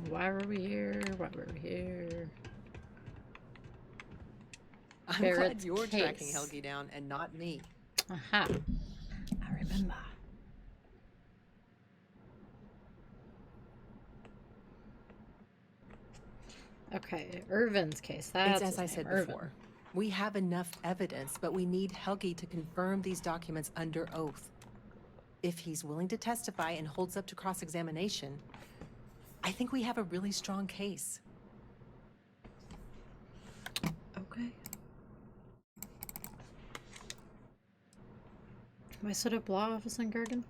Why were we here? Why were we here? I'm Barrett's glad you're case. tracking Helgi down and not me. Aha. I remember. Okay, Irvin's case. That's It's as I his name, said Irvin. before. We have enough evidence, but we need Helgi to confirm these documents under oath. If he's willing to testify and holds up to cross-examination, I think we have a really strong case. Okay. Am I set up law office in Garden?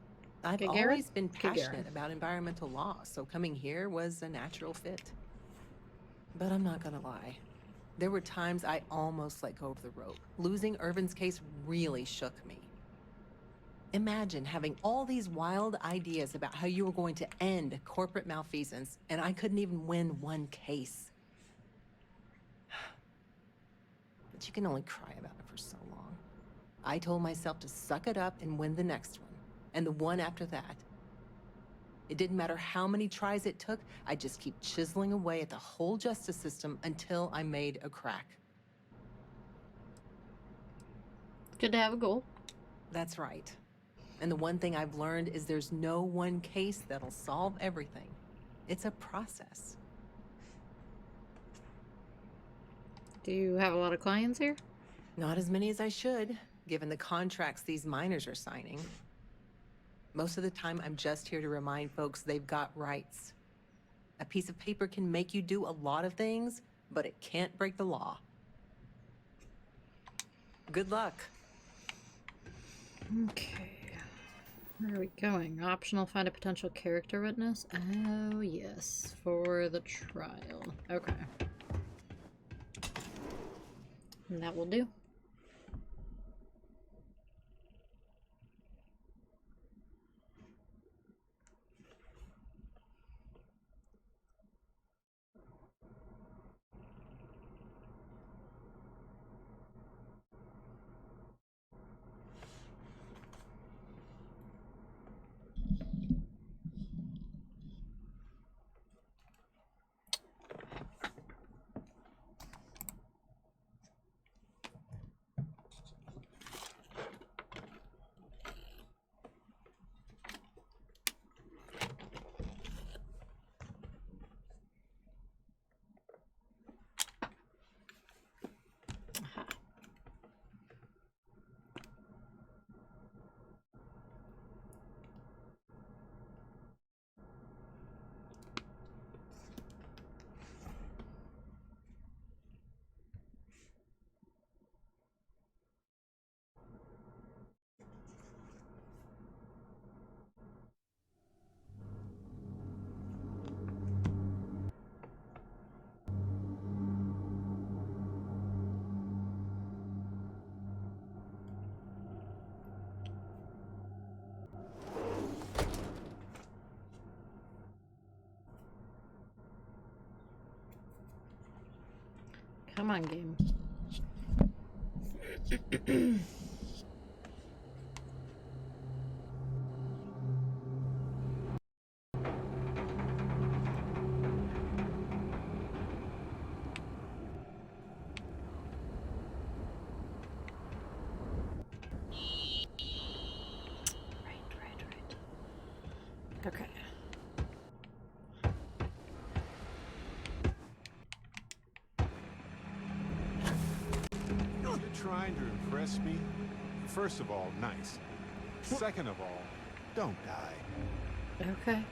I've Gagarin? always been passionate Gagarin. about environmental law, so coming here was a natural fit. But I'm not gonna lie. There were times I almost let go of the rope. Losing Irvin's case really shook me. Imagine having all these wild ideas about how you were going to end corporate malfeasance, and I couldn't even win one case. But you can only cry about it for so long. I told myself to suck it up and win the next one, and the one after that. It didn't matter how many tries it took, I'd just keep chiseling away at the whole justice system until I made a crack. Good to have a goal. That's right. And the one thing I've learned is there's no one case that'll solve everything. It's a process. Do you have a lot of clients here? Not as many as I should, given the contracts these miners are signing. Most of the time, I'm just here to remind folks they've got rights. A piece of paper can make you do a lot of things, but it can't break the law. Good luck. Okay. Where are we going? Optional, find a potential character witness? Oh, yes. For the trial. Okay. And that will do. Aha. Come on, game. Right. Okay. You're trying to impress me? First of all, nice. Second of all, don't die. Okay.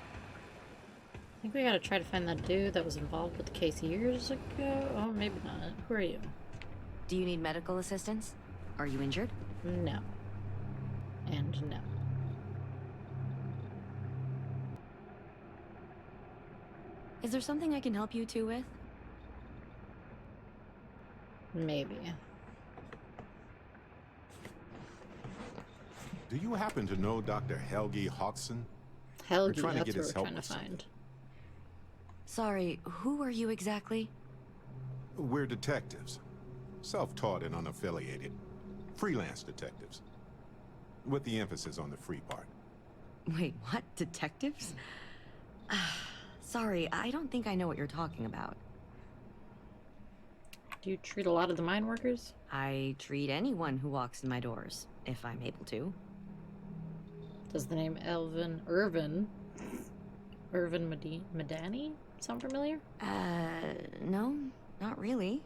think we gotta try to find that dude that was involved with the case years ago. Oh, maybe not. Who are you? Do you need medical assistance? Are you injured? No. And no. Is there something I can help you two with? Maybe. Do you happen to know Dr. Helgi Hodgson? Helgi, trying to that's get what his we're help trying to with something. find. Sorry, who are you exactly? We're detectives. Self-taught and unaffiliated. Freelance detectives. With the emphasis on the free part. Wait, what? Detectives? Sorry, I don't think I know what you're talking about. Do you treat a lot of the mine workers? I treat anyone who walks in my doors, if I'm able to. Does the name Irvin Madani sound familiar? No, not really.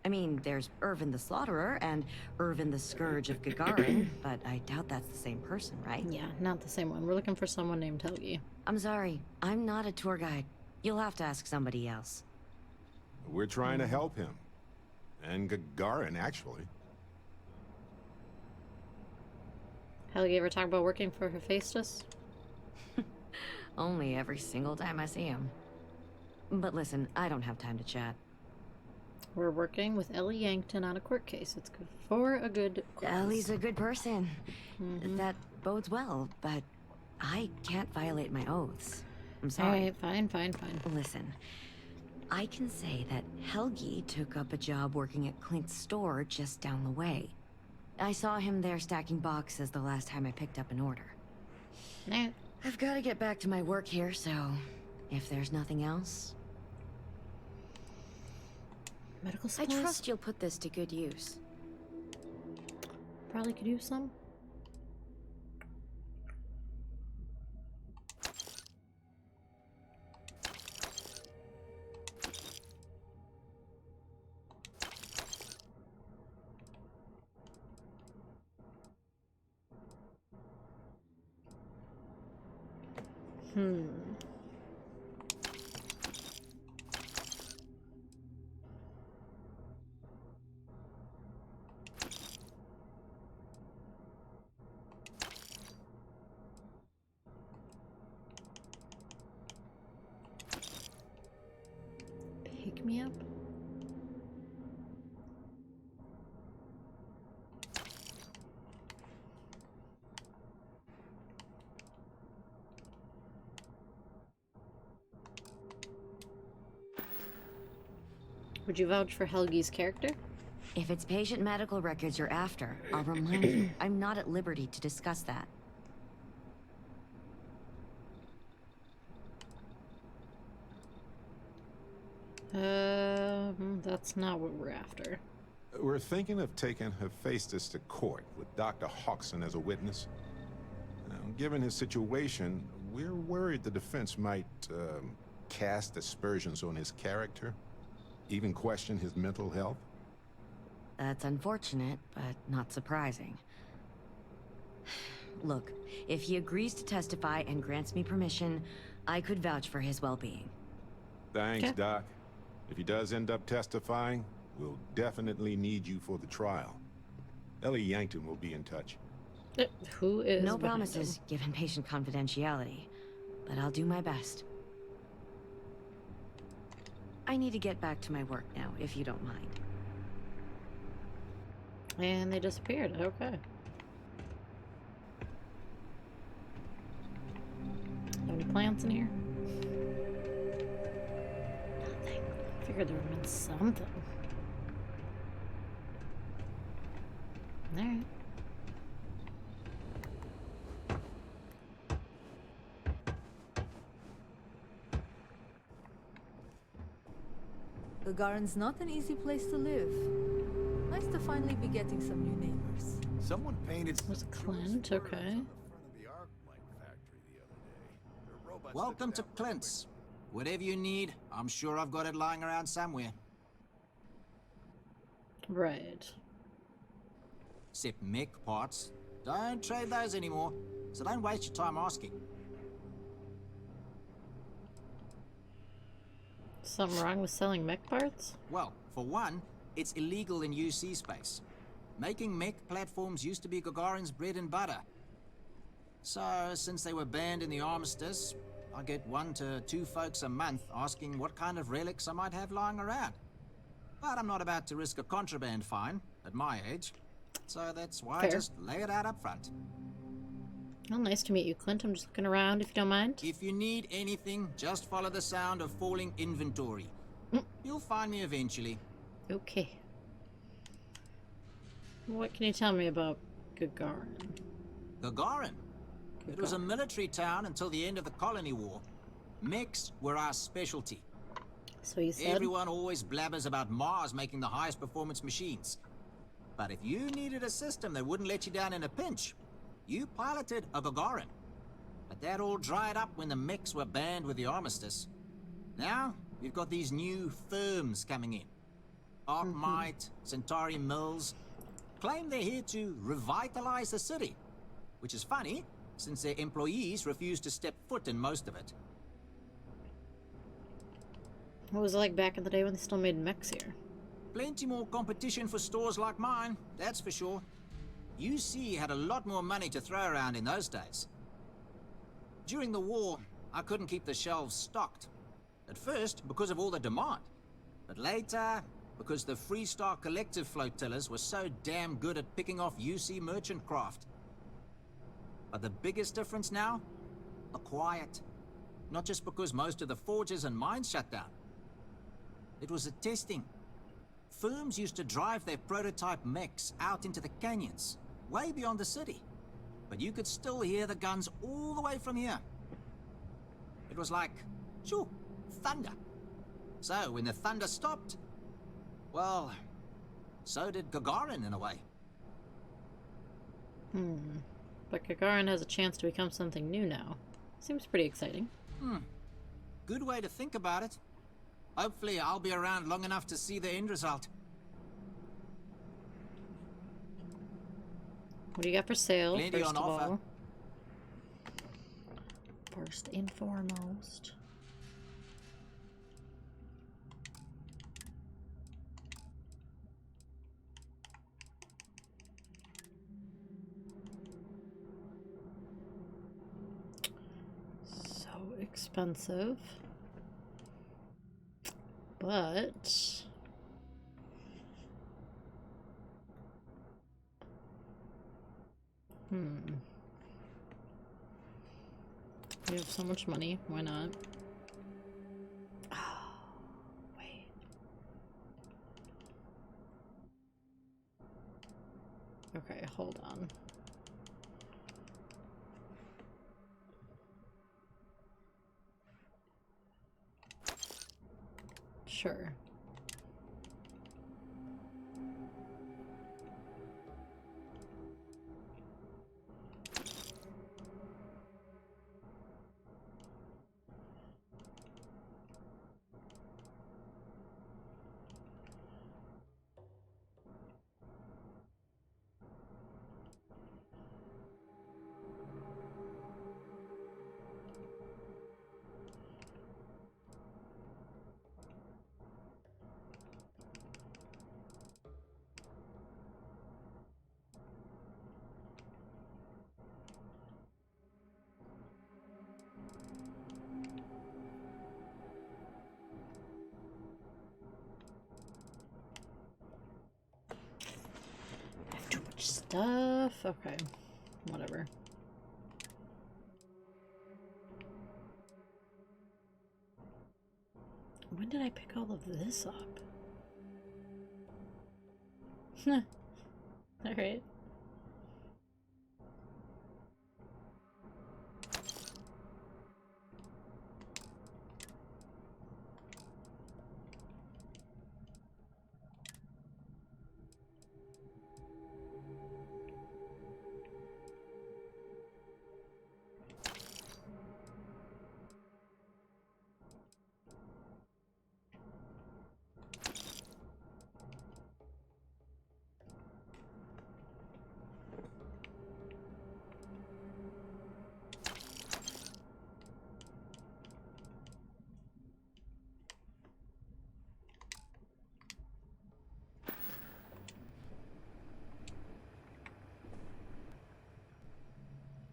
I mean, there's Irvin the Slaughterer and Irvin the Scourge of Gagarin, but I doubt that's the same person, right? Yeah, not the same one. We're looking for someone named Helgi. I'm sorry, I'm not a tour guide. You'll have to ask somebody else. We're trying to help him. And Gagarin, actually. Helgi ever talk about working for Hephaestus? Only every single time I see him. But listen, I don't have time to chat. We're working with Ellie Yankton on a court case. It's good for a good cause. Ellie's a good person. That bodes well, but I can't violate my oaths. I'm sorry. Alright, fine. Listen, I can say that Helgi took up a job working at Clint's store just down the way. I saw him there stacking boxes the last time I picked up an order. Nah. I've got to get back to my work here, so if there's nothing else... Medical I supplies? trust you'll put this to good use. Probably could use some. Pick me up? Would you vouch for Helgi's character? If it's patient medical records you're after, I'll remind you, I'm not at liberty to discuss that. That's not what we're after. We're thinking of taking Hephaestus to court with Dr. Hodgson as a witness. Now, given his situation, we're worried the defense might cast aspersions on his character, even question his mental health. That's unfortunate, but not surprising. Look, if he agrees to testify and grants me permission, I could vouch for his well-being. Thanks, Okay. Doc. If he does end up testifying, we'll definitely need you for the trial. Ellie Yankton will be in touch. Who is No behind promises, given patient confidentiality, but I'll do my best. I need to get back to my work now, if you don't mind. him? And they disappeared. Okay. Any plants in here? Nothing. Figured there would have been something. Alright. Gagarin's not an easy place to live. Nice to finally be getting some new neighbors. Someone painted Was it Clint? Okay. Welcome to Clint's. Whatever you need, I'm sure I've got it lying around somewhere. Right. Except mech parts. Don't trade those anymore, so don't waste your time asking. Something wrong with selling mech parts? Well, for one, it's illegal in UC space. Making mech platforms used to be Gagarin's bread and butter. So, since they were banned in the armistice, I get 1 to 2 folks a month asking what kind of relics I might have lying around. But I'm not about to risk a contraband fine at my age. So that's why I Fair. just lay it out up front. Well, nice to meet you, Clint. I'm just looking around if you don't mind. If you need anything, just follow the sound of falling inventory. You'll find me eventually. Okay. What can you tell me about Gagarin? Gagarin. It was a military town until the end of the colony war. Mechs were our specialty. So you said? Everyone always blabbers about Mars making the highest performance machines. But if you needed a system that wouldn't let you down in a pinch, you piloted a Gagarin. But that all dried up when the mechs were banned with the armistice. Now, we've got these new firms coming in. Arcmite, Centauri Mills, claim they're here to revitalize the city. Which is funny, since their employees refuse to step foot in most of it. What was it like back in the day when they still made mechs here? Plenty more competition for stores like mine, that's for sure. UC had a lot more money to throw around in those days. During the war, I couldn't keep the shelves stocked. At first, because of all the demand. But later, because the Freestar Collective flotillas were so damn good at picking off UC merchant craft. But the biggest difference now? The quiet. Not just because most of the forges and mines shut down. It was the testing. Firms used to drive their prototype mechs out into the canyons, way beyond the city. But you could still hear the guns all the way from here. It was like, shoo, thunder. So when the thunder stopped, well, so did Gagarin in a way. But Gagarin has a chance to become something new now. Seems pretty exciting. Good way to think about it. Hopefully I'll be around long enough to see the end result. What do you got for sale, Plenty first on of offer. all? First and foremost. So expensive. But we have so much money, why not? Oh, wait. Okay, hold on. Sure. I have too much stuff. Okay, whatever. When did I pick all of this up? Alright.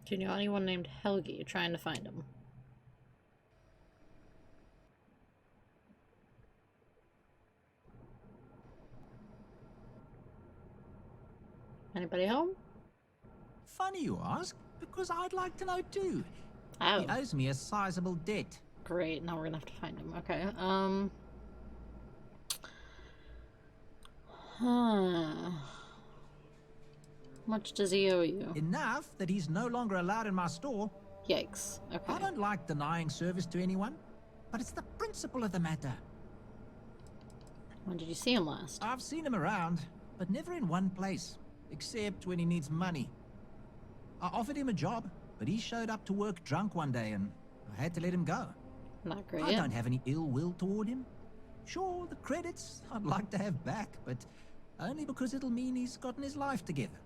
Do you know anyone named Helgi? Trying to find him. Anybody home? Funny you ask, because I'd like to know too. Oh, He owes me a sizable debt. great. Now we're gonna have to find him. Okay. Huh. Much does he owe you? Enough that he's no longer allowed in my store. Yikes. I Okay. don't like denying service to anyone, but it's the principle of the matter. When did you see him last? I've seen him around, but never in one place, except when he needs money. I offered him a job, but he showed up to work drunk one day and I had to let him go. Not great. I don't have any ill will toward him. Sure, the credits I'd like to have back, but only because it'll mean he's gotten his life together.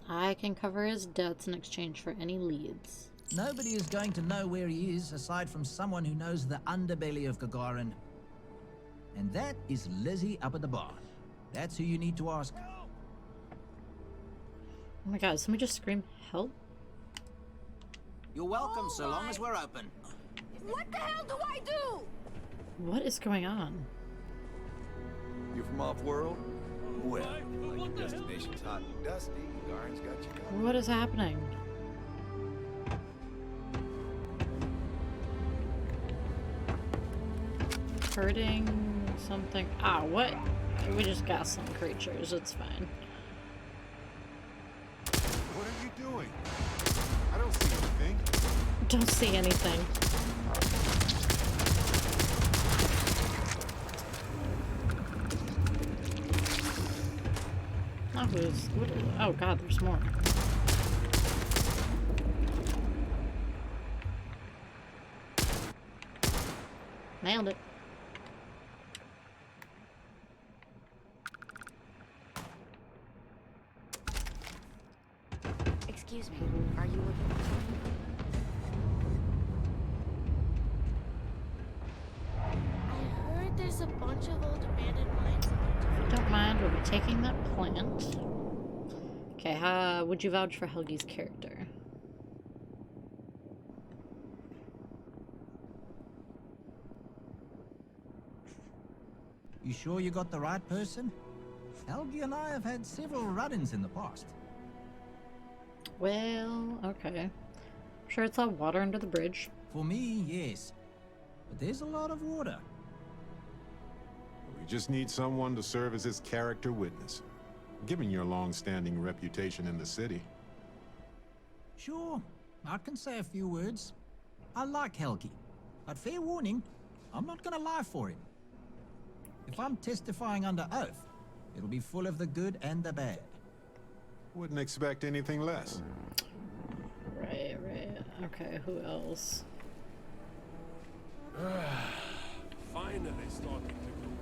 I can cover his debts in exchange for any leads. Nobody is going to know where he is aside from someone who knows the underbelly of Gagarin. And that is Lizzie up at the bar. That's who you need to ask. Oh my god, somebody just scream help? You're welcome so long as we're open. What the hell do I do? What is going on? You from off-world? Well, like your destination's hot and dusty, Garen's got you covered. What is happening? Hurting something. Ah, what? We just got some creatures. It's fine. What are you doing? I don't see anything. Don't see anything. Oh, oh god, there's more. Nailed it. Excuse me, are you looking? I heard there's a bunch of old abandoned mines. If you don't mind, we'll be taking that plant. Okay, would you vouch for Helgi's character? You sure you got the right person? Helgi and I have had several run-ins in the past. Well, okay. Sure, it's all water under the bridge. For me, yes. But there's a lot of water. We just need someone to serve as his character witness. Given your long-standing reputation in the city. Sure, I can say a few words. I like Helgi, but fair warning, I'm not gonna lie for him. If I'm testifying under oath, it'll be full of the good and the bad. Wouldn't expect anything less. Right. Okay, who else? Finally starting to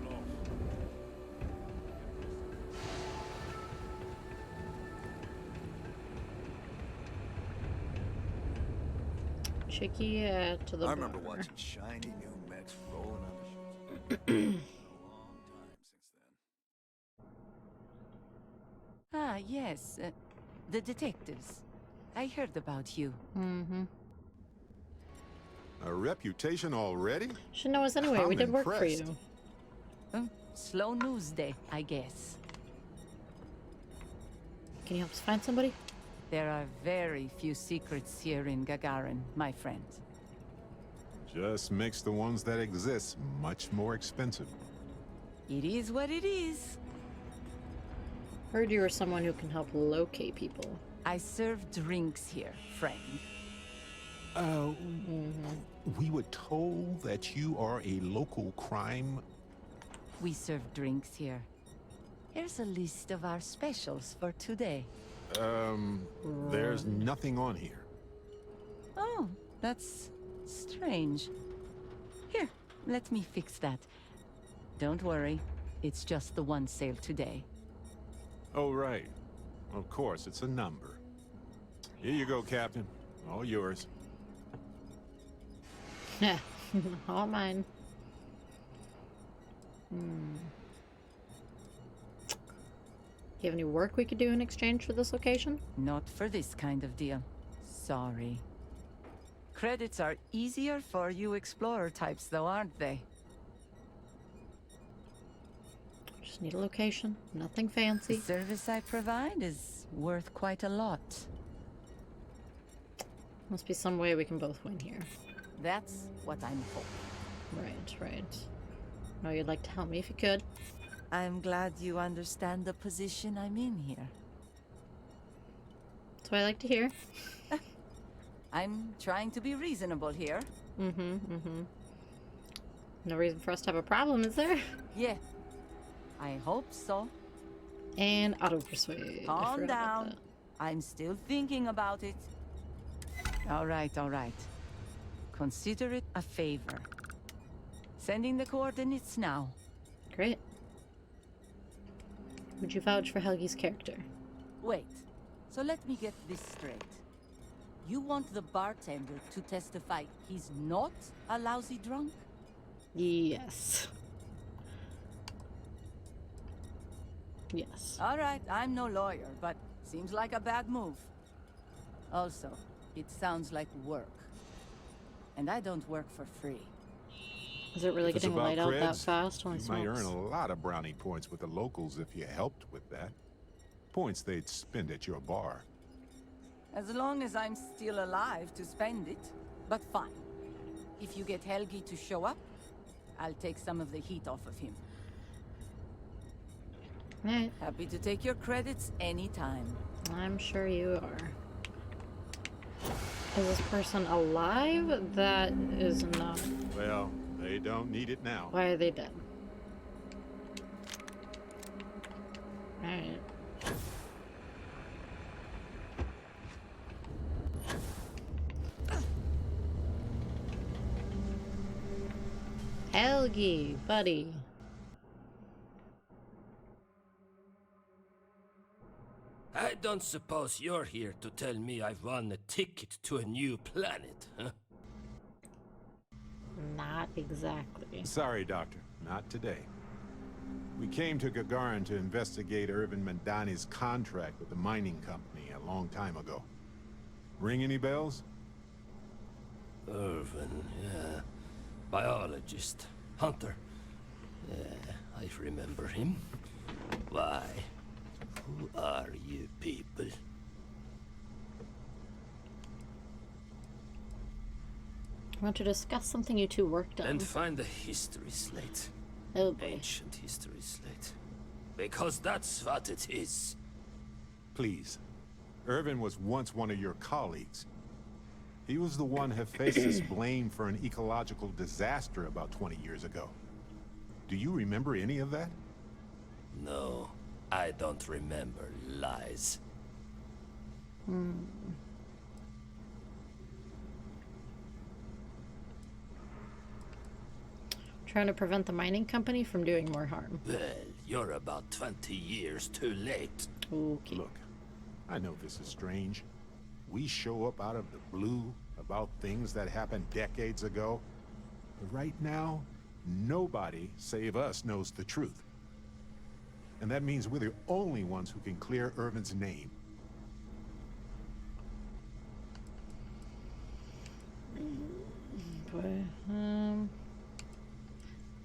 cool off. Chicky to the I remember bar. watching shiny new mechs rolling on the shores. A long time since then. Ah, yes. The detectives. I heard about you. Mm-hmm. A reputation already? Should know us anyway. I'm We did work for impressed. you. Slow news day, I guess. Can you help us find somebody? There are very few secrets here in Gagarin, my friend. Just makes the ones that exist much more expensive. It is what it is. Heard you were someone who can help locate people. I serve drinks here, friend. We were told that you are a local crime. We serve drinks here. Here's a list of our specials for today. There's nothing on here. Oh, that's strange. Here, let me fix that. Don't worry, it's just the one sale today. Oh, right. Of course, it's a number. Here you go, Captain. All yours. Yeah, all mine. you have any work we could do in exchange for this location? Not for this kind of deal. Sorry. Credits are easier for you explorer types, though, aren't they? Just need a location. Nothing The fancy. service I provide is worth quite a lot. Must be some way we can both win here. That's what I'm for. Right. No, you'd like to help me if you could. I'm glad you understand the position I'm in here. That's what I like to hear. I'm trying to be reasonable here. No reason for us to have a problem, is there? Yeah. I hope so. And auto persuade. I Calm forgot about down. I'm still thinking about it. All right. Consider it a favor. Sending the coordinates now. that. Great. Would you vouch for Helgi's character? Wait. So let me get this straight. You want the bartender to testify he's not a lousy drunk? Yes. Yes. All right, I'm no lawyer, but seems like a bad move. Also, it sounds like work. And I don't work for free. Is it really If it's getting about light out that creds, fast? Holy you might smokes. earn a lot of brownie points with the locals if you helped with that. Points they'd spend at your bar. As long as I'm still alive to spend it. But fine. If you get Helgi to show up, I'll take some of the heat off of him. Alright, Happy to take your credits anytime. I'm sure you are. Is this person alive? That is not. Well, they don't need it now. Why are they dead? Alright. Helgi, buddy. I don't suppose you're here to tell me I've won a ticket to a new planet, huh? Not exactly. Sorry, Doctor. Not today. We came to Gagarin to investigate Irvin Mandani's contract with the mining company a long time ago. Ring any bells? Irvin, yeah. Biologist. Hunter. Yeah, I remember him. Why? Who are you people? I want to discuss something you two worked on. And find the history slate. Oh boy. Ancient history slate. Because that's what it is. Please. Irvin was once one of your colleagues. He was the one Hephaestus blamed for an ecological disaster about 20 years ago. Do you remember any of that? No, I don't remember lies. Trying to prevent the mining company from doing more harm. Well, you're about 20 years too late. Okay. Look, I know this is strange. We show up out of the blue about things that happened decades ago. But right now, nobody save us knows the truth. And that means we're the only ones who can clear Irvin's name. Boy,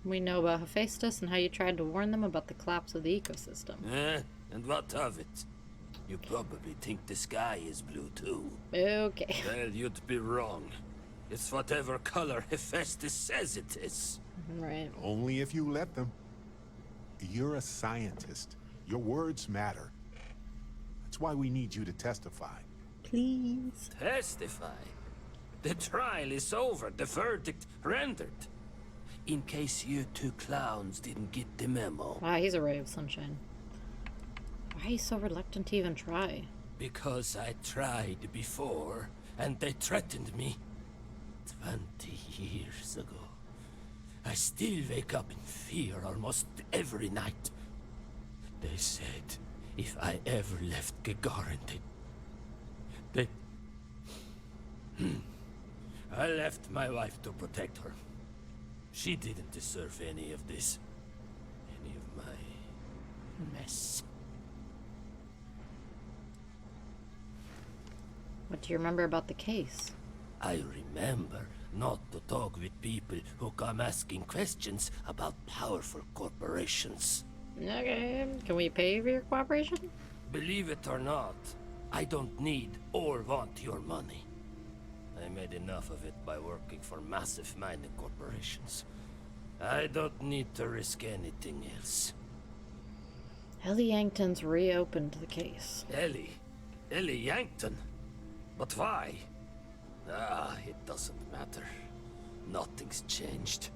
we know about Hephaestus and how you tried to warn them about the collapse of the ecosystem. And what of it? You probably think the sky is blue too. Okay. Well, you'd be wrong. It's whatever color Hephaestus says it is. Right. Only if you let them. You're a scientist. Your words matter. That's why we need you to testify. Please. Testify. The trial is over, the verdict rendered. In case you two clowns didn't get the memo. Wow, he's a ray of sunshine. Why are you so reluctant to even try? Because I tried before, and they threatened me. 20 years ago. I still wake up in fear almost every night. They said if I ever left Gagarin, they... I left my wife to protect her. She didn't deserve any of this. Any of my mess. do you remember about the case? I remember not to talk with people who come asking questions about powerful corporations. Okay, can we pay for your cooperation? Believe it or not, I don't need or want your money. I made enough of it by working for massive mining corporations. I don't need to risk anything else. Ellie Yankton's reopened the case. Ellie Yankton? But why? Ah, it doesn't matter. Nothing's changed.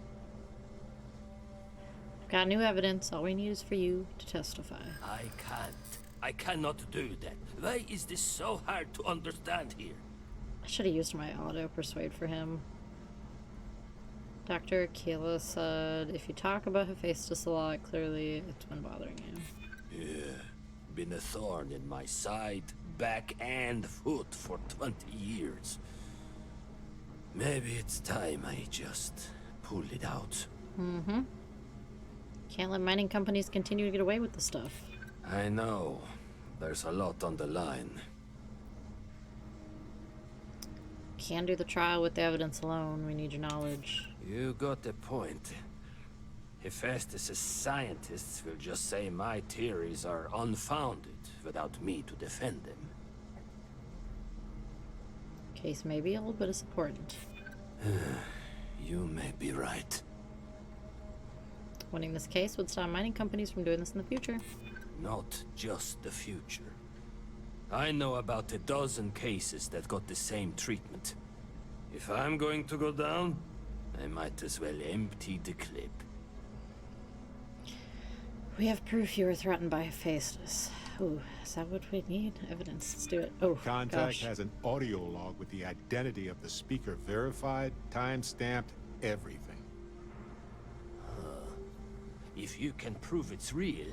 Got new evidence. All we need is for you to testify. I cannot do that. Why is this so hard to understand here? I should have used my auto persuade for him. Dr. Akela said, if you talk about Hephaestus a lot, clearly it's been bothering you. Yeah, been a thorn in my side, back and foot for 20 years. Maybe it's time I just pull it out. Mm-hmm. Can't let mining companies continue to get away with the stuff. I know. There's a lot on the line. Can't do the trial with the evidence alone. We need your knowledge. You got a point. Hephaestus' scientists will just say my theories are unfounded without me to defend them. Case may be old, but it's important. You may be right. Winning this case would stop mining companies from doing this in the future. Not just the future. I know about a dozen cases that got the same treatment. If I'm going to go down, I might as well empty the clip. We have proof you were threatened by Hephaestus. Ooh, is that what we need? Evidence. Let's do it. Oh, Contact gosh. has an audio log with the identity of the speaker verified, time-stamped, everything. If you can prove it's real,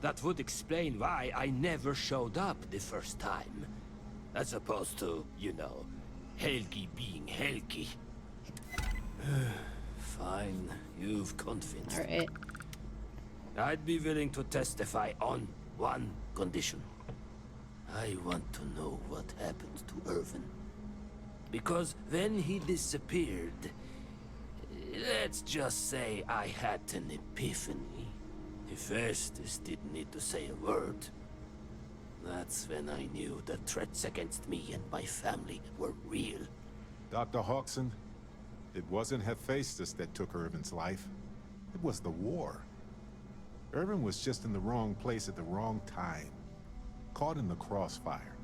that would explain why I never showed up the first time. As opposed to, you know, Helgi being Helgi. Fine, you've convinced. Alright. I'd be willing to testify on one condition. I want to know what happened to Irvin. Because when he disappeared, let's just say I had an epiphany. Hephaestus didn't need to say a word. That's when I knew the threats against me and my family were real. Dr. Hodgson, it wasn't Hephaestus that took Irvin's life. It was the war. Irvin was just in the wrong place at the wrong time. Caught in the crossfire.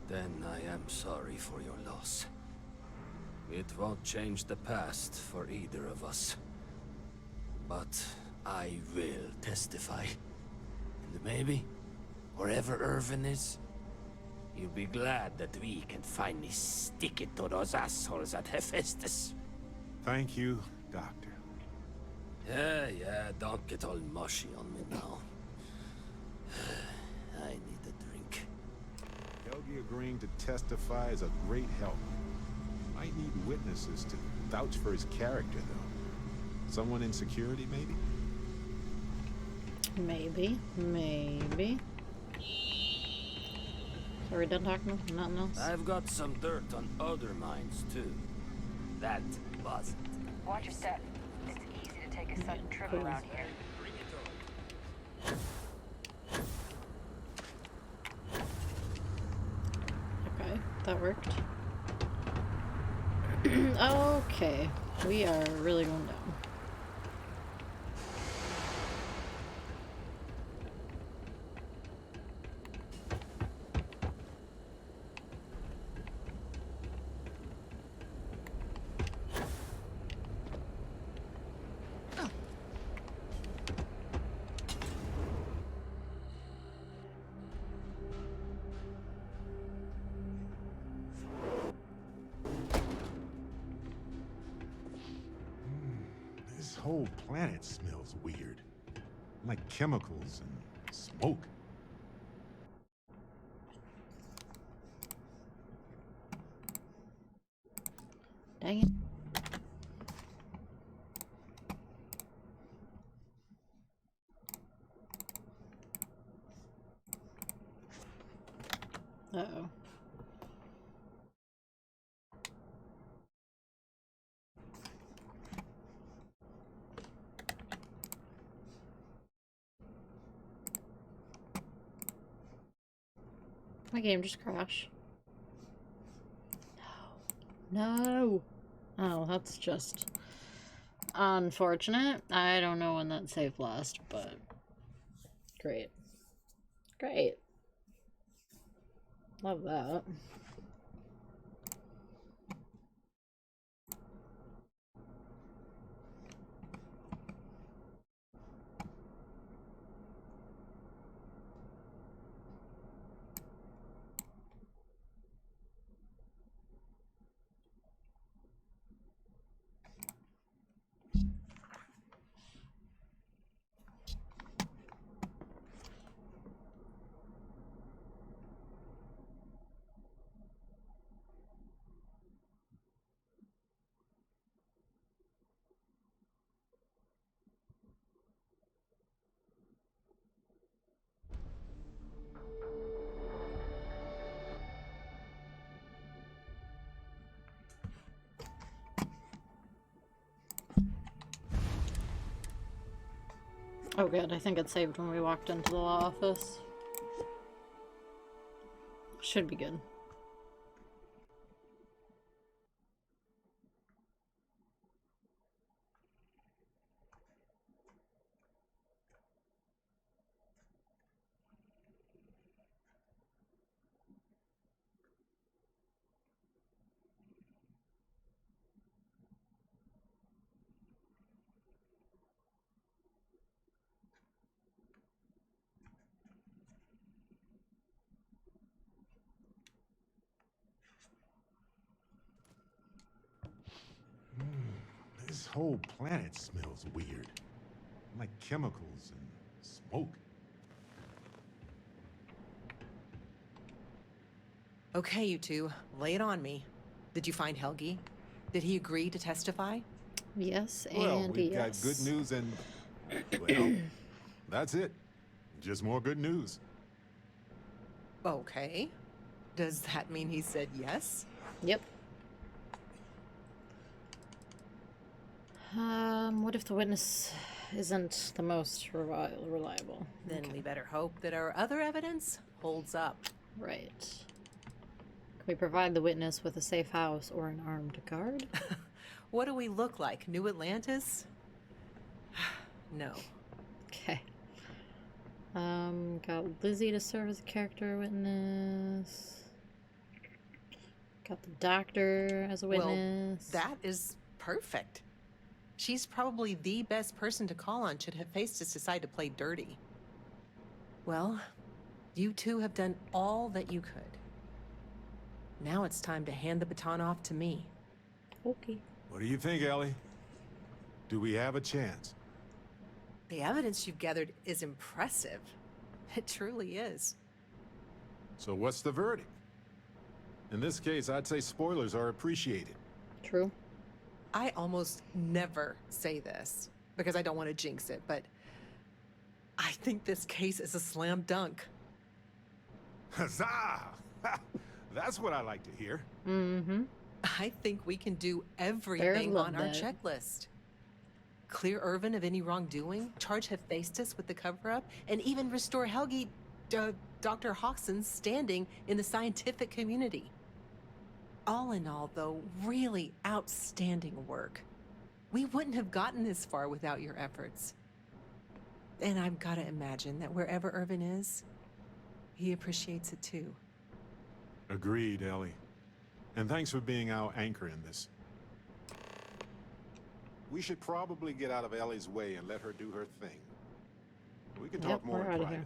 Then I am sorry for your loss. It won't change the past for either of us. But I will testify. And maybe, wherever Irvin is, you'll be glad that we can finally stick it to those assholes at Hephaestus. Thank you, Doctor. Yeah, don't get all mushy on me now. I need a drink. Helgi agreeing to testify is a great help. Might need witnesses to vouch for his character, though. Someone in security, maybe? Maybe. So are we done talking? Nothing else? I've got some dirt on other mines, too. That wasn't. Watch your step. It's easy to take a sudden trip around here. Okay, that worked. Okay, we are really going down. This whole planet smells weird. Like chemicals and smoke. Dang it. Uh-oh. My game just crashed. No. Oh, that's just unfortunate. I don't know when that saved last, but great. Great. Love that. Oh good, I think it saved when we walked into the law office. Should be good. This whole planet smells weird. Like chemicals and smoke. Okay, you two, lay it on me. Did you find Helgi? Did he agree to testify? Yes, Well, and we've yes. got good news and... well, that's it. Just more good news. Okay. Does that mean he said yes? Yep. What if the witness isn't the most reliable? Then Okay. we better hope that our other evidence holds up. Right. Can we provide the witness with a safe house or an armed guard? What do we look like? New Atlantis? No. Okay. Got Lizzie to serve as a character witness. Got the doctor as a witness. Well, that is perfect. She's probably the best person to call on should Hephaestus decide to play dirty. Well, you two have done all that you could. Now it's time to hand the baton off to me. Okay. What do you think, Ellie? Do we have a chance? The evidence you've gathered is impressive. It truly is. So what's the verdict? In this case, I'd say spoilers are appreciated. True. I almost never say this because I don't want to jinx it, but I think this case is a slam dunk. Huzzah! That's what I like to hear. Mm-hmm. I think we can do everything on our checklist. Clear Irvin of any wrongdoing, charge Hephaestus with the cover-up, and even restore Helgi, Dr. Hodgson's standing in the scientific community. All in all, though, really outstanding work. We wouldn't have gotten this far without your efforts. And I've got to imagine that wherever Irvin is, he appreciates it too. Agreed, Ellie. And thanks for being our anchor in this. We should probably get out of Ellie's way and let her do her thing. We can talk more in private.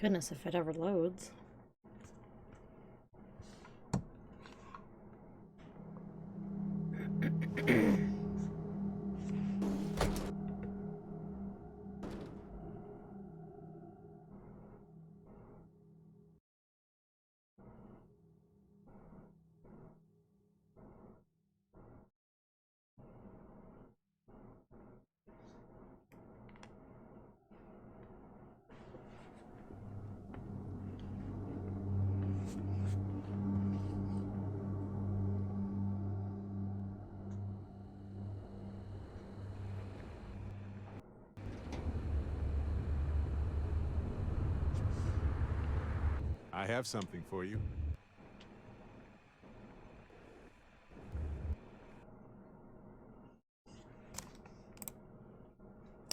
Goodness, if it ever loads. I have something for you.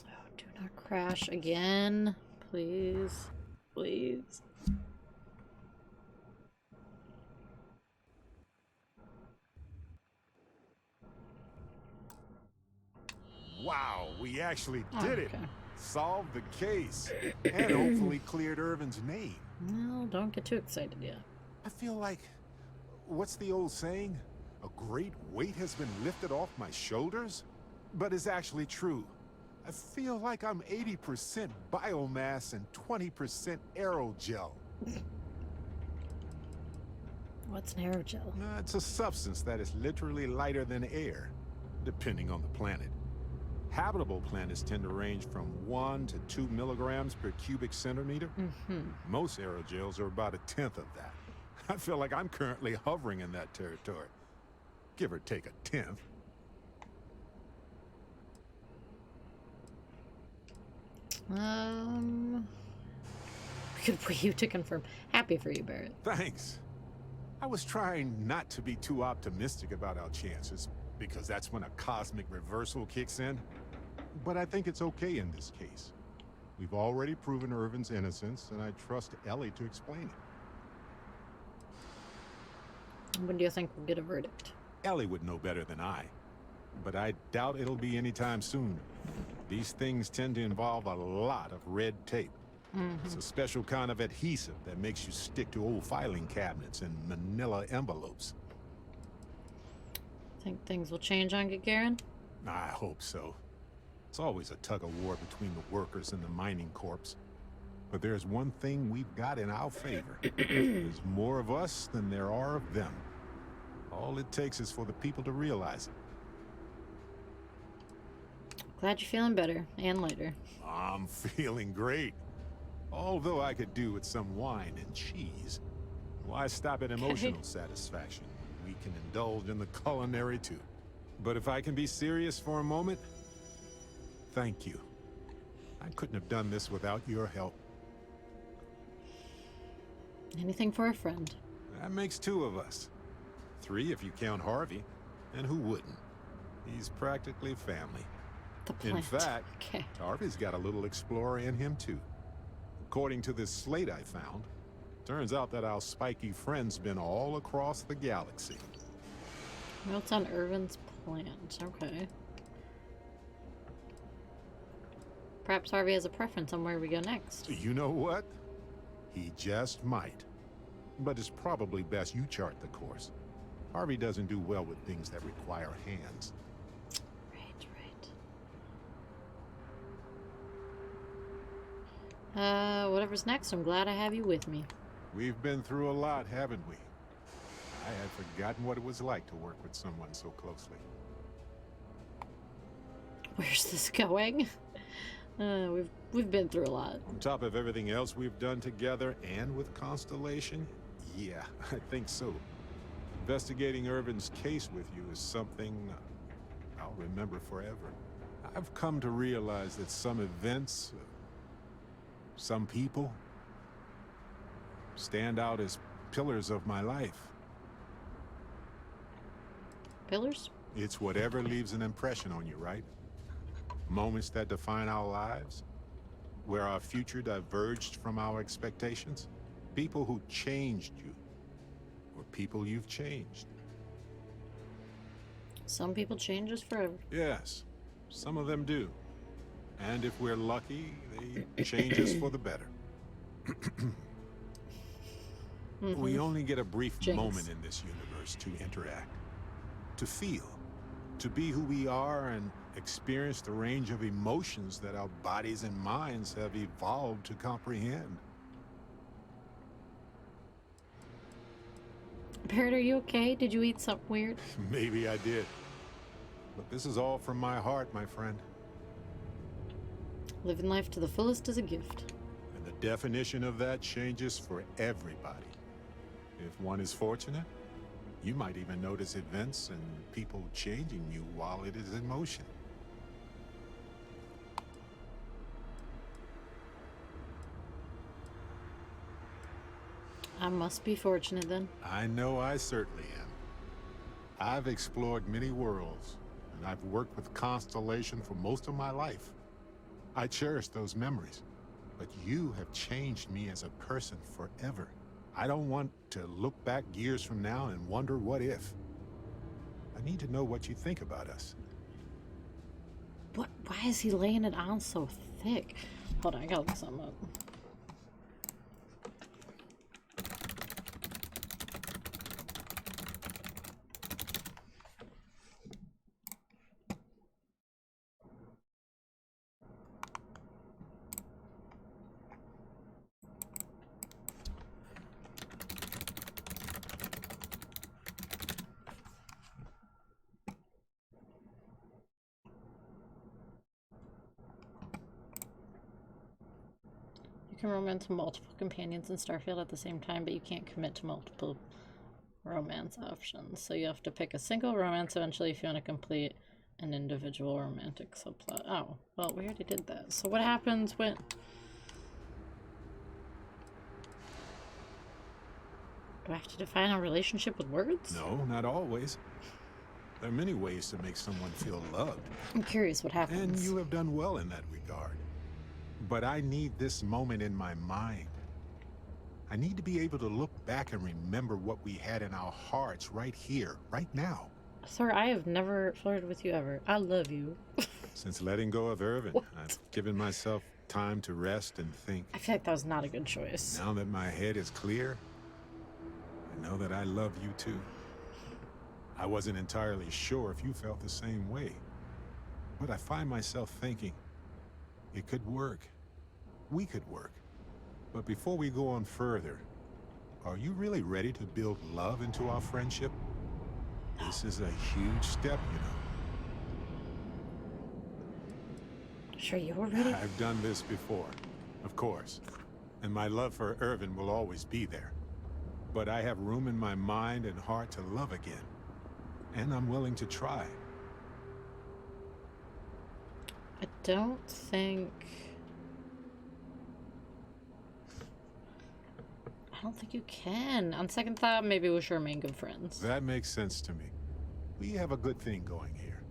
Oh, do not crash again. Please. Please. Wow, we actually Oh, did it. okay. Solved the case. And hopefully cleared Irvin's name. Well, don't get too excited yet. I feel like, what's the old saying? A great weight has been lifted off my shoulders? But it's actually true. I feel like I'm 80% biomass and 20% aerogel. What's an aerogel? It's a substance that is literally lighter than air, depending on the planet. Habitable planets tend to range from 1 to 2 milligrams per cubic centimeter. Most aerogels are about 1/10 of that. I feel like I'm currently hovering in that territory. Give or take 1/10. Good for you to confirm. Happy for you, Barrett. Thanks. I was trying not to be too optimistic about our chances, because that's when a cosmic reversal kicks in. But I think it's okay in this case. We've already proven Irvin's innocence, and I trust Ellie to explain it. When do you think we'll get a verdict? Ellie would know better than I, but I doubt it'll be anytime soon. These things tend to involve a lot of red tape. It's a special kind of adhesive that makes you stick to old filing cabinets and manila envelopes. Think things will change on Gagarin? I hope so. It's always a tug-of-war between the workers and the mining corps. But there's one thing we've got in our favor. There's more of us than there are of them. All it takes is for the people to realize it. Glad you're feeling better and lighter. I'm feeling great. Although I could do with some wine and cheese. Why stop at emotional satisfaction? We can indulge in the culinary too. But if I can be serious for a moment, thank you. I couldn't have done this without your help. Anything for a friend. That makes 2 of us. 3 if you count Harvey. And who wouldn't? He's practically family. The plant. In fact, Okay. Harvey's got a little explorer in him too. According to this slate I found, turns out that our spiky friend's been all across the galaxy. Notes on Irvin's plant. Okay. Perhaps Harvey has a preference on where we go next. You know what? He just might. But it's probably best you chart the course. Harvey doesn't do well with things that require hands. Whatever's next, I'm glad I have you with me. We've been through a lot, haven't we? I had forgotten what it was like to work with someone so closely. Where's this going? We've been through a lot. On top of everything else we've done together and with Constellation, yeah, I think so. Investigating Irvin's case with you is something I'll remember forever. I've come to realize that some events, some people, stand out as pillars of my life. Pillars? It's whatever leaves an impression on you, right? Moments that define our lives, where our future diverged from our expectations. People who changed you, or people you've changed. Some people change us forever. Yes, some of them do. And if we're lucky, they change us for the better. We only get a brief Jinx. moment in this universe to interact, to feel, to be who we are and experience the range of emotions that our bodies and minds have evolved to comprehend. Parrot, are you okay? Did you eat something weird? Maybe I did. But this is all from my heart, my friend. Living life to the fullest is a gift. And the definition of that changes for everybody. If one is fortunate, you might even notice events and people changing you while it is in motion. I must be fortunate then. I know I certainly am. I've explored many worlds, and I've worked with Constellation for most of my life. I cherish those memories, but you have changed me as a person forever. I don't want to look back years from now and wonder what if. I need to know what you think about us. What? Why is he laying it on so thick? Hold on, I gotta look something up. You can romance multiple companions in Starfield at the same time, but you can't commit to multiple romance options. So you have to pick a single romance eventually if you want to complete an individual romantic subplot. Oh, well, we already did that. So what happens when... Do I have to define a relationship with words? No, not always. There are many ways to make someone feel loved. I'm curious what happens. And you have done well in that regard. But I need this moment in my mind. I need to be able to look back and remember what we had in our hearts right here, right now. Sir, I have never flirted with you ever. I love you. Since letting go of Irvin, I've given myself time to rest and think. I feel like that was not a good choice. Now that my head is clear, I know that I love you too. I wasn't entirely sure if you felt the same way, but I find myself thinking, it could work. We could work. But before we go on further, are you really ready to build love into our friendship? This is a huge step, you know. Sure you were ready? I've done this before, of course. And my love for Irvin will always be there. But I have room in my mind and heart to love again. And I'm willing to try. I don't think you can. On second thought, maybe we should remain good friends. That makes sense to me. We have a good thing going here.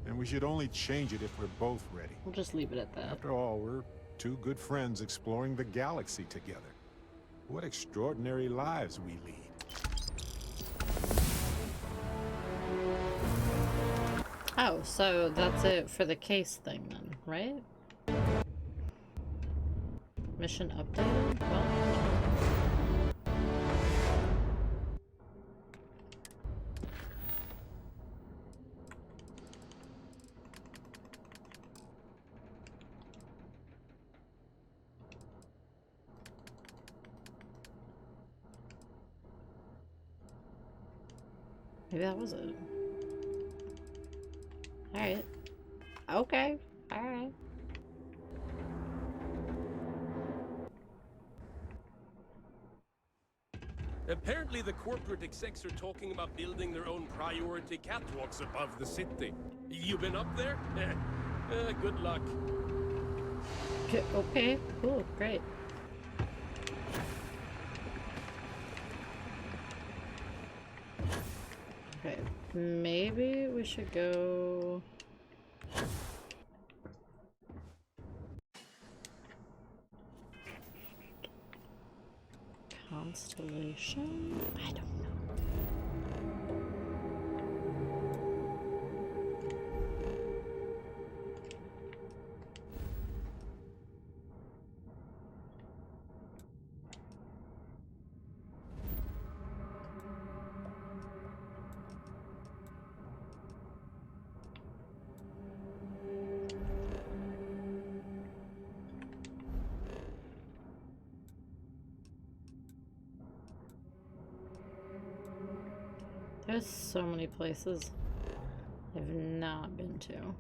And we should only change it if we're both ready. We'll just leave it at that. After all, we're two good friends exploring the galaxy together. What extraordinary lives we lead. Oh, so that's it for the case thing then, right? Mission updated? Well, maybe that was it. Alright. Okay. Alright. Apparently the corporate execs are talking about building their own priority catwalks above the city. You been up there? Good luck. Okay, cool, great. Okay, maybe we should go... Constellation? I don't know. There's so many places I've not been to.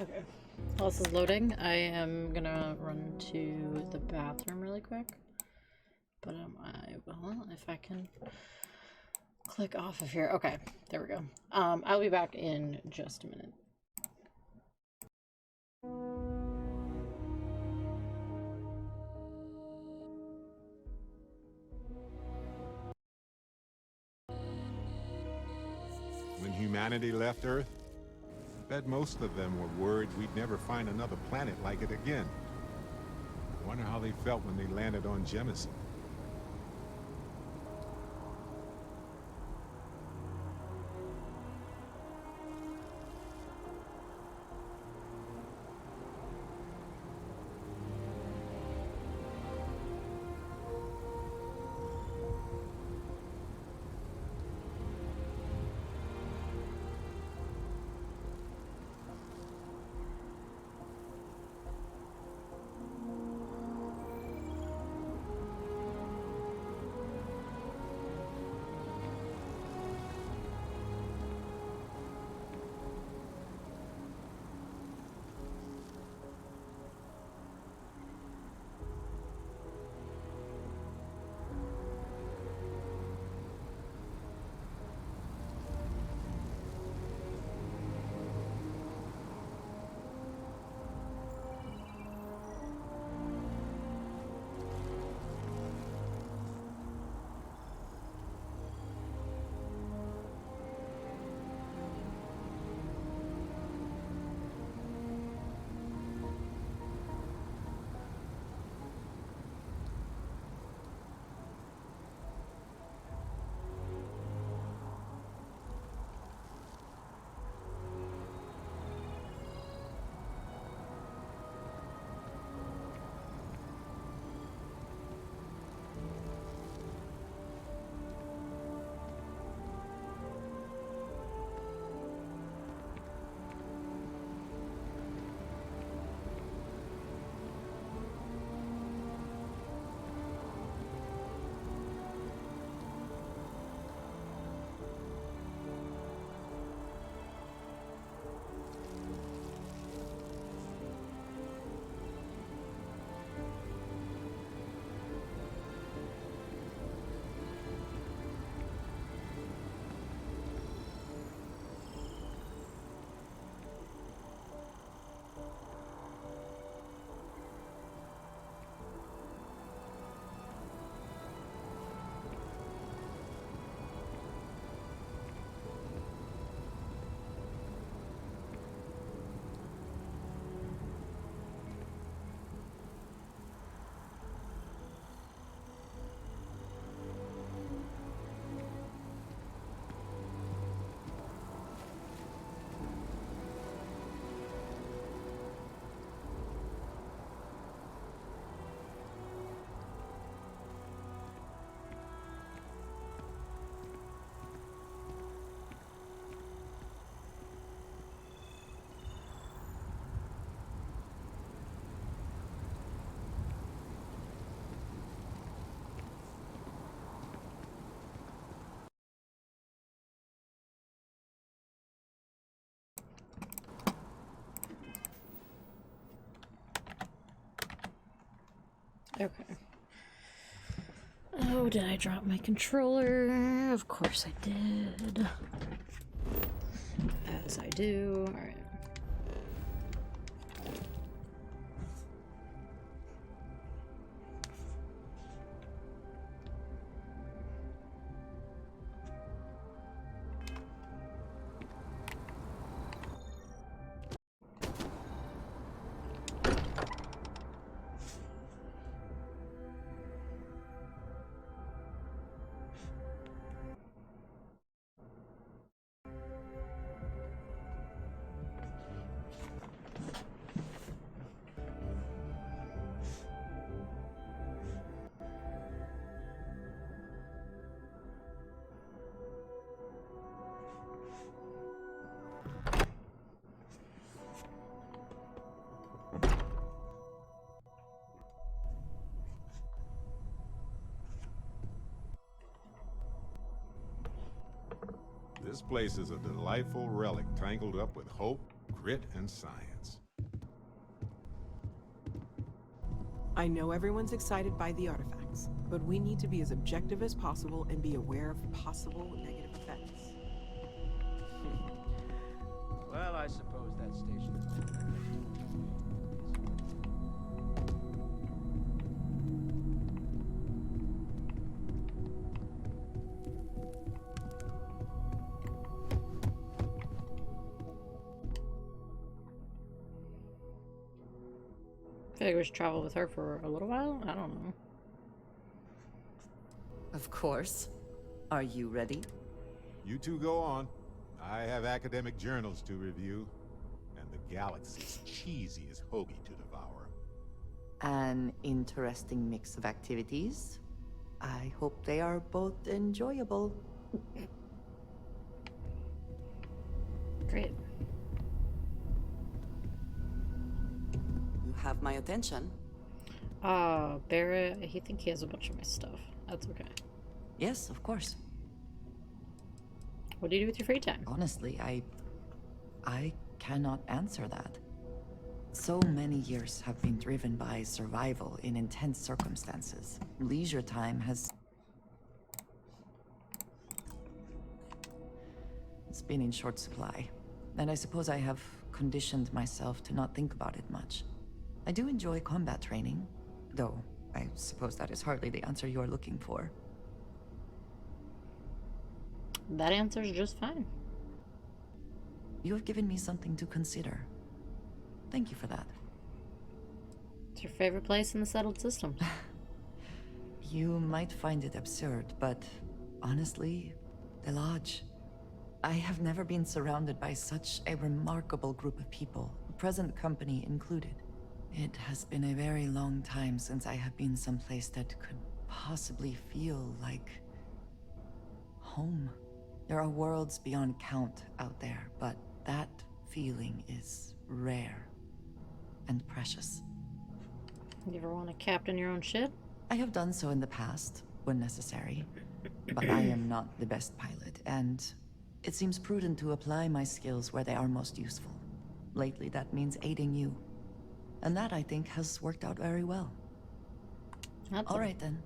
Okay. While this is loading, I am gonna run to the bathroom really quick. But well, if I can click off of here. Okay, there we go. I'll be back in just a minute. When humanity left Earth, I bet most of them were worried we'd never find another planet like it again. I wonder how they felt when they landed on Jemison. Okay. Oh, did I drop my controller? Of course I did. As I do. Alright. This place is a delightful relic tangled up with hope, grit, and science. I know everyone's excited by the artifacts, but we need to be as objective as possible and be aware of possible negative effects. Well, I suppose that station is the place to be. I feel like we should travel with her for a little while? I don't know. Of course. Are you ready? You two go on. I have academic journals to review, and the galaxy's cheesy as hoagie to devour. An interesting mix of activities. I hope they are both enjoyable. Great. You have my attention. Barrett, I think he has a bunch of my stuff. That's okay. Yes, of course. What do you do with your free time? Honestly, I cannot answer that. So many years have been driven by survival in intense circumstances. Leisure time has... It's been in short supply. And I suppose I have conditioned myself to not think about it much. I do enjoy combat training, though I suppose that is hardly the answer you are looking for. That answer is just fine. You have given me something to consider. Thank you for that. It's your favorite place in the settled system. You might find it absurd, but honestly, the Lodge. I have never been surrounded by such a remarkable group of people, present company included. It has been a very long time since I have been someplace that could possibly feel like home. There are worlds beyond count out there, but that feeling is rare and precious. You ever want to captain your own ship? I have done so in the past, when necessary, but I am not the best pilot, and it seems prudent to apply my skills where they are most useful. Lately, that means aiding you. And that, I think, has worked out very well. All right, then.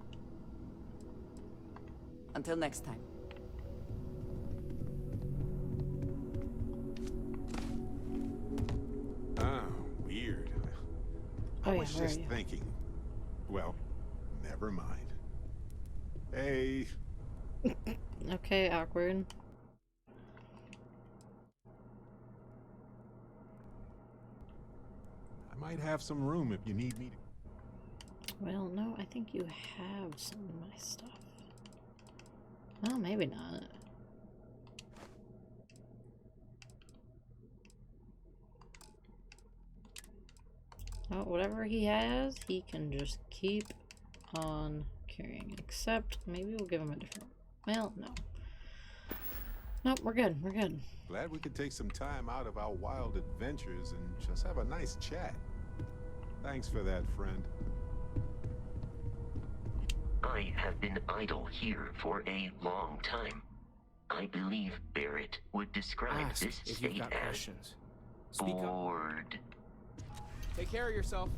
Until next time. Weird. Oh, I yeah, was where are just you? thinking. Well, never mind. Hey. Okay, awkward. I might have some room if you need me to. Well, no, I think you have some of my stuff. Well, maybe not. Oh, whatever he has, he can just keep on carrying. Except, maybe we'll give him a different... Well, no. Nope, we're good, we're good. Glad we could take some time out of our wild adventures and just have a nice chat. Thanks for that, friend. I have been idle here for a long time. I believe Barrett would describe Ask this if you've state got as questions. Speak up. bored. Take care of yourself.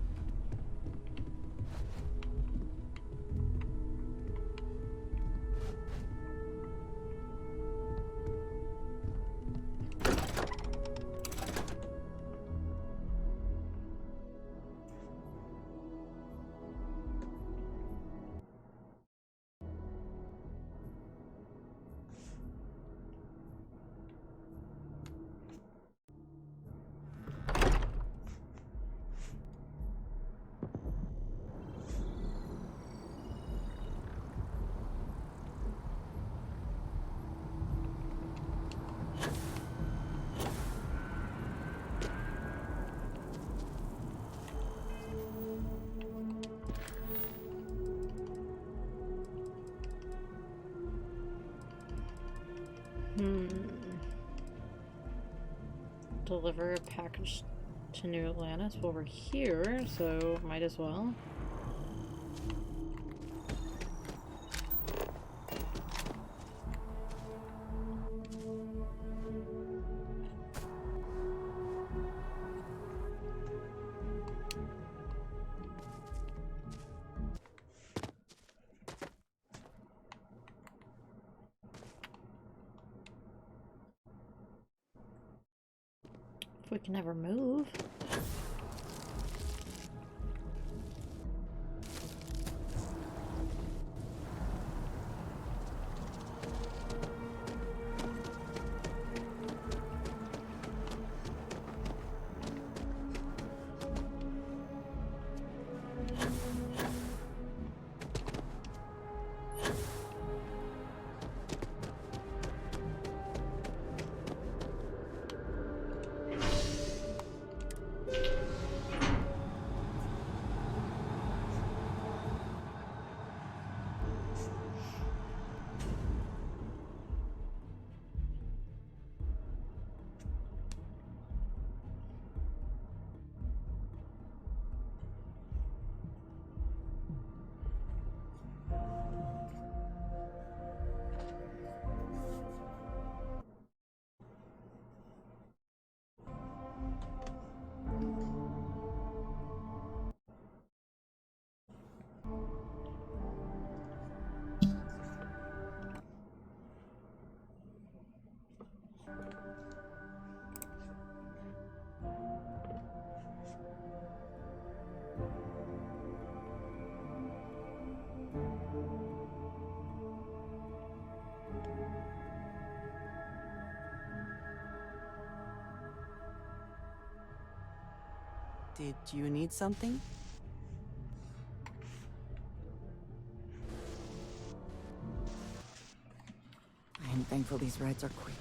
Deliver a package to New Atlantis. Well, we're here, so might as well. If we can ever move. Did you need something? I am thankful these rides are quick.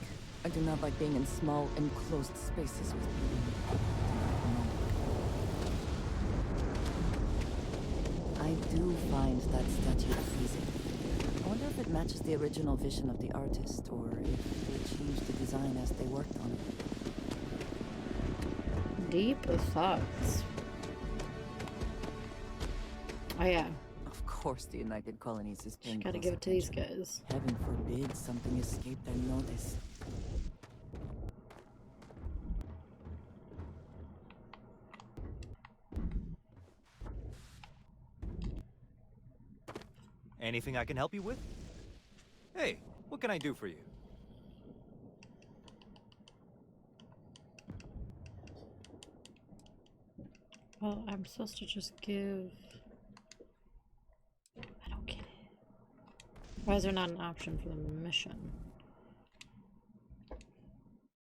I do not like being in small, enclosed spaces with people. I do find that statue pleasing. I wonder if it matches the original vision of the artist, or if they changed the design as they worked on it. Deep thoughts. Oh yeah. Of course the United Colonies is paying Just gotta close give it to these attention. guys. Heaven forbid something escaped their notice. Anything I can help you with? Hey, what can I do for you? Well, I'm supposed to just give... I don't get it. Why is there not an option for the mission?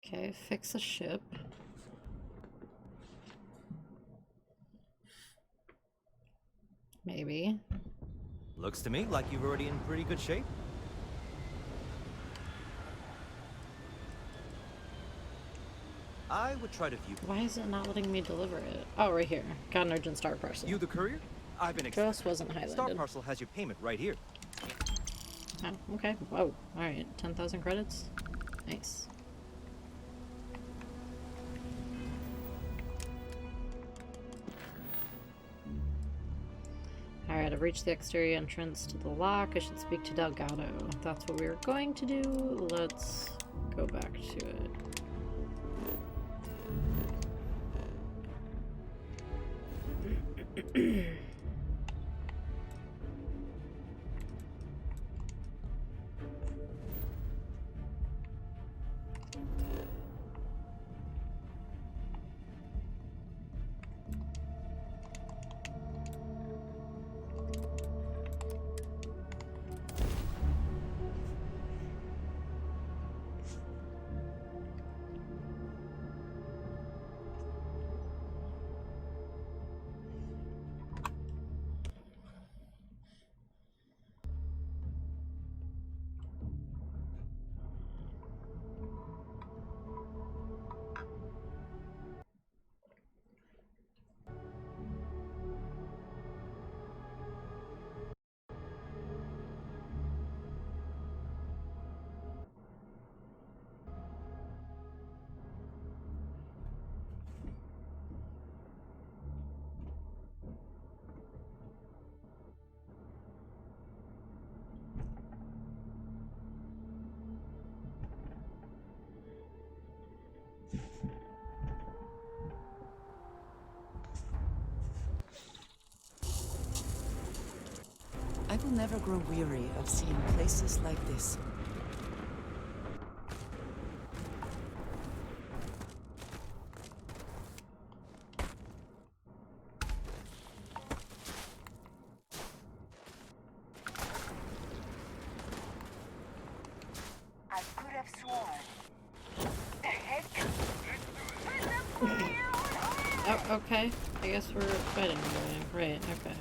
Okay, fix a ship. Maybe. Looks to me like you're already in pretty good shape. I would try to view. Why is it not letting me deliver it? Oh, right here. Got an urgent star parcel. You the courier? I've been Just wasn't highlighted. Star parcel has your payment right here. Oh, okay. Whoa. Alright. 10,000 credits. Nice. Alright, I've reached the exterior entrance to the lock. I should speak to Delgado. That's what we were going to do. Let's go back to it. will never grow weary of seeing places like this. I could have sworn. The heck? Oh, okay. I guess we're fighting already. Right, okay.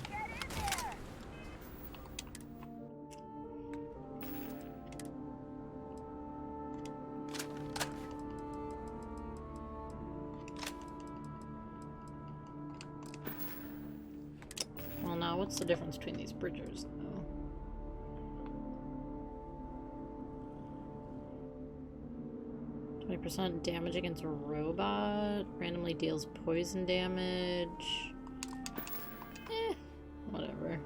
Well, now what's the difference between these bridgers, though? % damage against a robot, randomly deals poison damage. Whatever.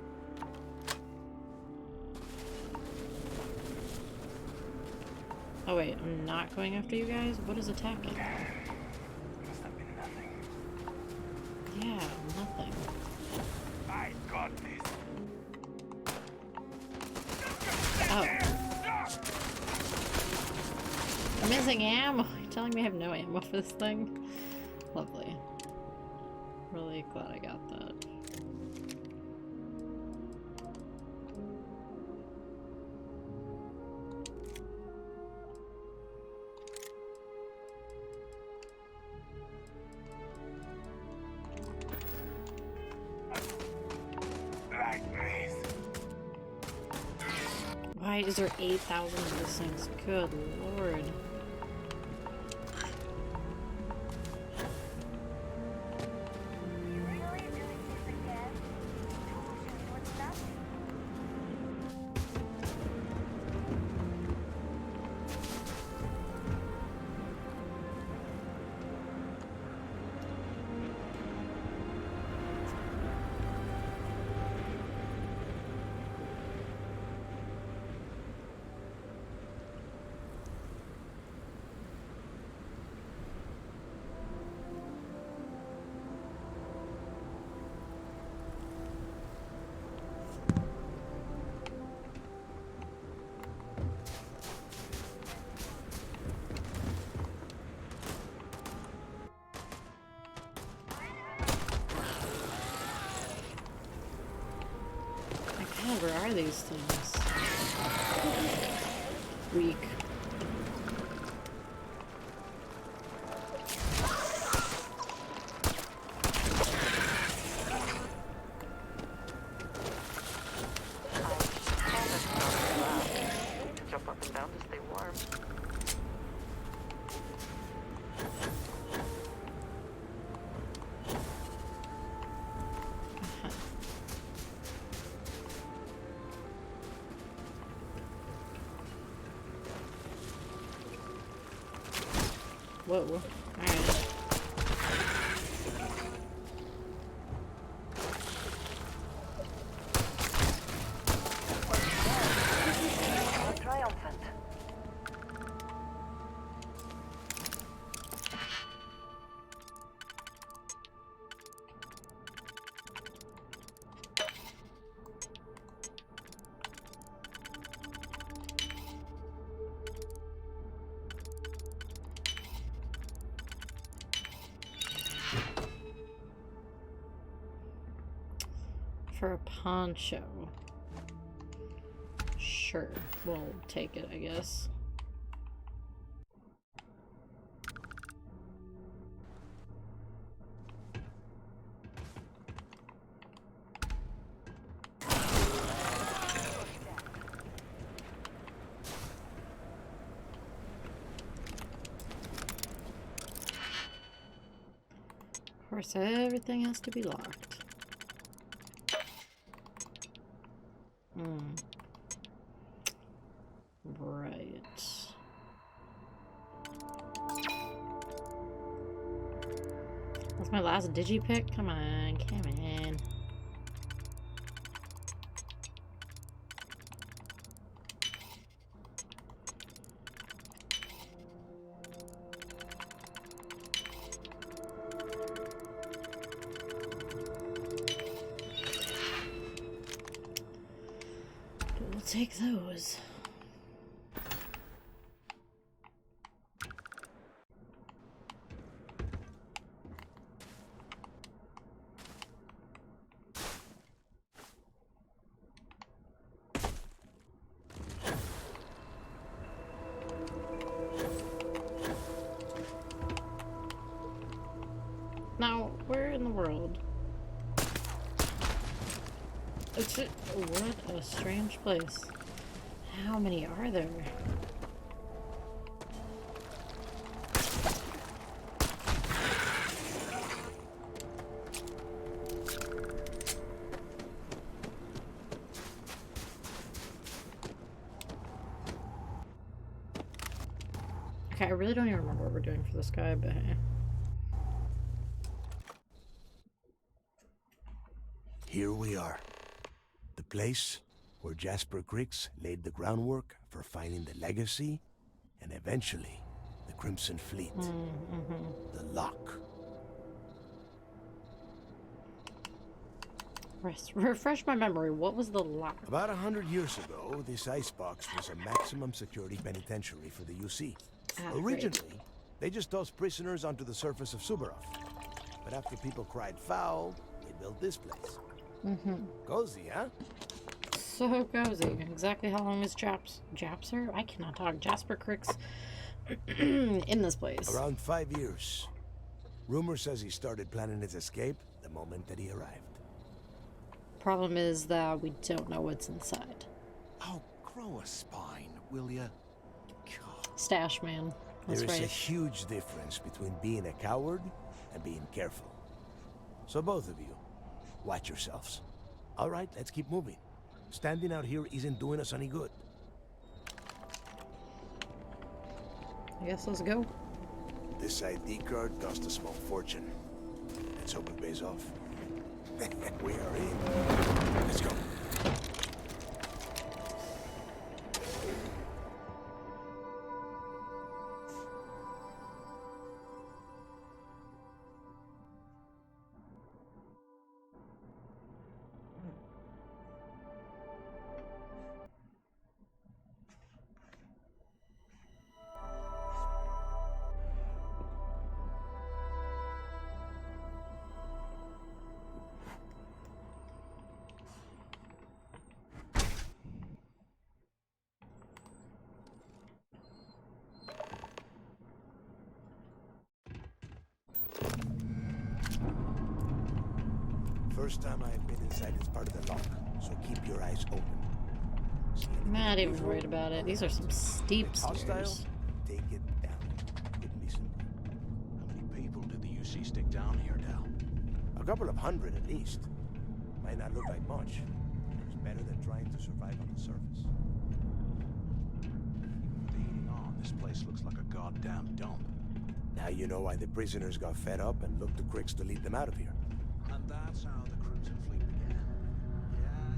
Oh wait, I'm not going after you guys? What is attacking? Must have been nothing. Yeah, nothing. I got this. Oh. I'm missing ammo! You're telling me I have no ammo for this thing? Lovely. Really glad I got that. Why is there 8,000 of these things? Good lord. God, where are these things? Weak. Jump up and down to stay warm. Whoa. Alright. Triumphant. For a poncho. Sure, we'll take it, I guess. Of course, everything has to be locked. Right. That's my last digipick? Come on, come on. take those. Now, where in the world? What a strange place. How many are there? Okay, I really don't even remember what we're doing for this guy, but hey. Here we are. The place where Jasper Cricks laid the groundwork for finding the legacy and eventually the Crimson Fleet. The Lock. Refresh my memory. What was the lock? About 100 years ago, this icebox was a maximum security penitentiary for the UC. Originally, they just tossed prisoners onto the surface of Subaroff. But after people cried foul, they built this place. Cozy, huh? So cozy. Exactly how long is Japser? I cannot talk. Jasper Cricks in this place. Around 5 years. Rumor says he started planning his escape the moment that he arrived. Problem is that we don't know what's inside. Oh, grow a spine, will ya? Stash man. That's There is right. a huge difference between being a coward and being careful. So both of you, watch yourselves. All right, let's keep moving. Standing out here isn't doing us any good. I guess let's go. This ID card cost a small fortune. Let's hope it pays off. We are in. Let's go. First time I've been inside this part of the lock, so keep your eyes open. I'm not even worried about it. These are some steep Hostile? stairs. Take it down. Couldn't be simple. How many people did the UC stick down here, Dal? A couple of hundred at least. Might not look like much. It's better than trying to survive on the surface. Even with the heating on, this place looks like a goddamn dump. Now you know why the prisoners got fed up and looked to Cricks to lead them out of here. And that's how the Crimson Fleet began. Yeah,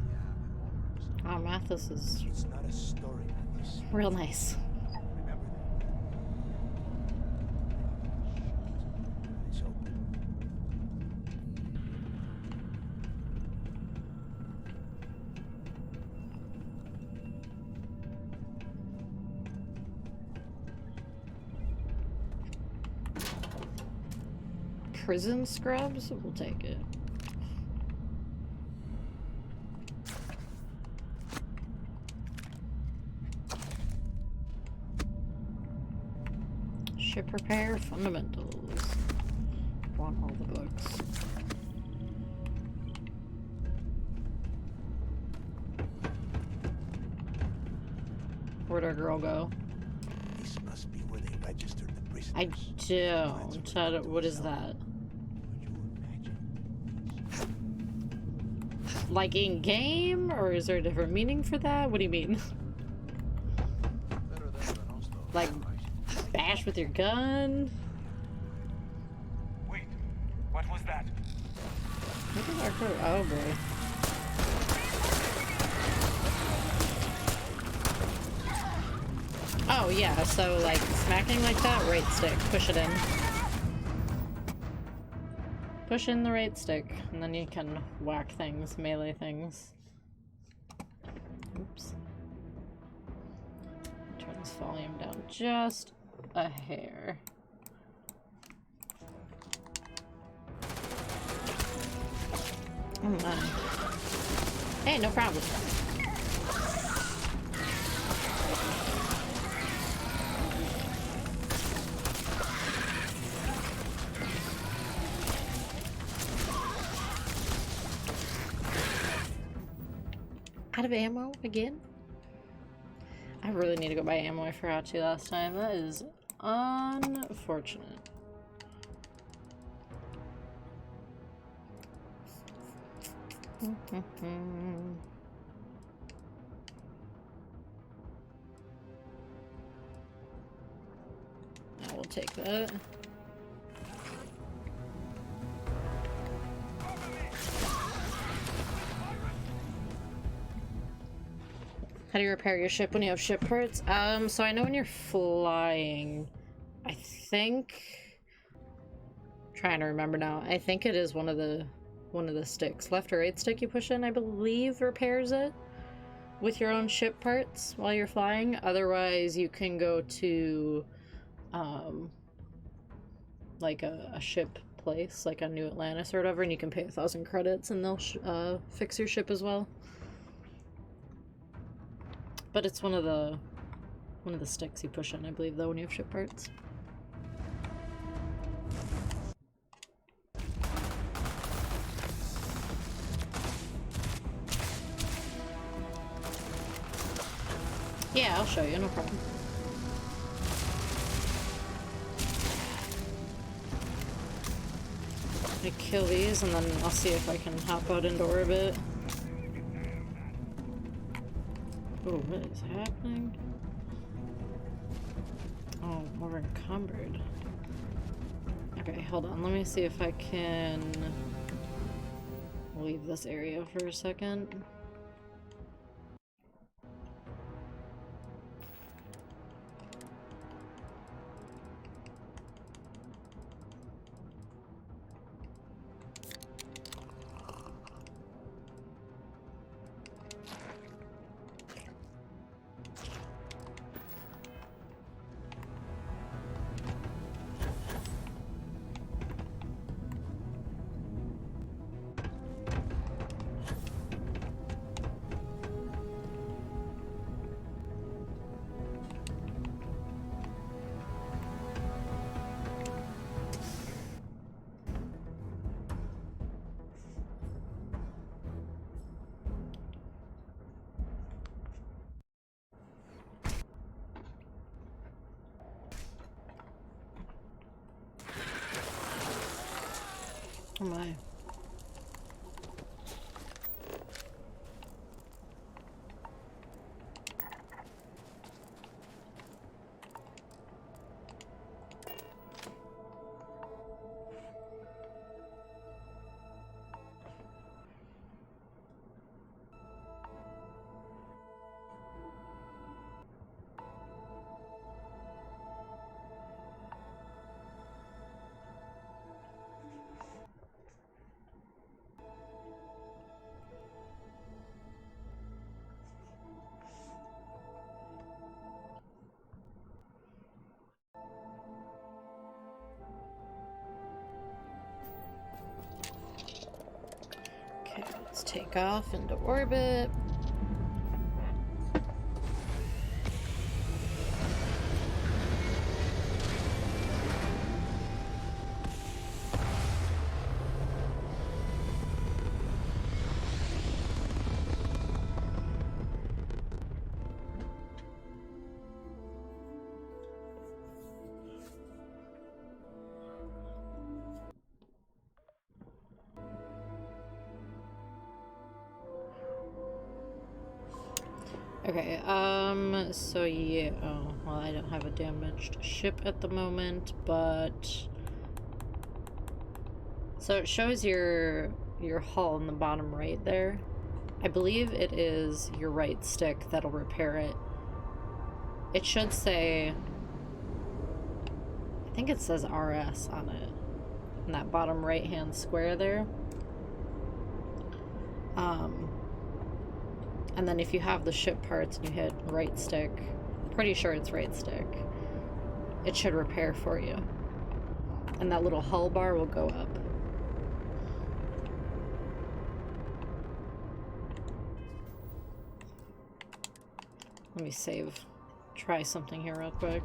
we all Oh, Mathis is It's not a story, Mathis. real nice. Remember that. Eyes open. Prison scrubs? We'll take it. Ship repair fundamentals. Want all the books. Where'd our girl go? This must be where they registered the prisoners. I don't. What is that? Like in game, or is there a different meaning for that? What do you mean? Like bash with your gun? Wait, what was that? What is our crew? Oh boy. Oh yeah, so like smacking like that, right stick, push it in. Push in the right stick, and then you can whack things, melee things. Oops. this volume down just a hair. Oh my. Hey, no problem. Out of ammo again? I really need to go buy ammo. I forgot to last time. That is unfortunate. I will take that. How do you repair your ship when you have ship parts? So I know when you're flying, I think, trying to remember now, I think it is one of the sticks. Left or right stick you push in, I believe, repairs it with your own ship parts while you're flying. Otherwise, you can go to like a ship place, like on New Atlantis or whatever, and you can pay 1,000 credits and they'll fix your ship as well. But it's one of the sticks you push in, I believe, though, when you have ship parts. Yeah, I'll show you, no problem. I kill these and then I'll see if I can hop out into orbit. Oh, what is happening? Oh, we're encumbered. Okay, hold on. Let me see if I can leave this area for a second. Oh my. Okay, let's take off into orbit. Okay, so yeah, oh, well, I don't have a damaged ship at the moment, but... So it shows your hull in the bottom right there. I believe it is your right stick that'll repair it. It should say... I think it says RS on it. In that bottom right-hand square there. And then if you have the ship parts and you hit right stick, Pretty sure it's right stick. It should repair for you. And that little hull bar will go up. Let me save. Try something here real quick.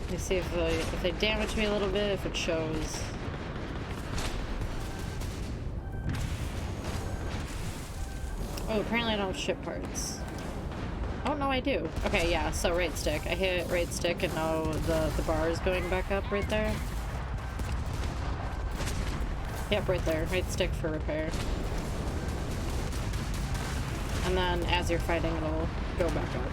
Let me see if they damage me a little bit, if it shows. Oh, apparently I don't have ship parts. Oh, no, I do. Okay, yeah, so right stick. I hit right stick and now the bar is going back up right there. Yep, right there. Right stick for repair. And then as you're fighting, it'll go back up.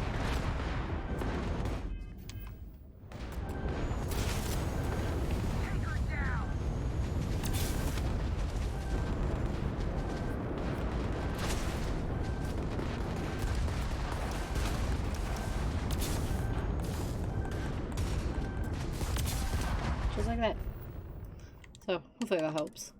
Just like that. So, hopefully that helps.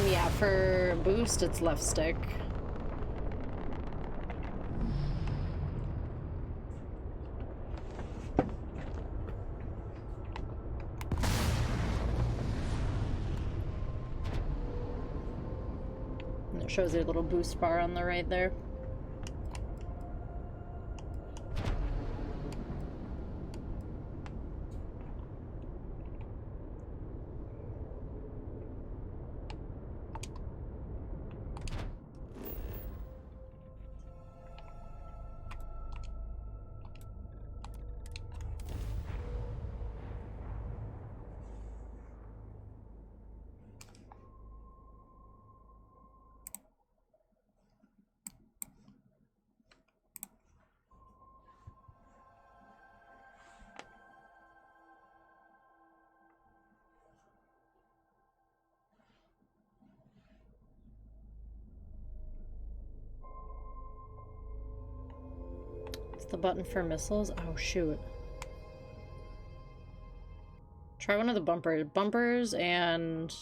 Yeah, for boost, it's left stick. And it shows you a little boost bar on the right there. The button for missiles? Oh, shoot. Try one of the bumpers and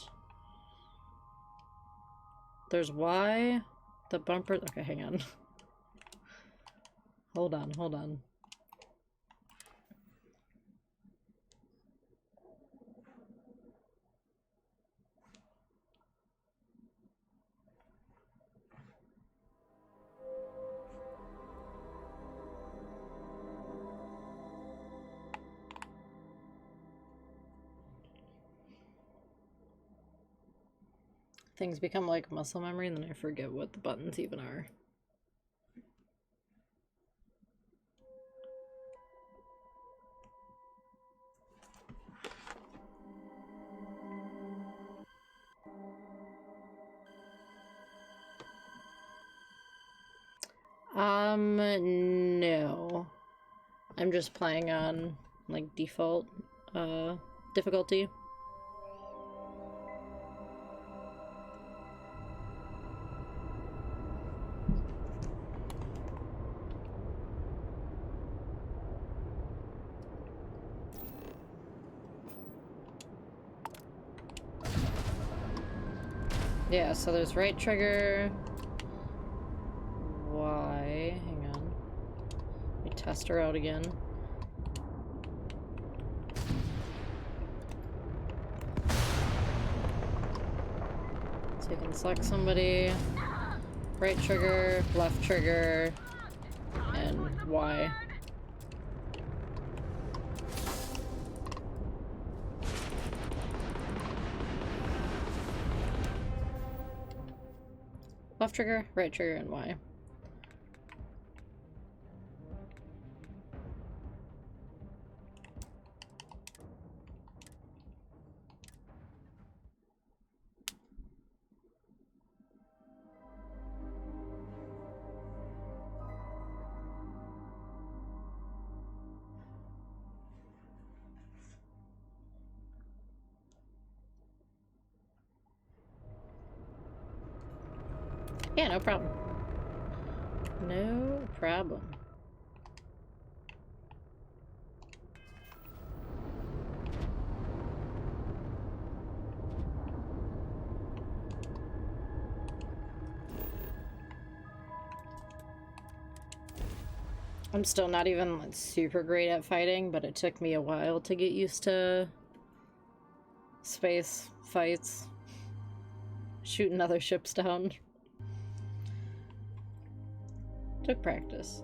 there's Y. The bumper. Okay, hang on. Hold on. Things become like muscle memory and then I forget what the buttons even are. No. I'm just playing on, like, default, difficulty. Yeah, so there's right trigger, Y, hang on, let me test her out again. So you can select somebody, right trigger, left trigger, and Y. Left trigger, right trigger, and Y. Yeah, no problem. No problem. I'm still not even like, super great at fighting, but it took me a while to get used to space fights. Shooting other ships down. Took practice.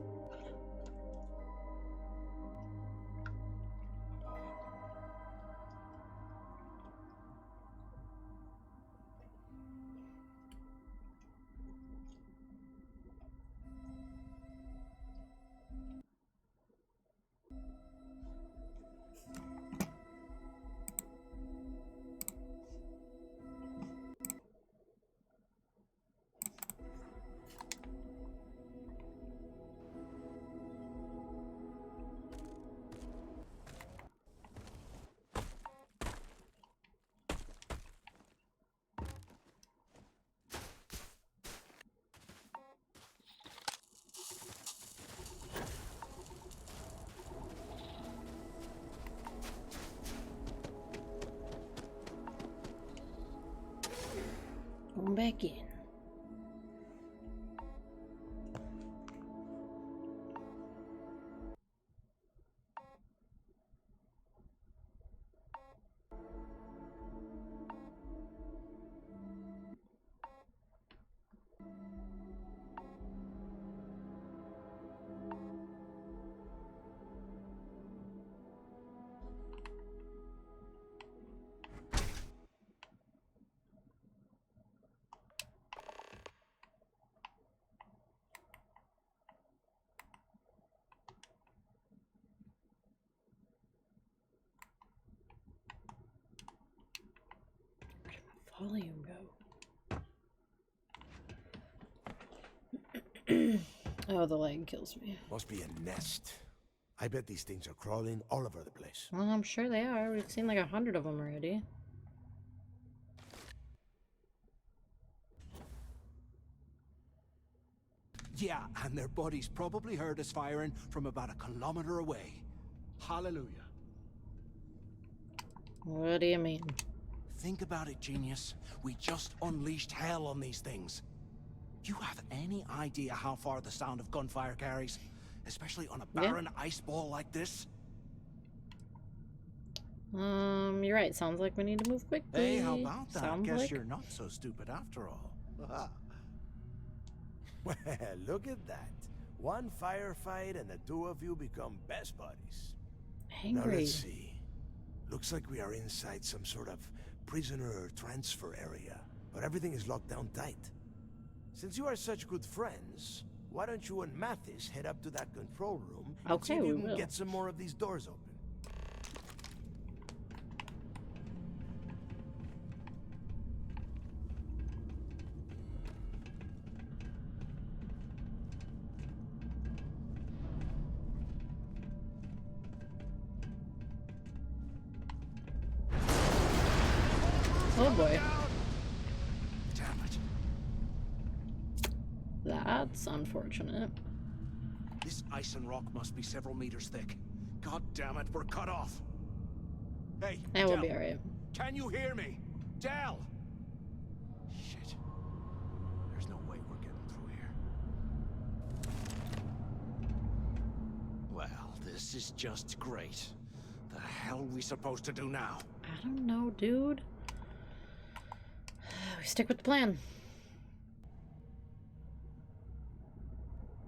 Going back in. Volume go? Oh, the lag kills me. Must be a nest. I bet these things are crawling all over the place. Well, I'm sure they are. We've seen like 100 of them already. Yeah, and their buddies probably heard us firing from about 1 kilometer away. Hallelujah. What do you mean? Think about it, genius. We just unleashed hell on these things. You have any idea how far the sound of gunfire carries? Especially on a barren ice ball like this? You're right. Sounds like we need to move quickly. Hey, how about that? Sounds Guess like... you're not so stupid after all. Well, look at that. One firefight and the two of you become best buddies. Now Angry. let's see. Looks like we are inside some sort of prisoner transfer area, but everything is locked down tight. Since you are such good friends, why don't you and Mathis head up to that control room and see if you can get some more of these doors open? Oh boy. Damn it. That's unfortunate. This ice and rock must be several meters thick. God damn it, we're cut off. Hey, That will Del, be alright. Can you hear me? Del! Shit. There's no way we're getting through here. Well, this is just great. The hell are we supposed to do now? I don't know, dude. We stick with the plan.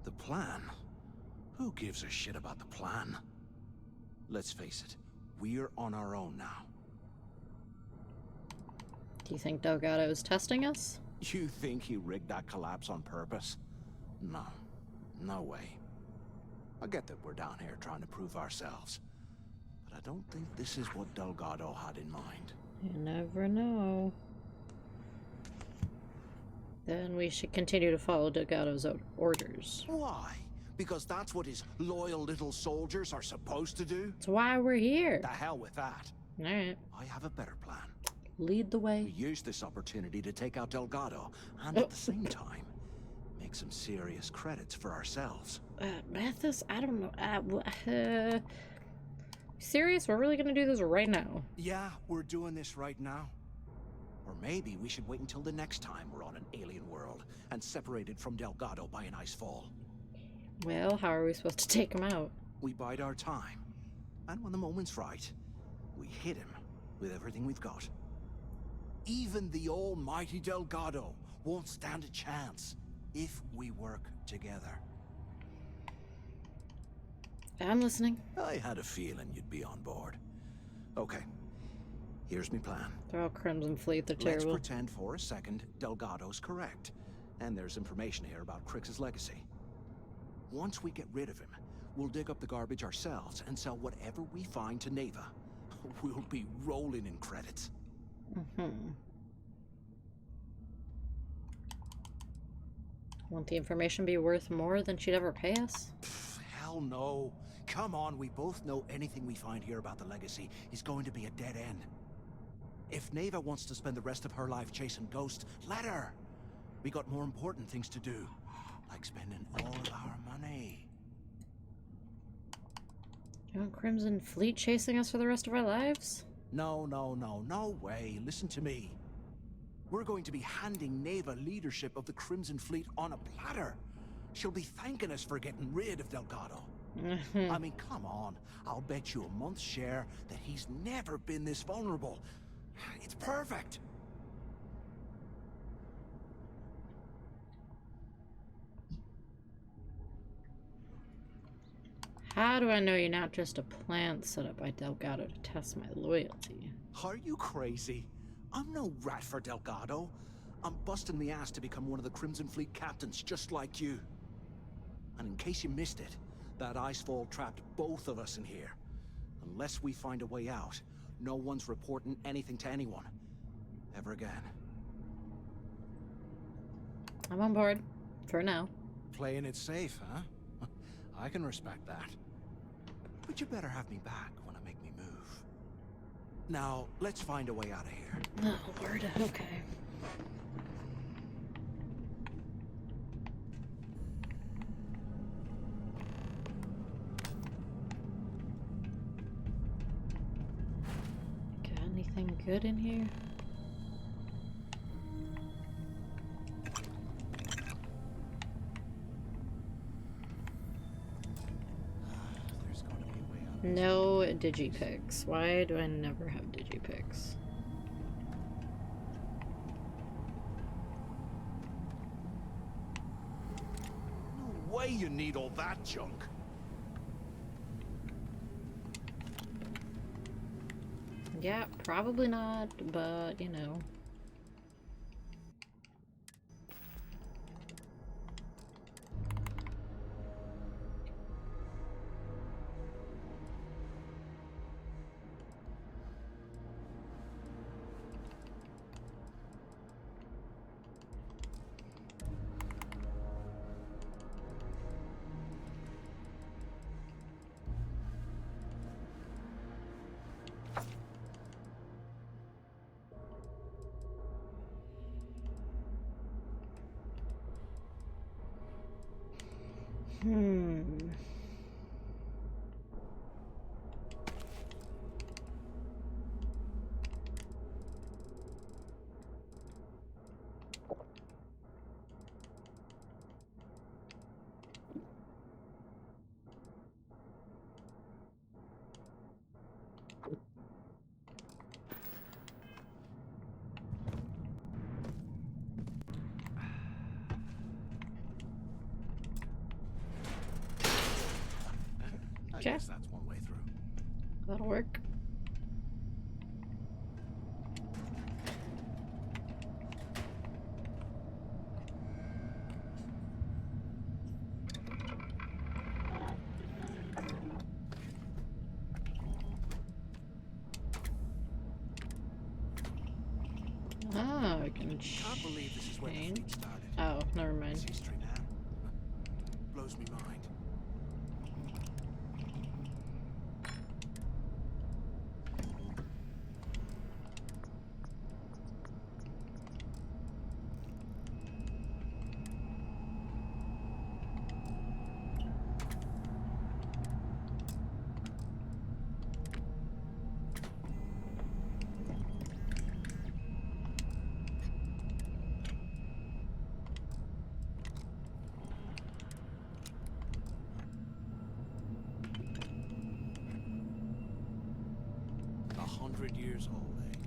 The plan? Who gives a shit about the plan? Let's face it, we're on our own now. Do you think Delgado's testing us? You think he rigged that collapse on purpose? No. No way. I get that we're down here trying to prove ourselves, but I don't think this is what Delgado had in mind. You never know. Then we should continue to follow Delgado's orders. Why? Because that's what his loyal little soldiers are supposed to do? That's why we're here. The hell with that. Alright. I have a better plan. Lead the way. We use this opportunity to take out Delgado, and at the same time, make some serious credits for ourselves. Mathis, I don't know. Serious? We're really gonna do this right now? Yeah, we're doing this right now. Or maybe we should wait until the next time we're on an alien world and separated from Delgado by an ice fall. Well, how are we supposed to take him out? We bide our time. And when the moment's right, we hit him with everything we've got. Even the almighty Delgado won't stand a chance if we work together. I'm listening. I had a feeling you'd be on board. Okay, here's my plan. They're all Crimson Fleet, they're terrible. Let's pretend for a second Delgado's correct. And there's information here about Crix's legacy. Once we get rid of him, we'll dig up the garbage ourselves and sell whatever we find to Neva. We'll be rolling in credits. Won't the information be worth more than she'd ever pay us? Hell no. Come on, we both know anything we find here about the legacy is going to be a dead end. If Neva wants to spend the rest of her life chasing ghosts, let her. We got more important things to do, like spending all our money. You want Crimson Fleet chasing us for the rest of our lives? No way. Listen to me. We're going to be handing Neva leadership of the Crimson Fleet on a platter. She'll be thanking us for getting rid of Delgado. I mean, come on. I'll bet you a month's share that he's never been this vulnerable. It's perfect. How do I know you're not just a plant set up by Delgado to test my loyalty? Are you crazy? I'm no rat for Delgado. I'm busting the ass to become one of the Crimson Fleet captains, just like you. And in case you missed it, that icefall trapped both of us in here. Unless we find a way out, no one's reporting anything to anyone. Ever again. I'm on board. For now. Playing it safe, huh? I can respect that. But you better have me back when I make me move. Now, let's find a way out of here. Oh, word. Okay. Got anything good in here? No digipicks. Why do I never have digipicks? No way you need all that junk. Yeah, probably not, but you know. I guess that's one way through. That'll work. Ah, I can change. Can't believe this is where the fleet started. Oh, never mind. It's history, man. Blows me mind. 100 years old, eh?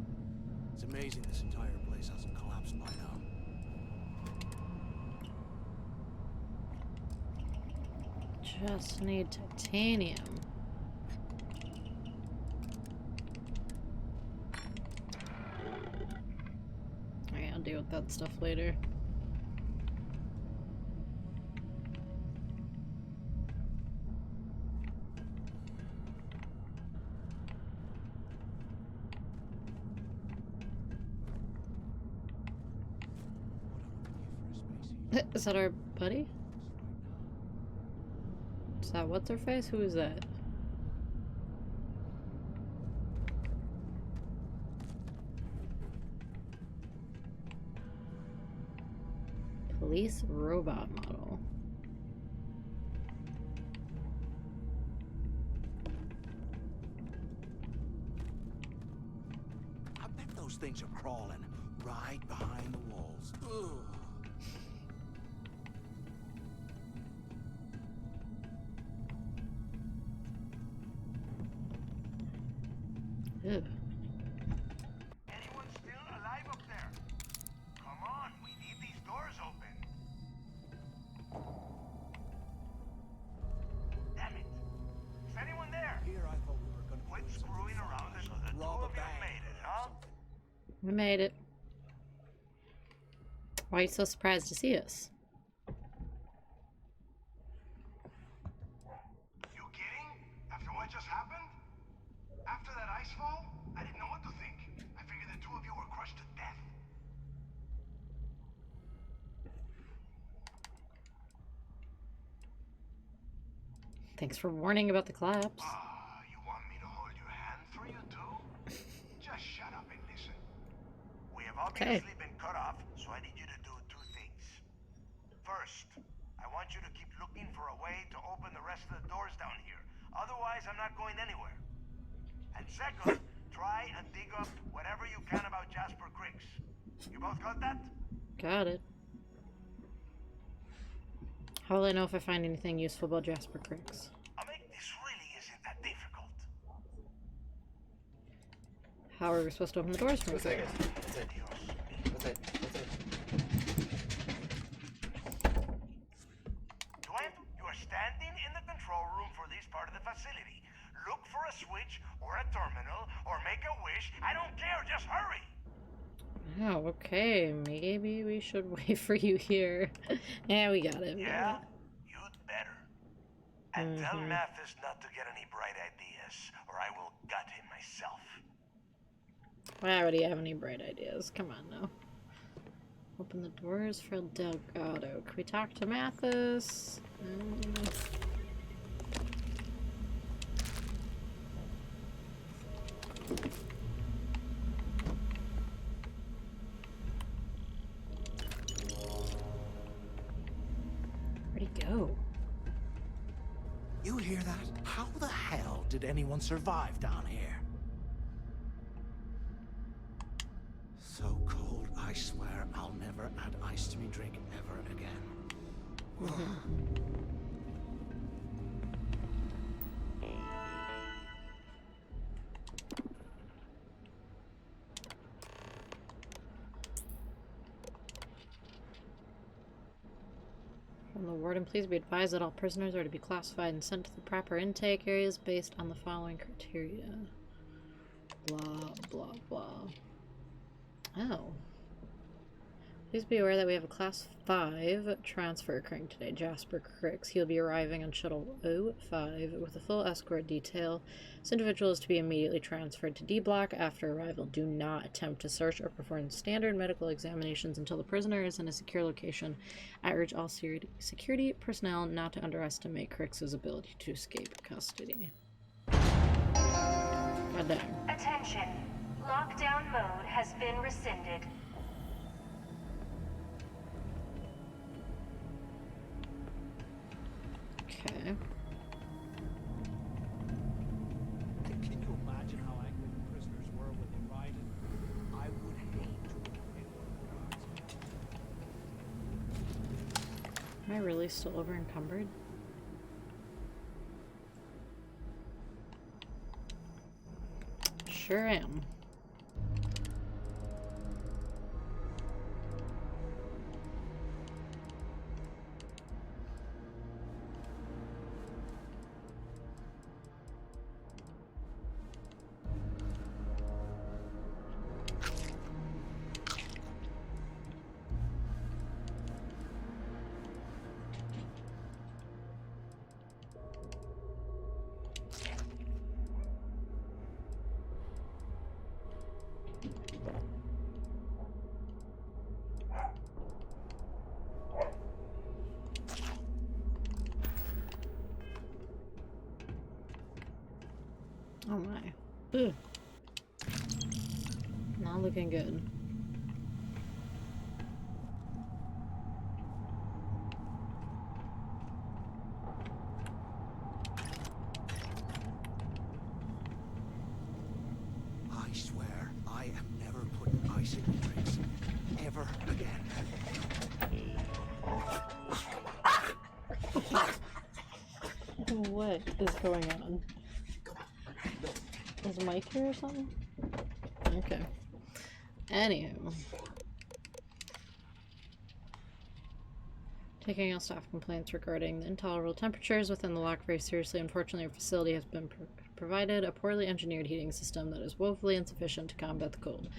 It's amazing this entire place hasn't collapsed by now. Just need titanium. Alright, I'll deal with that stuff later. Is that our buddy? Is that what's her face? Who is that? Police robot model. I bet those things are crawling right behind the walls. Ugh. Ew. Anyone still alive up there? Come on, we need these doors open. Damn it. Is anyone there? Here I thought we were gonna quit screwing around and the two of you made it, huh? We made it. Why are you so surprised to see us? You kidding? After what just happened? After that ice fall? I didn't know what to think. I figured the two of you were crushed to death. Thanks for warning about the collapse. You want me to hold your hand for you too? Just shut up and listen. We have obviously been cut off, so I need you to do two things. First, I want you to keep looking for a way to open the rest of the doors down here. Otherwise, I'm not going anywhere. And second, try and dig up whatever you can about Jasper Creeks. You both got that? Got it. How will I know if I find anything useful about Jasper Creeks? I mean, this really isn't that difficult. How are we supposed to open the doors from here? Dwayne, you are standing in the control room for this part of the facility. Look for a switch or a terminal or make a wish. I don't care, just hurry. Oh, okay. Maybe we should wait for you here. Yeah, we got it. Yeah? You'd better. And tell Mathis not to get any bright ideas, or I will gut him myself. I already have any bright ideas. Come on now. Open the doors for Delgado. Can we talk to Mathis? Where'd he go? You hear that? How the hell did anyone survive down here? So cold, I swear I'll never add ice to me drink ever again. From the warden, please be advised that all prisoners are to be classified and sent to the proper intake areas based on the following criteria. Blah, blah, blah. Oh. Please be aware that we have a Class 5 transfer occurring today. Jasper Creeks. He'll be arriving on Shuttle 05 with a full escort detail. This individual is to be immediately transferred to D Block after arrival. Do not attempt to search or perform standard medical examinations until the prisoner is in a secure location. I urge all security personnel not to underestimate Creeks' ability to escape custody. God damn. Attention. Lockdown mode has been rescinded. Okay. Can you imagine how angry the prisoners were when they rioted? I would hate to have been one of the guards. Am I really still over encumbered? Sure am. Oh my. Ugh. Not looking good. I swear, I am never putting ice in my drinks. Ever again. What is going on? Is Mike here or something? Okay. Anywho. Taking on staff complaints regarding the intolerable temperatures within the lock very seriously. Unfortunately, our facility has been provided a poorly engineered heating system that is woefully insufficient to combat the cold,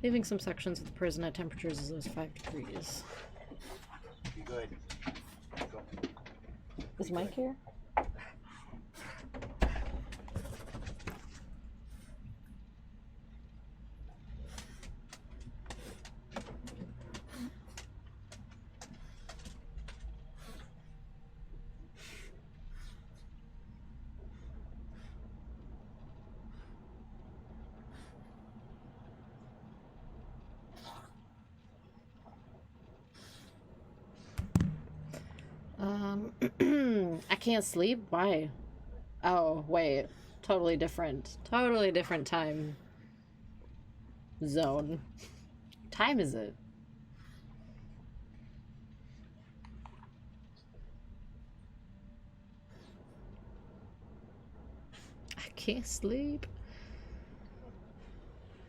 leaving some sections of the prison at temperatures as low as 5 degrees. Be good. Go. Is Mike here? I can't sleep? Why? Oh, wait. Totally different time zone. What time is it? I can't sleep.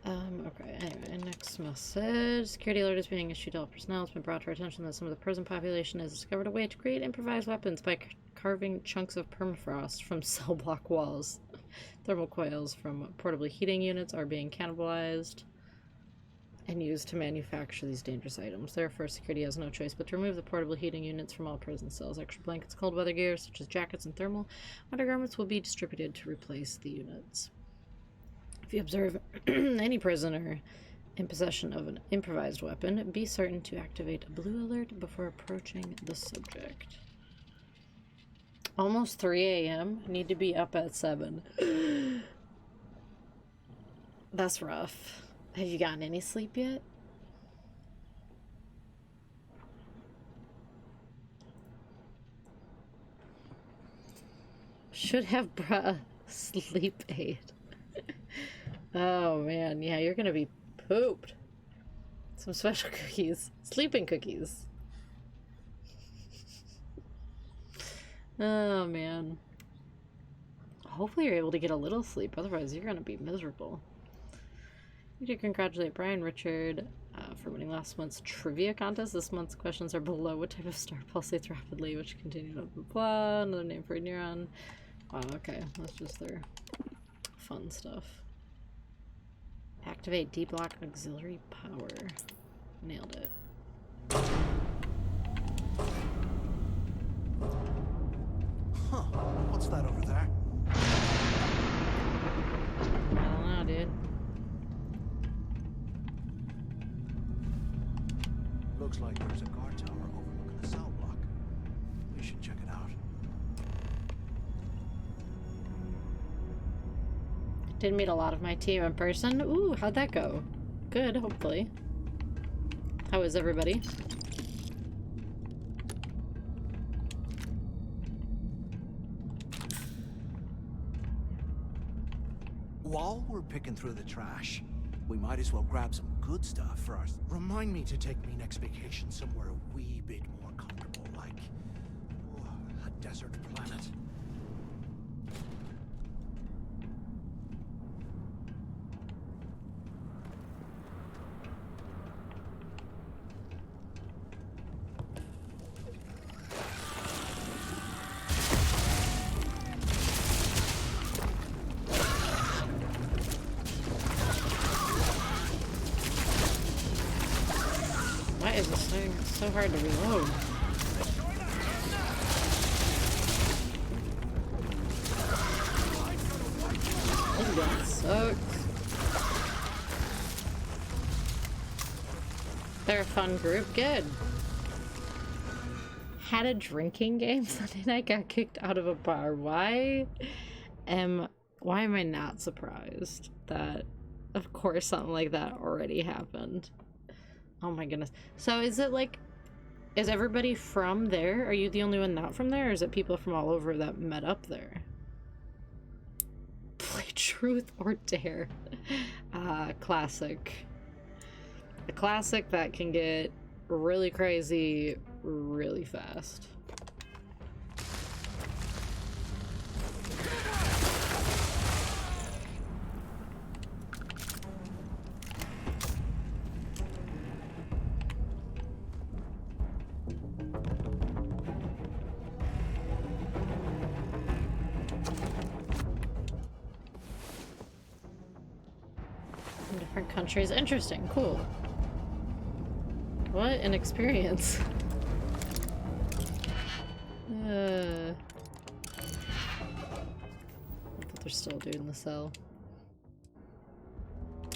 Okay, anyway, next message. Security alert is being issued to all personnel. It's been brought to our attention that some of the prison population has discovered a way to create improvised weapons by carving chunks of permafrost from cell block walls. Thermal coils from portable heating units are being cannibalized and used to manufacture these dangerous items. Therefore, security has no choice but to remove the portable heating units from all prison cells. Extra blankets, cold weather gear, such as jackets and thermal undergarments, will be distributed to replace the units. If you observe any prisoner in possession of an improvised weapon, be certain to activate a blue alert before approaching the subject. Almost 3 a.m. Need to be up at 7. That's rough. Have you gotten any sleep yet? Should have brought a sleep aid. Oh man, yeah, you're gonna be pooped. Some special cookies. Sleeping cookies. Oh man. Hopefully you're able to get a little sleep, otherwise you're gonna be miserable. We do congratulate Brian Richard for winning last month's trivia contest. This month's questions are below. What type of star pulsates rapidly, which continue to blah blah. Another name for a neuron. Wow, okay, that's just their fun stuff. Activate D-block auxiliary power. Nailed it. Huh, what's that over there? I don't know, dude. Looks like there's a guard tower overlooking the cell block. We should check it out. Did meet a lot of my team in person. Ooh, how'd that go? Good, hopefully. How is everybody? While we're picking through the trash, we might as well grab some good stuff for us. Remind me to take me next vacation somewhere a wee bit more comfortable, like a desert planet. is this thing so hard to reload? This gun sucks. They're a fun group. Good. Had a drinking game Sunday night, got kicked out of a bar. Why am I not surprised that, of course, something like that already happened? Oh my goodness. So is it like, is everybody from there? Are you the only one not from there, or is it people from all over that met up there? Play truth or dare. Classic. A classic that can get really crazy really fast. In different countries. Interesting. Cool. What an experience. But there's still a dude in the cell.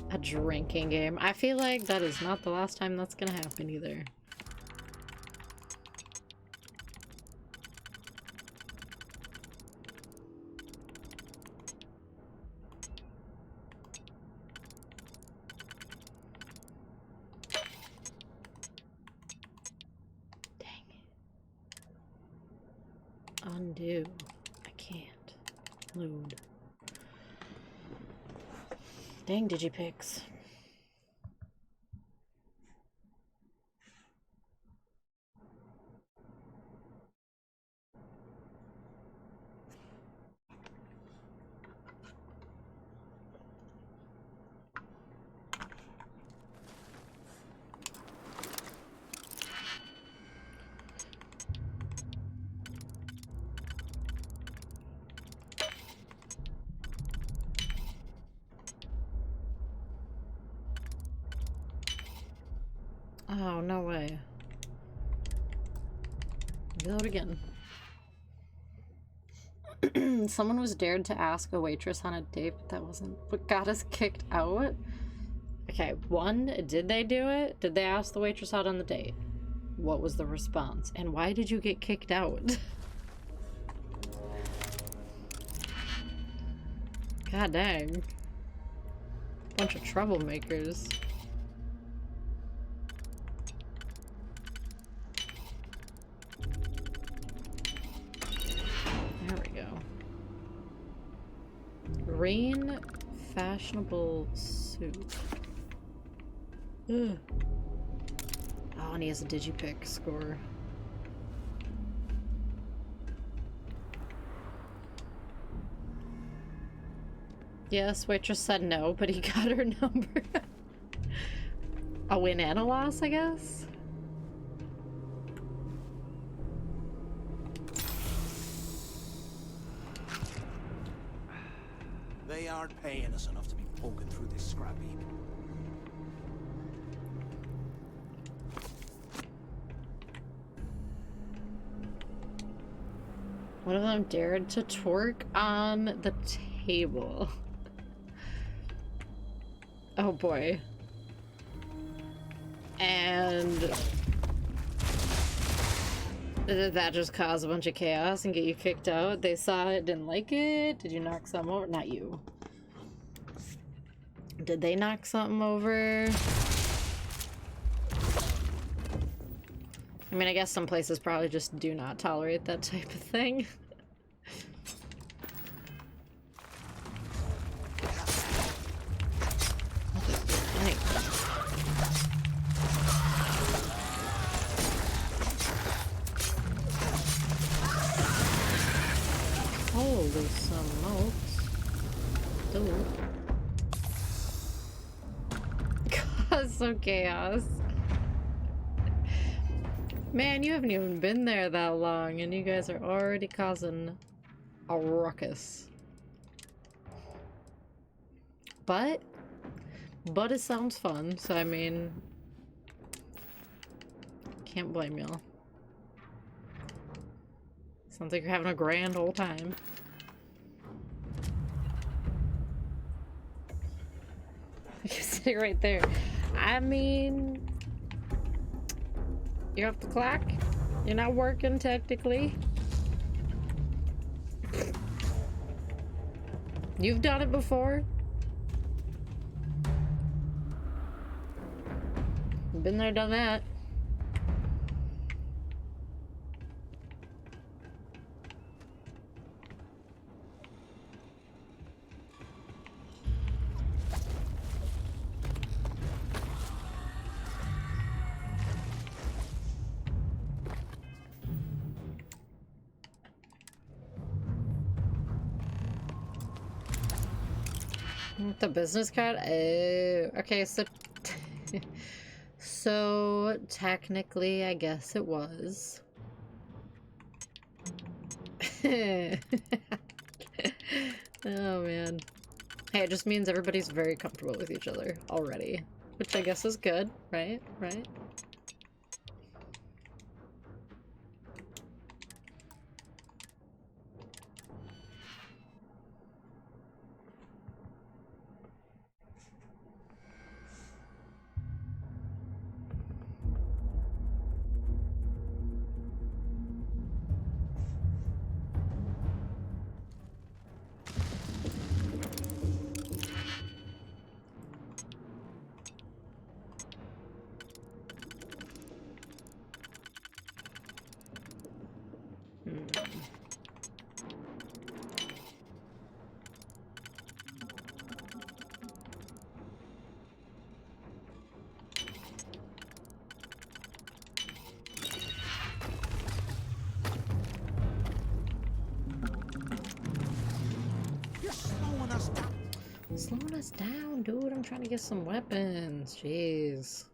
A drinking game. I feel like that is not the last time that's gonna happen either. Undo. I can't. Load. Dang digipix. Oh, no way. Reload again. Someone was dared to ask a waitress on a date, but that wasn't what got us kicked out. Okay, one, did they do it? Did they ask the waitress out on the date? What was the response? And why did you get kicked out? God dang. Bunch of troublemakers. There we go. Rain fashionable suit. Ugh. Oh, and he has a digipick score. Yes, waitress said no, but he got her number. A win and a loss, I guess? They aren't paying us enough to be poking through this scrap heap. One of them dared to twerk on the table. Oh boy. And did that just cause a bunch of chaos and get you kicked out? They saw it, didn't like it? Did you knock something over? Not you. Did they knock something over? I mean, I guess some places probably just do not tolerate that type of thing. Holy smokes. Dude. Cause some chaos. Man, you haven't even been there that long and you guys are already causing a ruckus. But it sounds fun, so I mean, can't blame y'all. Sounds like you're having a grand old time. You're sitting right there. I mean, you're off the clock. You're not working technically. You've done it before. Been there, done that. The business card? Okay, so... so, technically, I guess it was. Oh, man. Hey, it just means everybody's very comfortable with each other already. Which I guess is good, right? Right? Slowing us down, dude. I'm trying to get some weapons. Jeez.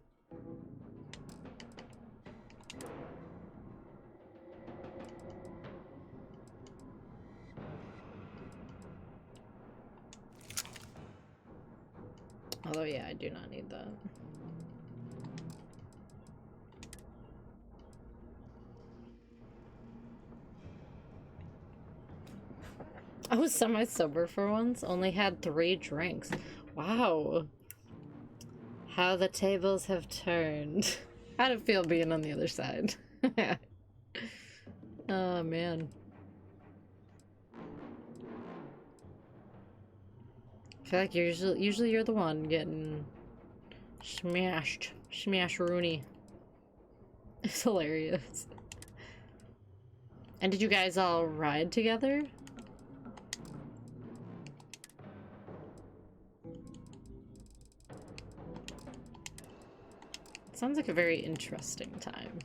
Although, yeah, I do not need that. I was semi-sober for once. Only had 3 drinks. Wow. How the tables have turned. How'd it feel being on the other side? Oh, man. I feel like usually you're the one getting smashed. Smash-rooney. It's hilarious. And did you guys all ride together? Sounds like a very interesting time.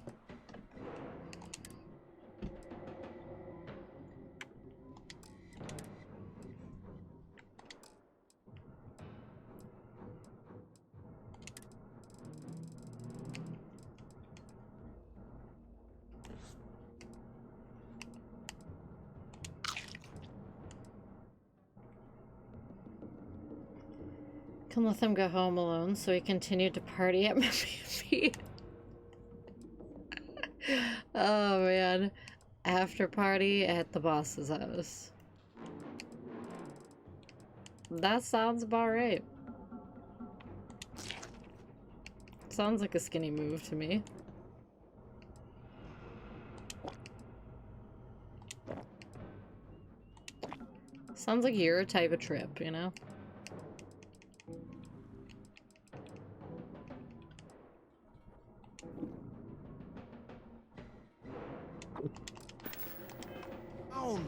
Can let them go home alone, so he continued to party at my feet. Oh man. After party at the boss's house. That sounds about right. Sounds like a skinny move to me. Sounds like your type of trip, you know? Oh.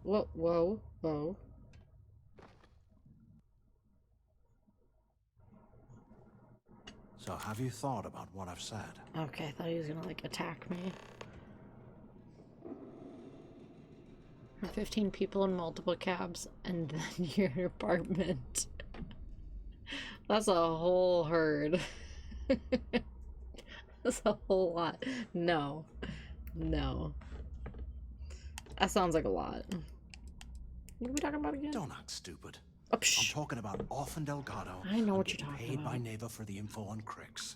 Whoa, whoa, whoa. So have you thought about what I've said? Okay, I thought he was gonna, like, attack me. 15 people in multiple cabs, and then your apartment. That's a whole herd. That's a whole lot. No. No. That sounds like a lot. What are we talking about again? Don't act stupid. Oh, I'm talking about Off and Delgado. I know and what you're getting talking paid about. by Neva for the info on Crix.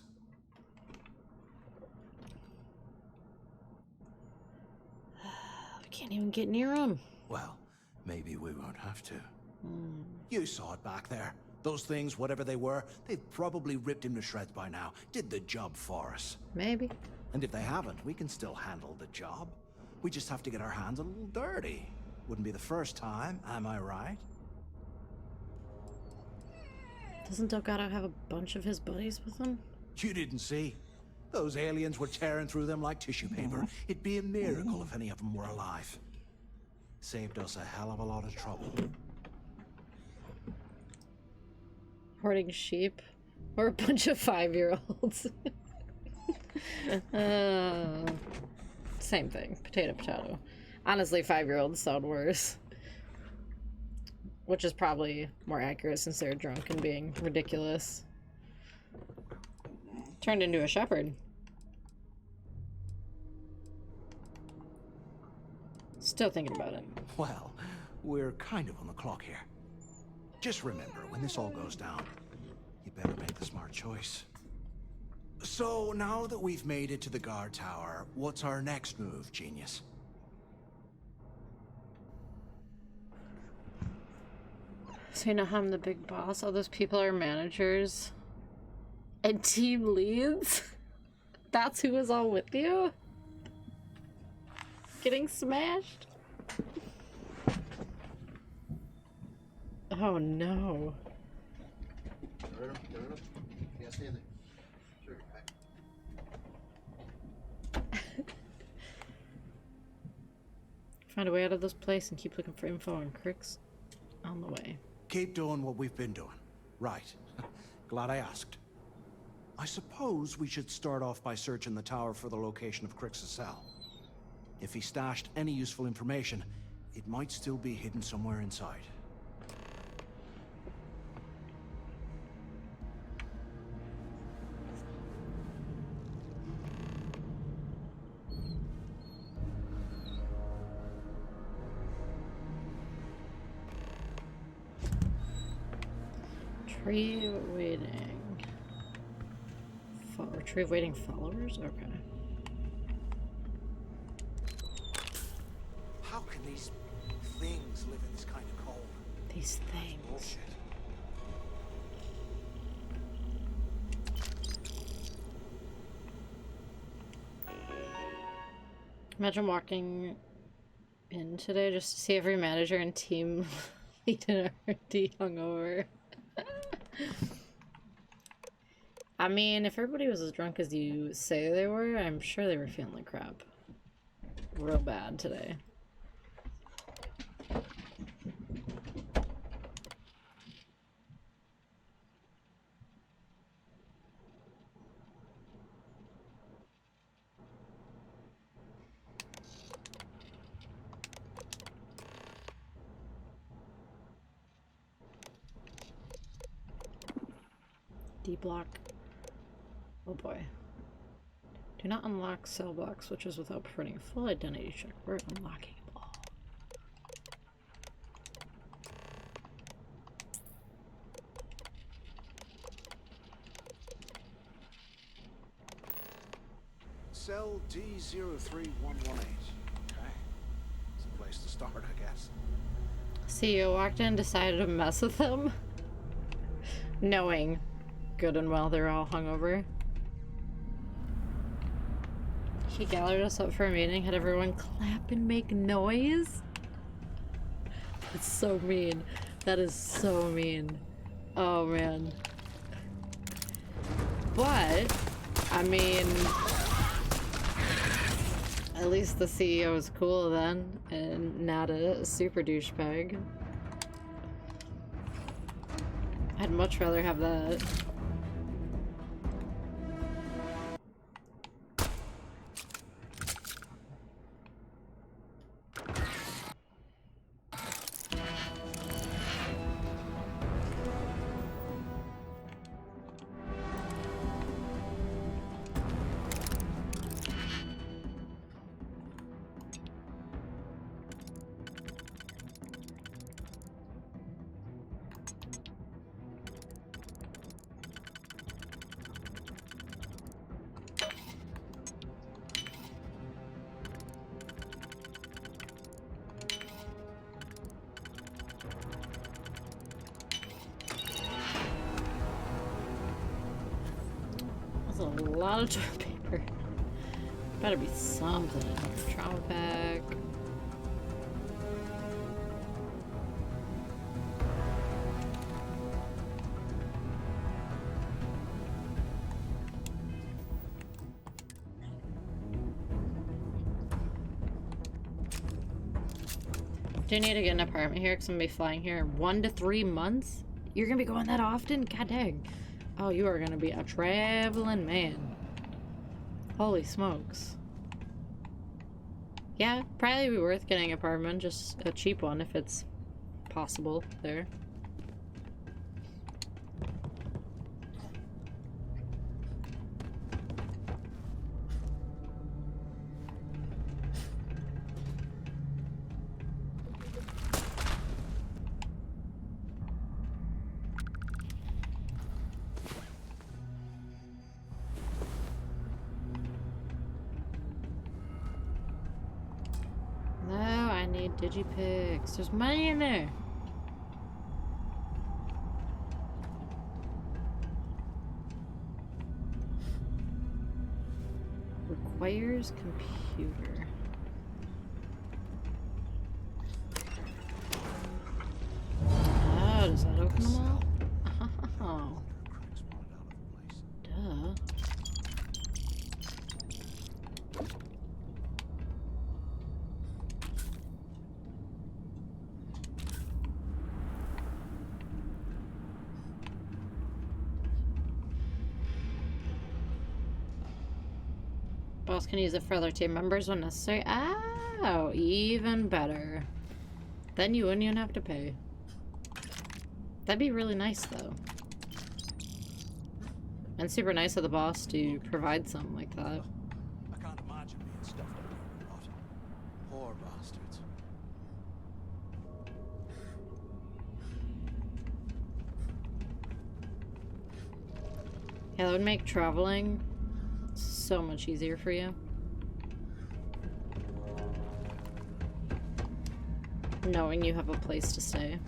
We can't even get near him. Well, maybe we won't have to. You saw it back there. Those things, whatever they were, they've probably ripped him to shreds by now. Did the job for us. Maybe. And if they haven't, we can still handle the job. We just have to get our hands a little dirty. Wouldn't be the first time, am I right? Doesn't Delgado have a bunch of his buddies with him? You didn't see. Those aliens were tearing through them like tissue paper. It'd be a miracle if any of them were alive. Saved us a hell of a lot of trouble. Hoarding sheep? Or a bunch of 5-year-olds? Same thing. Potato, potato. Honestly, 5-year-olds sound worse. Which is probably more accurate since they're drunk and being ridiculous. Turned into a shepherd. Still thinking about it. Well, we're kind of on the clock here. Just remember, when this all goes down, you better make the smart choice. So, now that we've made it to the guard tower, what's our next move, genius? So you know how I'm the big boss? All those people are managers and team leads? That's who was all with you? Getting smashed? Oh no. Find a way out of this place and keep looking for info on Crix on the way. Keep doing what we've been doing. Right. Glad I asked. I suppose we should start off by searching the tower for the location of Crix's cell. If he stashed any useful information, it might still be hidden somewhere inside. Retrieve waiting. Retrieve waiting followers? Okay. How can these things live in this kind of cold? These things. Bullshit. Imagine walking in today just to see every manager and team lead already hungover. I mean, if everybody was as drunk as you say they were, I'm sure they were feeling like crap. Real bad today. D-block. Oh boy. Do not unlock cell blocks, which is without printing full identity check. We're unlocking them all. Cell D03118. Okay. It's a place to start, I guess. CEO walked in and decided to mess with them. Knowing good and well they're all hungover. He gathered us up for a meeting, had everyone clap and make noise. That's so mean. That is so mean. Oh man. But, I mean, at least the CEO is cool then, and not a super douchebag. I'd much rather have that. That's a lot of toilet paper. Better be something. Trauma pack. Do you need to get an apartment here? Because I'm gonna be flying here in 1 to 3 months? You're gonna be going that often? God dang. Oh, you are gonna be a traveling man. Holy smokes. Yeah, probably be worth getting an apartment, just a cheap one if it's possible there. No, I need digipicks. There's money in there. Requires computer. Oh, does that open them all? Oh. Duh. Boss can use it for other team members when necessary. Oh, even better. Then you wouldn't even have to pay. That'd be really nice, though. And super nice of the boss to provide something like that. I can't imagine being stuffed up here with rot. Poor bastards. Yeah, that would make traveling so much easier for you. Knowing you have a place to stay.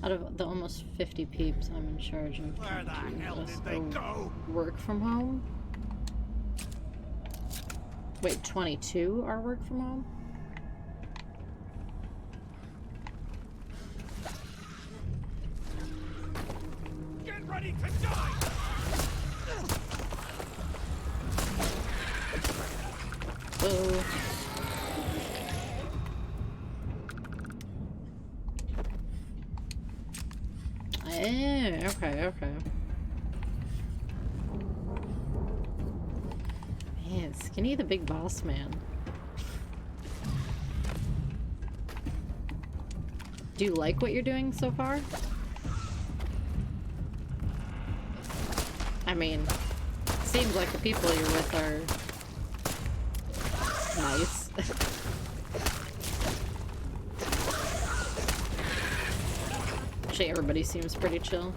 Out of the almost 50 peeps I'm in charge of, Where the hell did they go? Work from home? Wait, 22 are work from home? Get ready to die! Oh. Okay. Man, Skinny the big boss man. Do you like what you're doing so far? I mean, seems like the people you're with are nice. Actually, everybody seems pretty chill.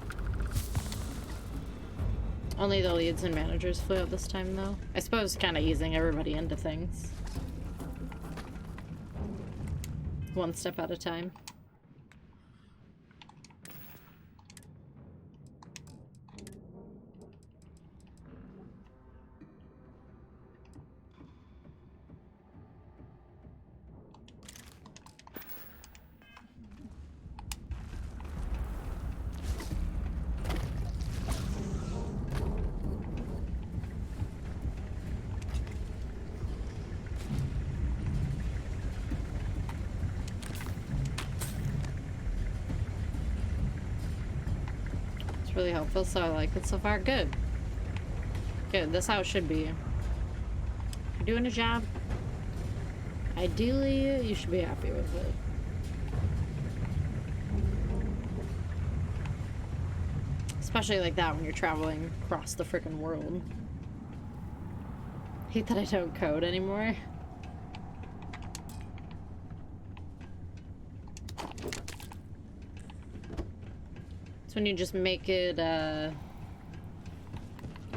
Only the leads and managers flew out this time, though. I suppose kind of easing everybody into things. One step at a time. Really helpful, so I like it so far. Good. Good, that's how it should be. You're doing a job. Ideally, you should be happy with it. Especially like that when you're traveling across the frickin' world. Hate that I don't code anymore. When you just make it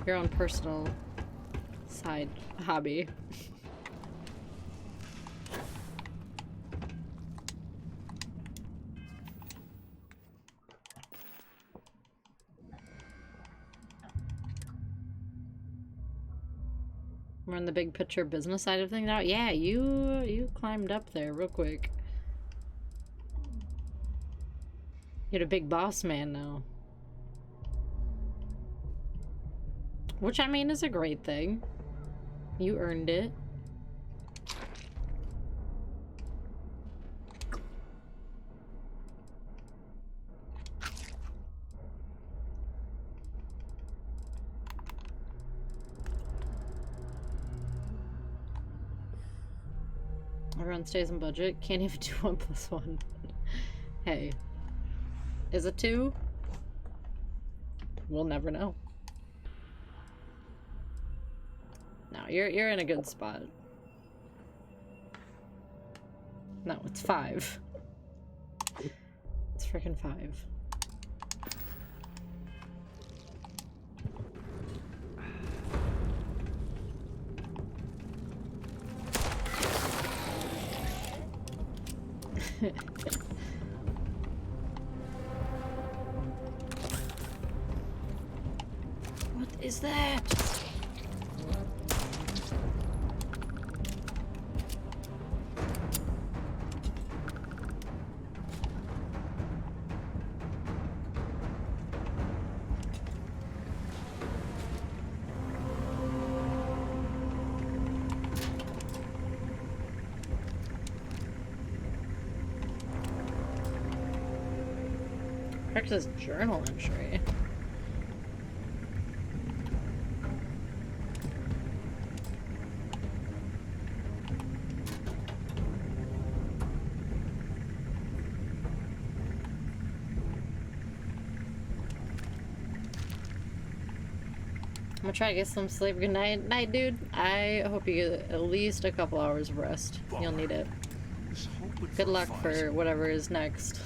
your own personal side hobby. We're in the big picture business side of things now. Yeah, you climbed up there real quick. You're a big boss man now. Which, I mean, is a great thing. You earned it. Everyone stays on budget. Can't even do 1+1. Hey. Is it 2? We'll never know. No, you're in a good spot. No, it's 5. It's freaking 5. What is that? Practice journal entry. I'm gonna try to get some sleep. Good night, dude. I hope you get at least a couple hours of rest. You'll need it. Good luck for whatever is next.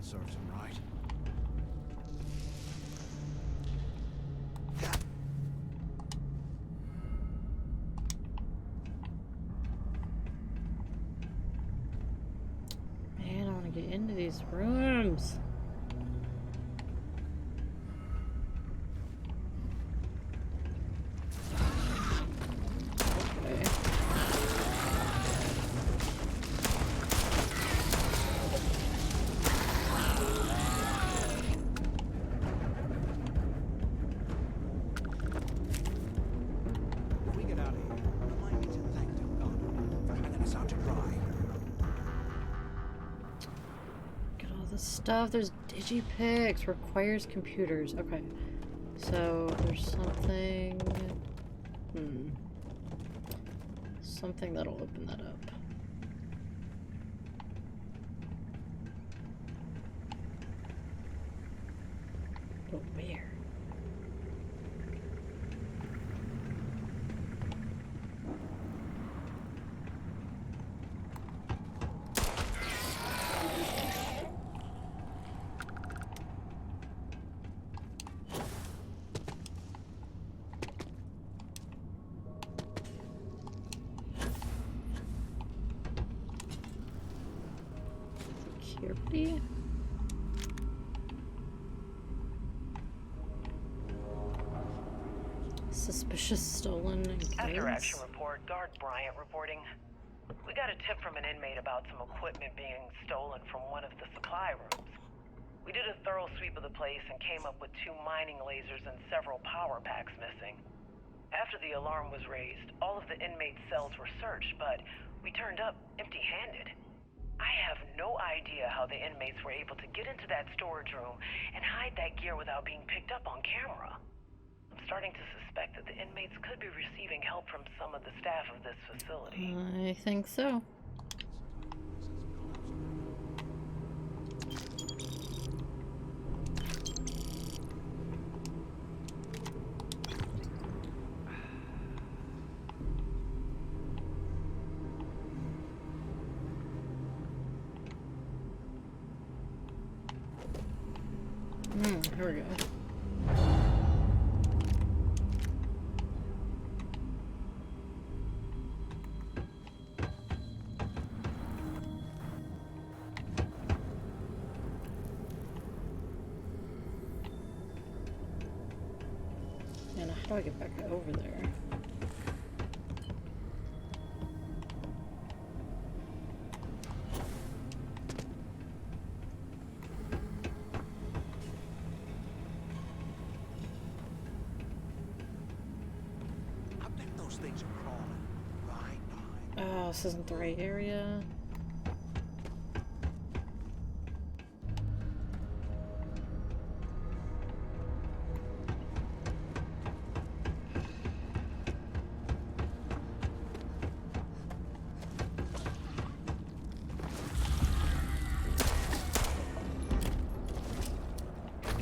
Serves him right. Man, I want to get into these rooms. Stuff. There's digipicks. Requires computers. Okay. So there's something. Something that'll open that up. But where? Security? Suspicious stolen goods? After action report, Guard Bryant reporting. We got a tip from an inmate about some equipment being stolen from one of the supply rooms. We did a thorough sweep of the place and came up with 2 mining lasers and several power packs missing. After the alarm was raised, all of the inmates' cells were searched, but we turned up empty-handed. I have no idea how the inmates were able to get into that storage room and hide that gear without being picked up on camera. I'm starting to suspect that the inmates could be receiving help from some of the staff of this facility. I think so. here we go. And how do I get back over there? Things are crawling right behind. Oh, this isn't the right area.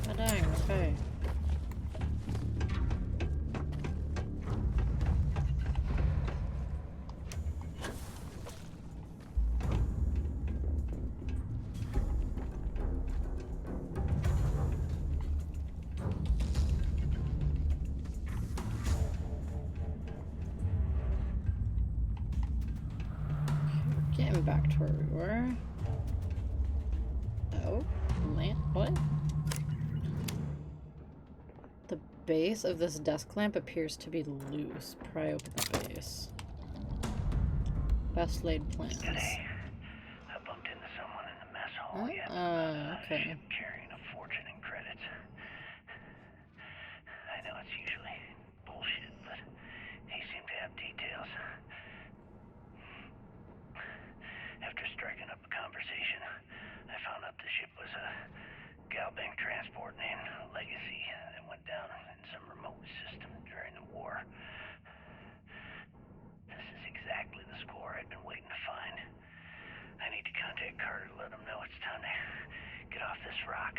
Oh, dang, okay. Getting back to where we were. Oh, man, what? The base of this desk lamp appears to be loose. Pry open the base. Best laid plans. Today, I bumped into someone in the mess hall. Okay. Carrying a fortune in credits. I know it's usually bullshit, but he seemed to have details. After striking up a conversation, I found out the ship was a Galbank transport named Legacy that went down in some remote system during the war. This is exactly the score I'd been waiting to find. I need to contact Carter to let him know it's time to get off this rock.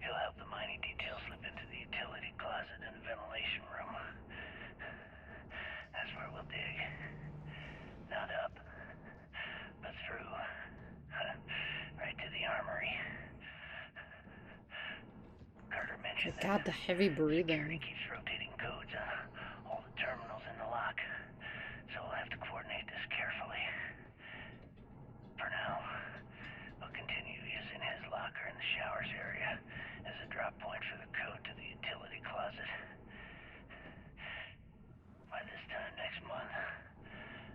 He'll help the mining details slip into the utility closet in the ventilation room. That's where we'll dig. Not up, but through. Right to the armory. Carter mentioned God, the heavy breathing. keeps rotating codes on all the terminals in the lock, so we'll have to coordinate this carefully. For now, we'll continue using his locker in the showers area as a drop point for the code to the utility closet. By this time next month,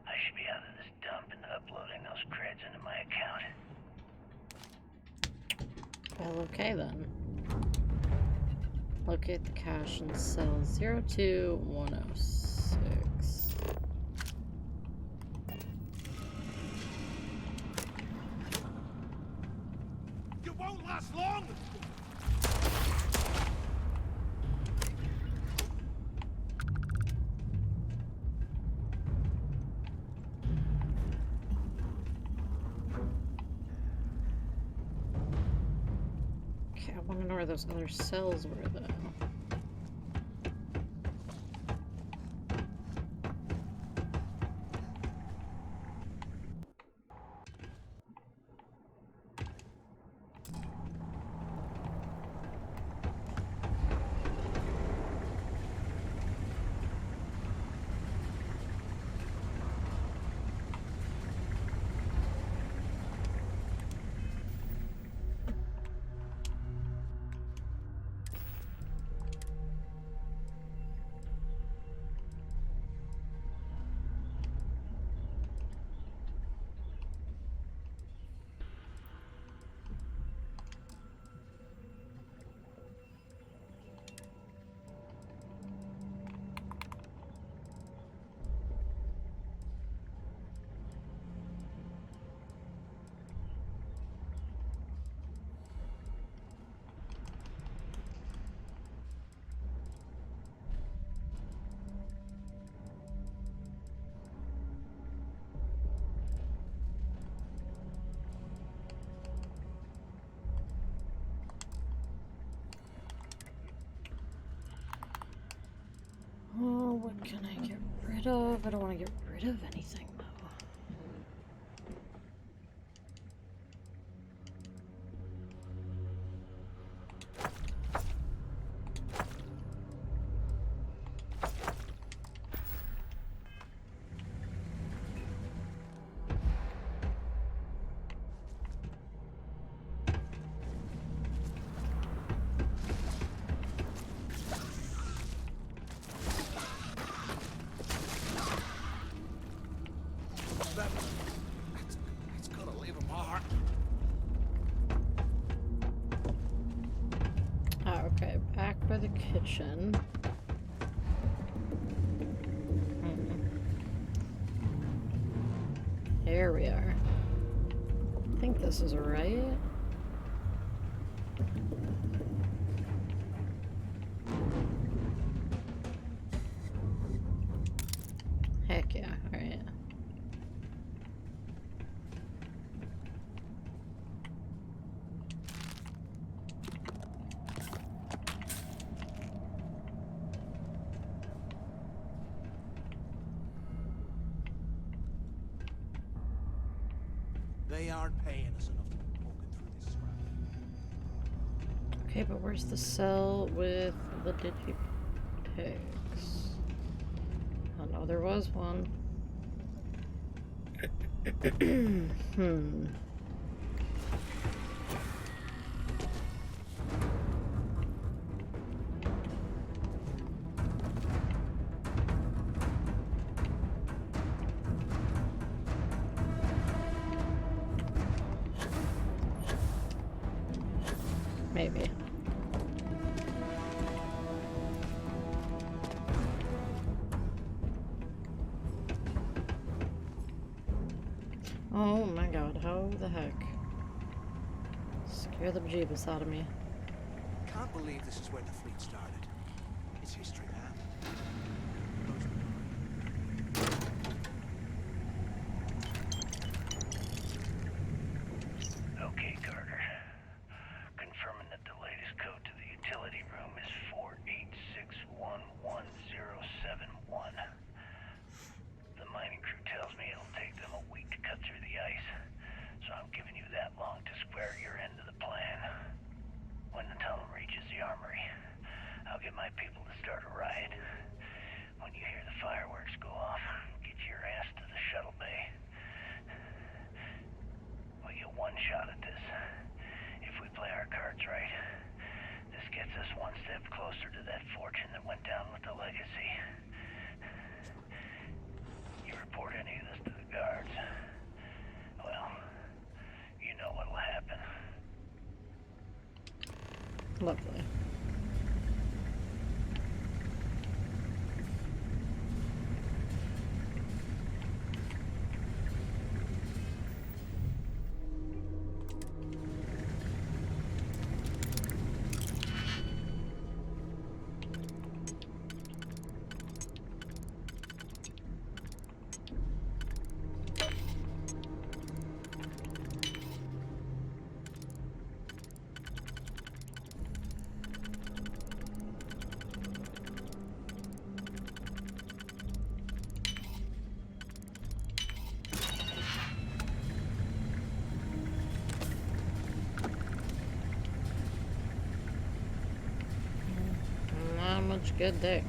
I should be out of this dump and uploading those creds into my account. Well, okay then. Locate the cache in cell 02106. You won't last long! Okay, I want to know where those other cells were, though. Oh, what can I get rid of? I don't want to get rid of anything, though. kitchen. Here we are. I think this is right. Heck yeah, alright. They aren't paying us enough to be poking through this scrap. Okay, but where's the cell with the digipigs? Oh no, there was one. Maybe. Oh my god, how the heck? Scare the bejeebus out of me. Can't believe this is where the fleet started. It's history, man. Okay, Carter. Confirming that the latest code to the utility room is 4861171. The mining crew tells me it'll take them a week to cut through the ice, so I'm giving you that long to square your end of the plan. When the tunnel reaches the armory, I'll get my people to start a riot. When you hear the fireworks go off, get your ass to the shuttle bay. We get one shot at this. If we play our cards right, this gets us one step closer to that fortune that went down with the legacy. You report any of this to the guards, well, you know what'll happen. Lovely. Not much good there.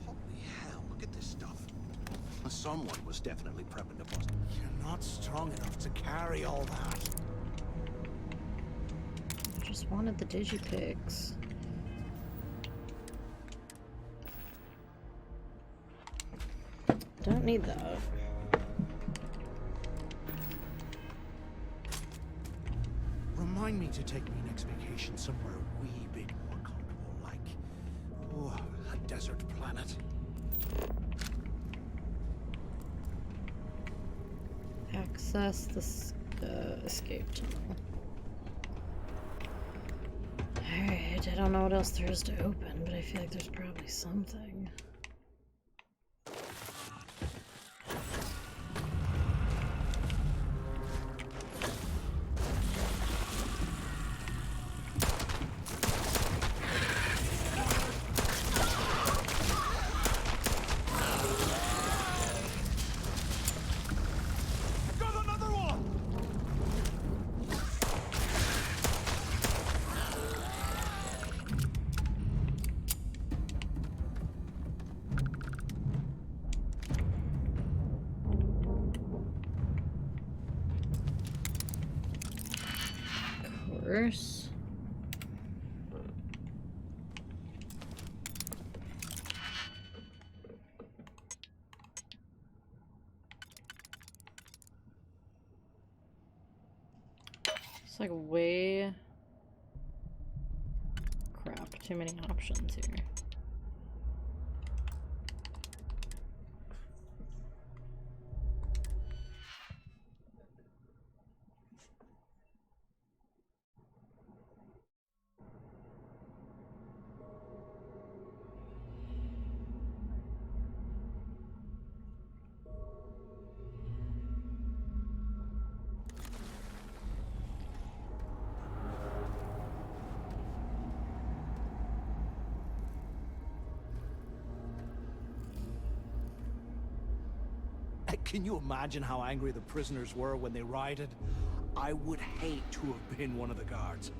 Holy hell, look at this stuff. Someone was definitely prepping to bust. You're not strong enough to carry all that. I just wanted the digipigs. Don't need that. Remind me to take me next vacation somewhere a wee bit more comfortable, like a desert planet. Access the escape tunnel. Alright, I don't know what else there is to open, but I feel like there's probably something. reverse. It's like way... Crap, too many options here. Can you imagine how angry the prisoners were when they rioted? I would hate to have been one of the guards.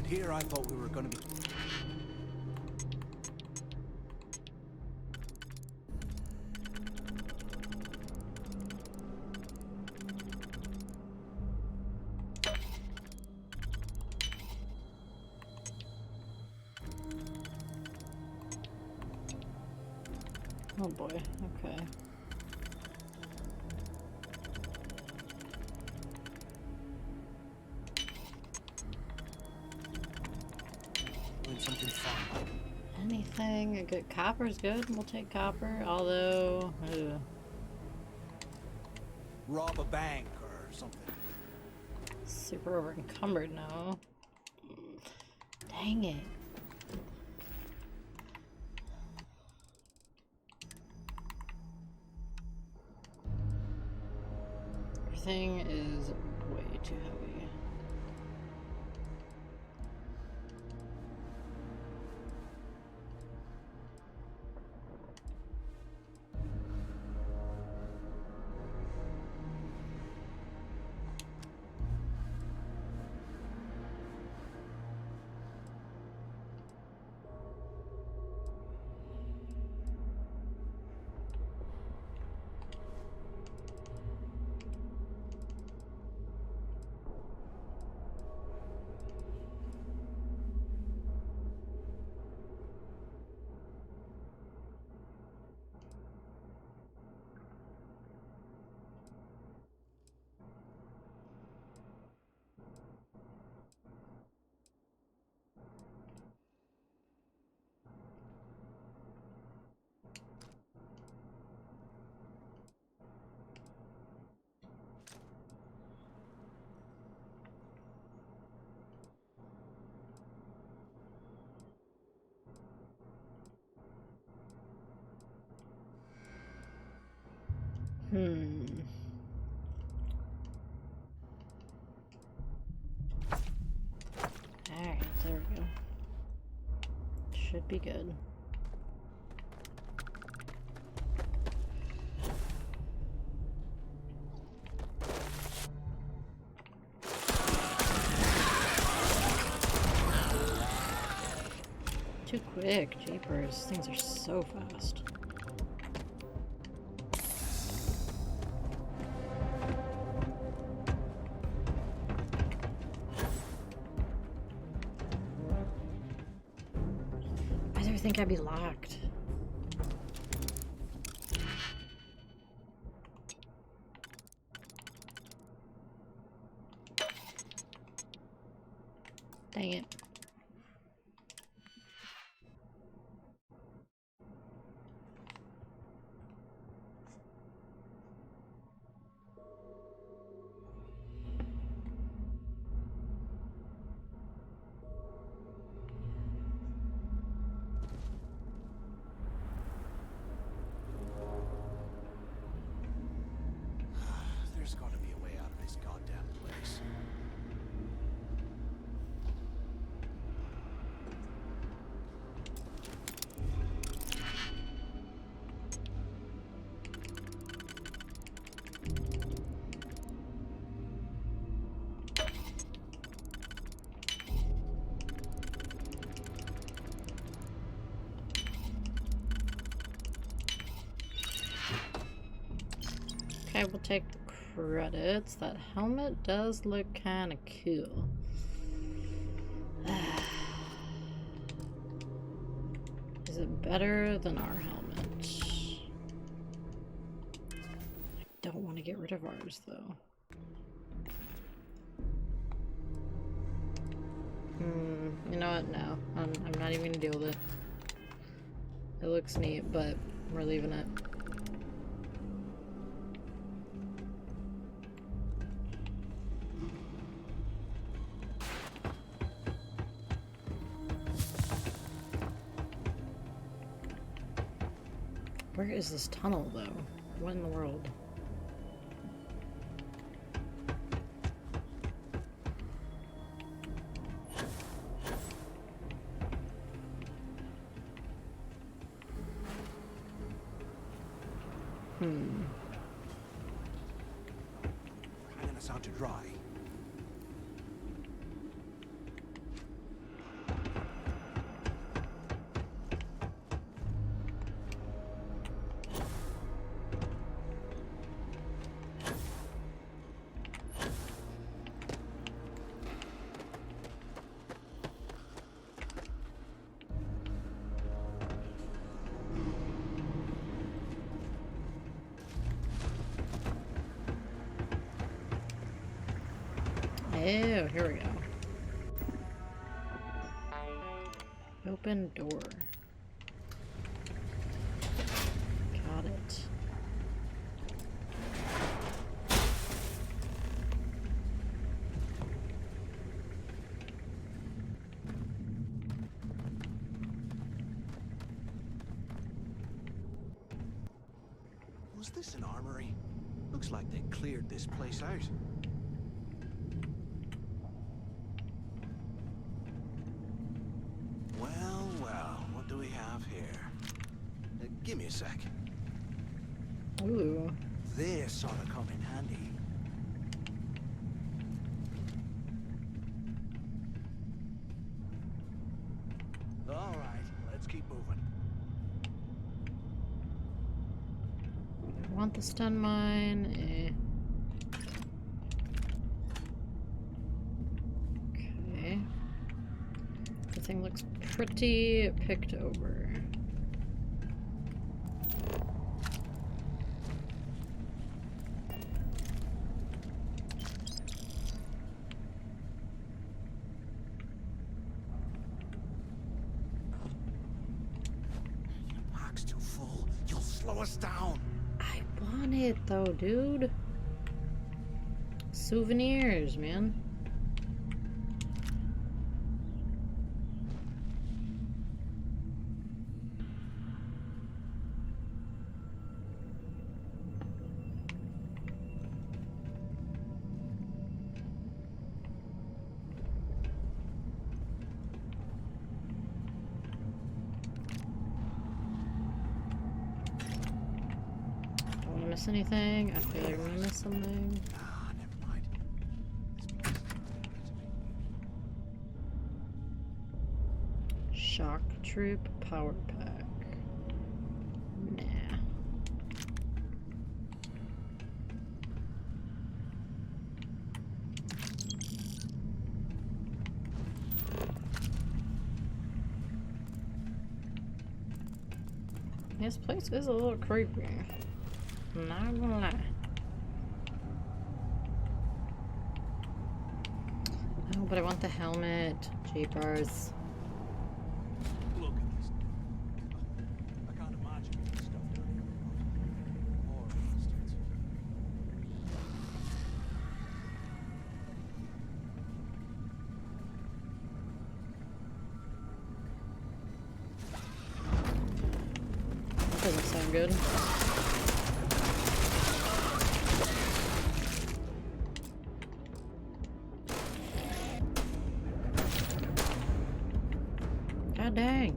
Here I thought we were going to be... Oh boy, okay. Something fun. Anything. Good. Copper's good. We'll take copper. Although, rob a bank or something. Super over encumbered now. Dang it. Everything is way too heavy. Alright, there we go. Should be good. Too quick, jeepers. Things are so fast. Why do I think I'd be locked? Dang it. I will take the credits. That helmet does look kind of cool. Is it better than our helmet? I don't want to get rid of ours, though. You know what? No. I'm not even gonna deal with it. It looks neat, but we're leaving it. Where is this tunnel, though? What in the world? Hanging us out to dry. Oh, here we go. Open door. Got it. Was this an armory? Looks like they cleared this place out. Well, what do we have here? Give me a sec. Ooh. This ought to come in handy. All right, let's keep moving. I want the stun mine. Okay. Everything looks pretty picked over. Park's too full. You'll slow us down. I want it though, dude. Souvenirs, man. Miss anything? I feel like I'm gonna miss something. Never mind. Shock troop power pack. Nah. This place is a little creepy. Not gonna lie. Oh, but I want the helmet. Jeepers. Look at this. I can't imagine this stuff down here. More bastards. That doesn't sound good. God dang.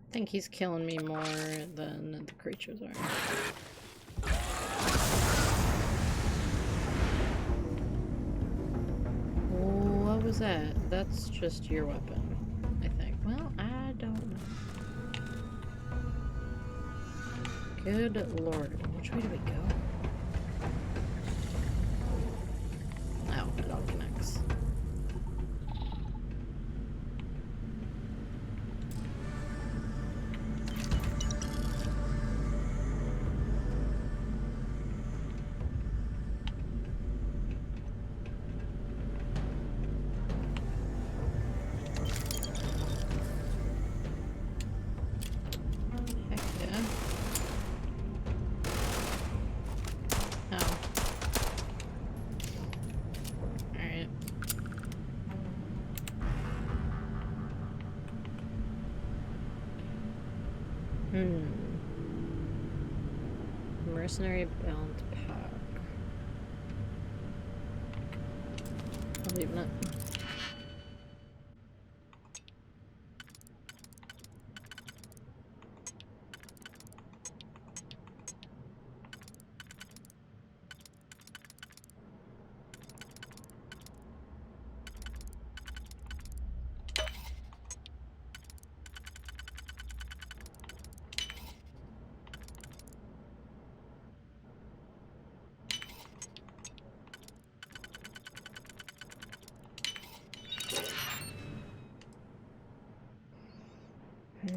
I think he's killing me more than the creatures are. What was was that? That's just your weapon, I think. Well, I don't know. Good lord. Which way do we go? Oh, it all connects. Mercenary bound pack. I'll leave it.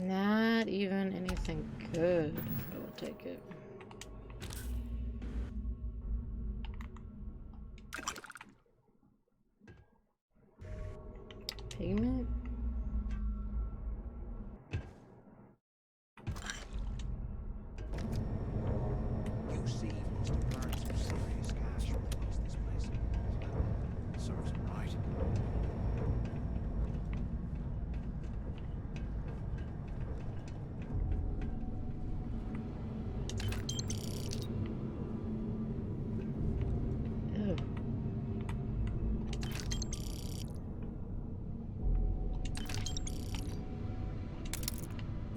Not even anything good. I will take it. Payment? You see, Mr. Burns has serious cash from across this place. Serves him right.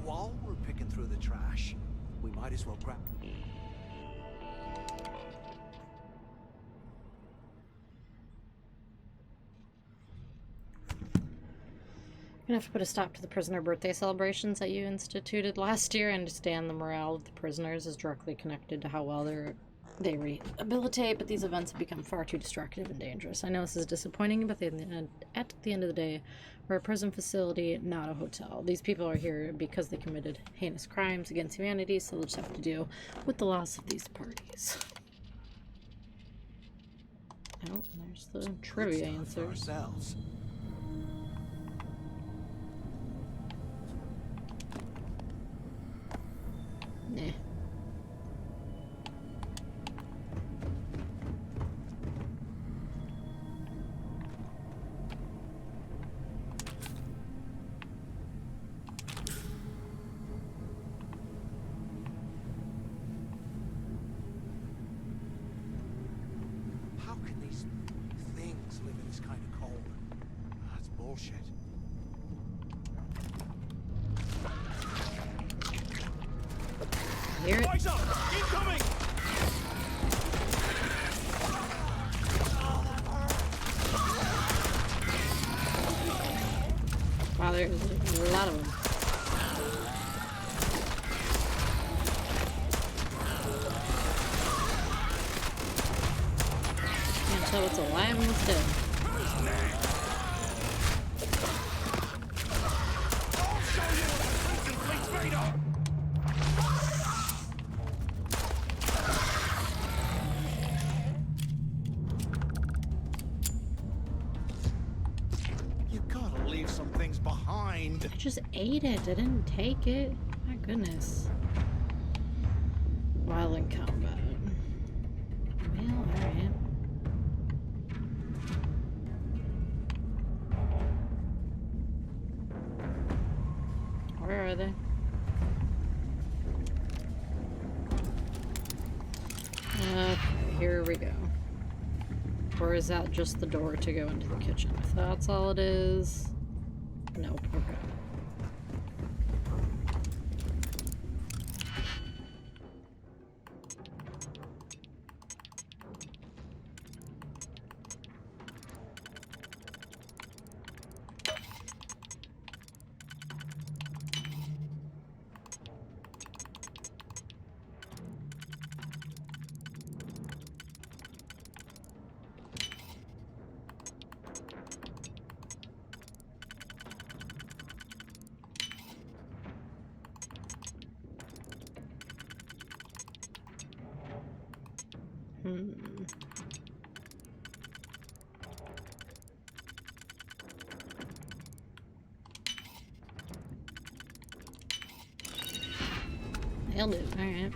While we're picking through the trash, we might as well grab... I'm gonna have to put a stop to the prisoner birthday celebrations that you instituted last year. I understand the morale of the prisoners is directly connected to how well they rehabilitate, but these events have become far too destructive and dangerous. I know this is disappointing, but at the end of the day, we're a prison facility, not a hotel. These people are here because they committed heinous crimes against humanity, so they'll just have to deal with the loss of these parties. Oh, there's the trivia answer. Ourselves. Nah. How can these things live in this kind of cold? That's bullshit. Hear it? Boys up! Incoming! Wow, there's a lot of them. Can't tell what's alive and what's dead. You gotta leave some things behind. I just ate it. I didn't take it. My goodness. While in combat. Well, alright. Where are they? Okay, here we go. Or is that just the door to go into the kitchen? If that's all it is... Nope, okay. Nailed it. Alright.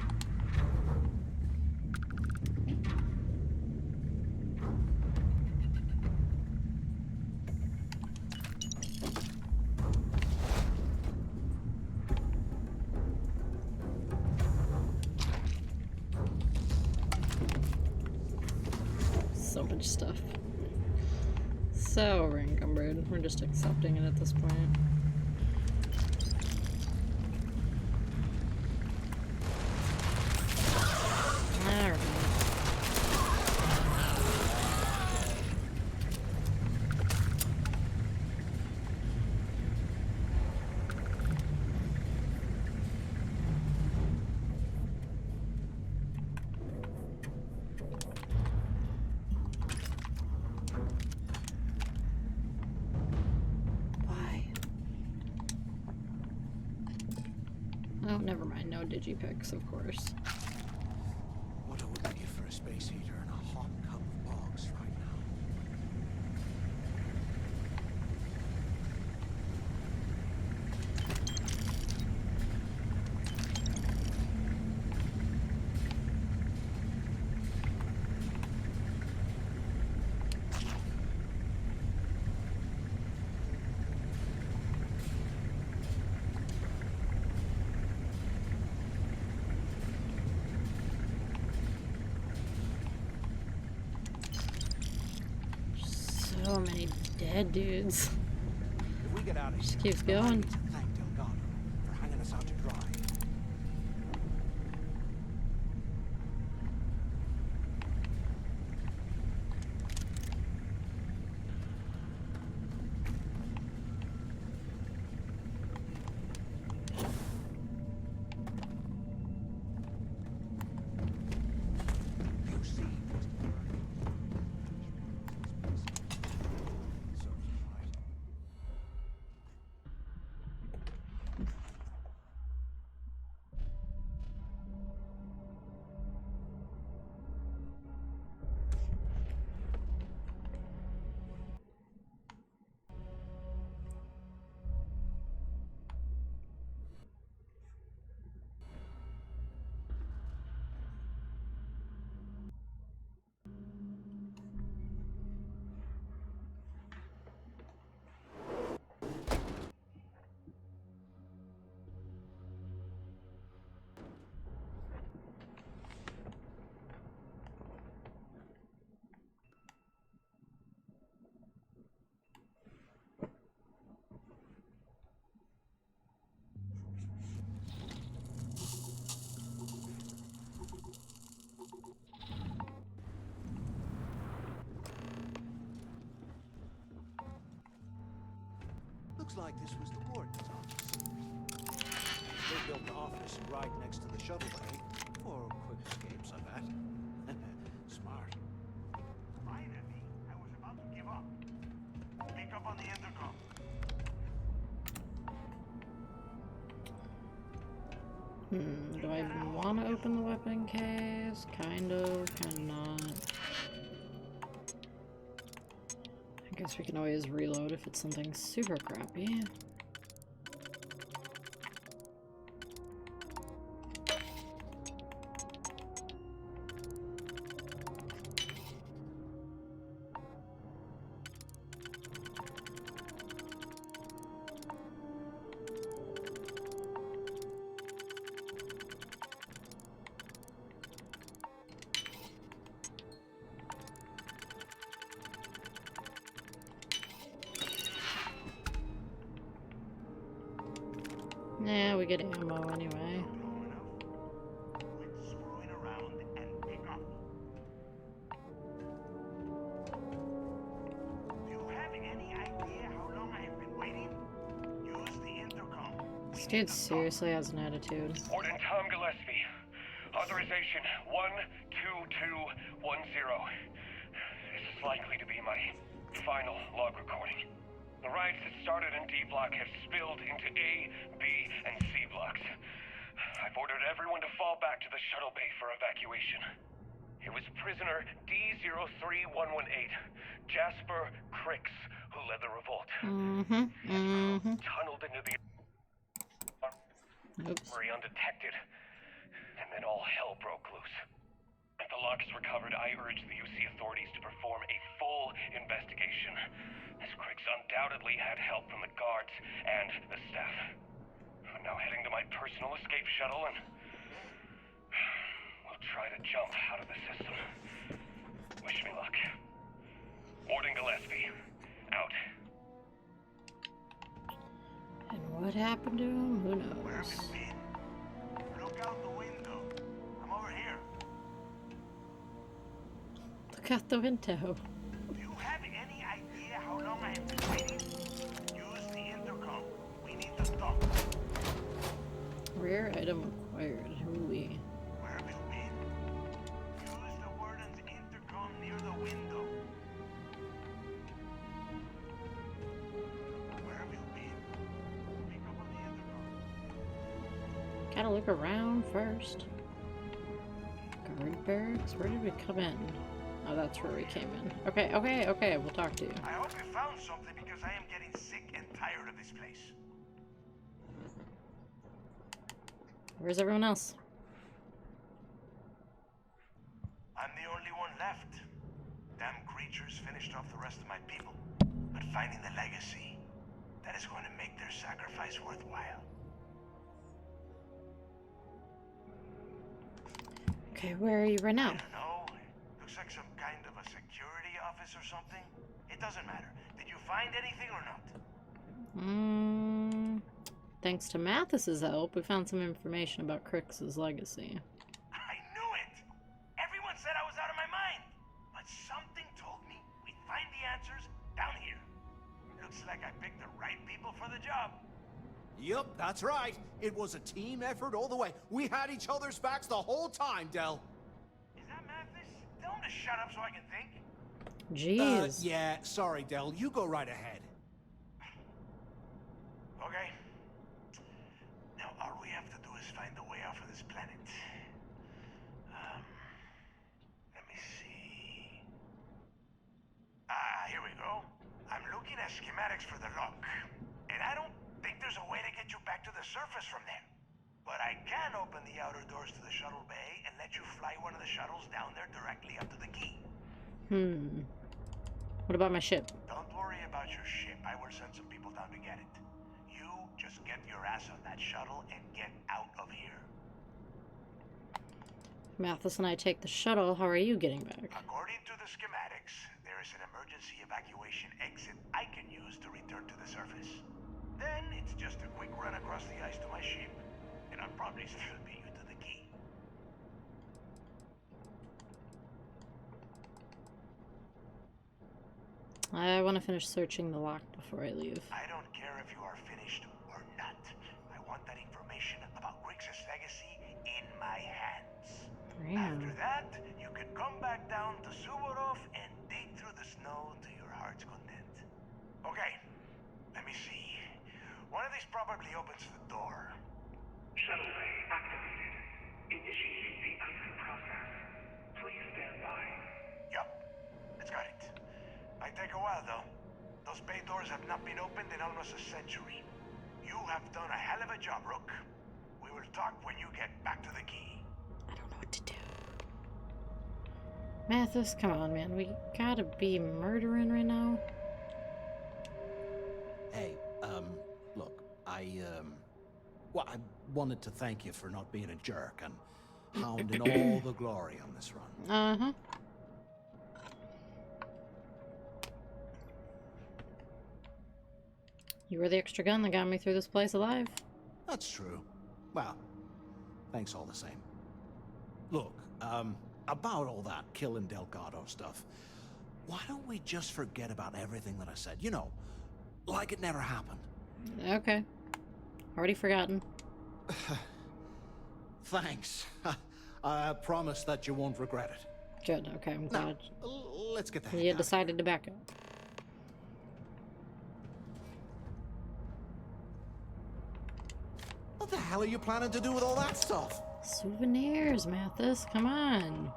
So much stuff. So we're encumbered. We're just accepting it at this point. Alright. Oh, never mind. No digipicks, of course. What I wouldn't give for a space heater and a hot cup of box right now. So many dead dudes. If we get out of here, Just keeps going. thank Delgado for hanging us out to dry. Looks like this was the warden's office. They built the office right next to the shuttle bay for quick escapes, I bet. Smart. Finally, I was about to give up. Pick up on the intercom. Do I even want to open the weapon case? Kind of, kind of not. I guess we can always reload if it's something super crappy. Yeah, we get ammo anyway. This dude seriously has an attitude. Warden Tom Gillespie. Authorization 12210. This is likely to be my final log recording. The riots that started in D block have spilled into A, B, and C blocks. I've ordered everyone to fall back to the shuttle bay for evacuation. It was prisoner D03118, Jasper Cricks, who led the revolt. Tunneled into the armory undetected, and then all hell broke loose. If the lock is recovered, I urge the UC authorities to perform a full investigation, as Cricks undoubtedly had help from the guards and the staff. I'm now heading to my personal escape shuttle and we'll try to jump out of the system. Wish me luck. Warden Gillespie, out. And what happened to him? Who knows? Where have you been? Look out the window. I'm over here. Look out the window. Do you have any idea how long I have been waiting? Use the intercom. We need to talk. Rare item acquired. Hooey. Where have you been? Use the warden's intercom near the window. Where have you been? Pick up on the intercom. Gotta look around first. Guard barracks? Where did we come in? Oh, that's where we came in. Okay, okay, okay, we'll talk to you. I hope you found something because I am getting sick and tired of this place. Where's everyone else? I'm the only one left. Damn creatures finished off the rest of my people. But finding the legacy, that is going to make their sacrifice worthwhile. Okay, where are you right now? I don't know. Looks like some kind of a security office or something. It doesn't matter. Did you find anything or not? Thanks to Mathis's help, we found some information about Crix's legacy. I knew it! Everyone said I was out of my mind! But something told me we'd find the answers down here. Looks like I picked the right people for the job. Yup, that's right. It was a team effort all the way. We had each other's backs the whole time, Del. Is that Mathis? Tell him to shut up so I can think. Jeez. Yeah, sorry, Del. You go right ahead. Okay. Now all we have to do is find a way off of this planet. Let me see. Here we go. I'm looking at schematics for the lock. And I don't think there's a way to get you back to the surface from there. But I can open the outer doors to the shuttle bay and let you fly one of the shuttles down there directly up to the key. What about my ship? Don't worry about your ship. I will send some people down to get it. You just get your ass on that shuttle and get out of here. Mathis and I take the shuttle. How are you getting back? According to the schematics, there is an emergency evacuation exit I can use to return to the surface. Then it's just a quick run across the ice to my ship, and I'll probably still beat you to the key. I want to finish searching the lock before I leave. I don't care if you are finished or not. I want that information about Grix's legacy in my hands. After that, you can come back down to Suvorov and dig through the snow to your heart's content. Okay, let me see. One of these probably opens the door. Shuttle bay activated. Initiating the icing process. Please stand by. Yup, it's got it. Might take a while though. Those bay doors have not been opened in almost a century. You have done a hell of a job, Rook. We will talk when you get back to the key. I don't know what to do. Mathis, come on, man. We gotta be murdering right now. Hey, look, well, I wanted to thank you for not being a jerk and hounding all the glory on this run. Uh-huh. You were the extra gun that got me through this place alive. That's true. Well, thanks all the same. Look, about all that killing Delgado stuff, why don't we just forget about everything that I said? You know, like it never happened. Okay. Already forgotten. Thanks. I promise that you won't regret it. Good, okay, I'm glad. Let's get the heck You out. decided to back up. What the hell are you planning to do with all that stuff? Souvenirs, Mathis, come on.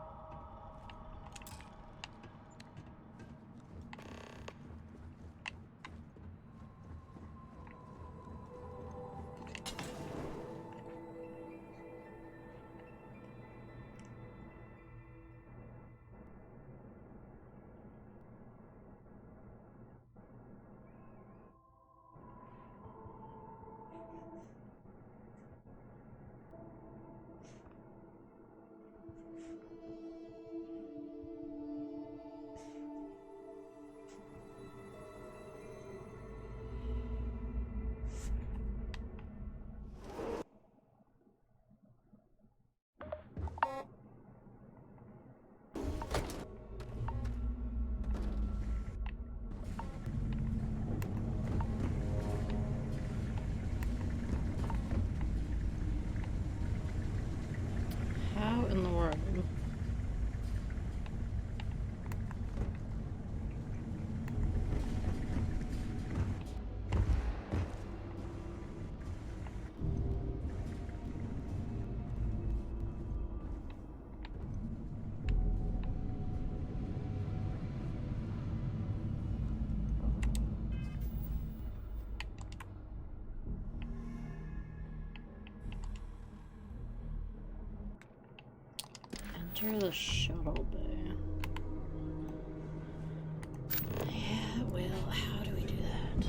Enter the shuttle bay. Yeah, well, how do we do that?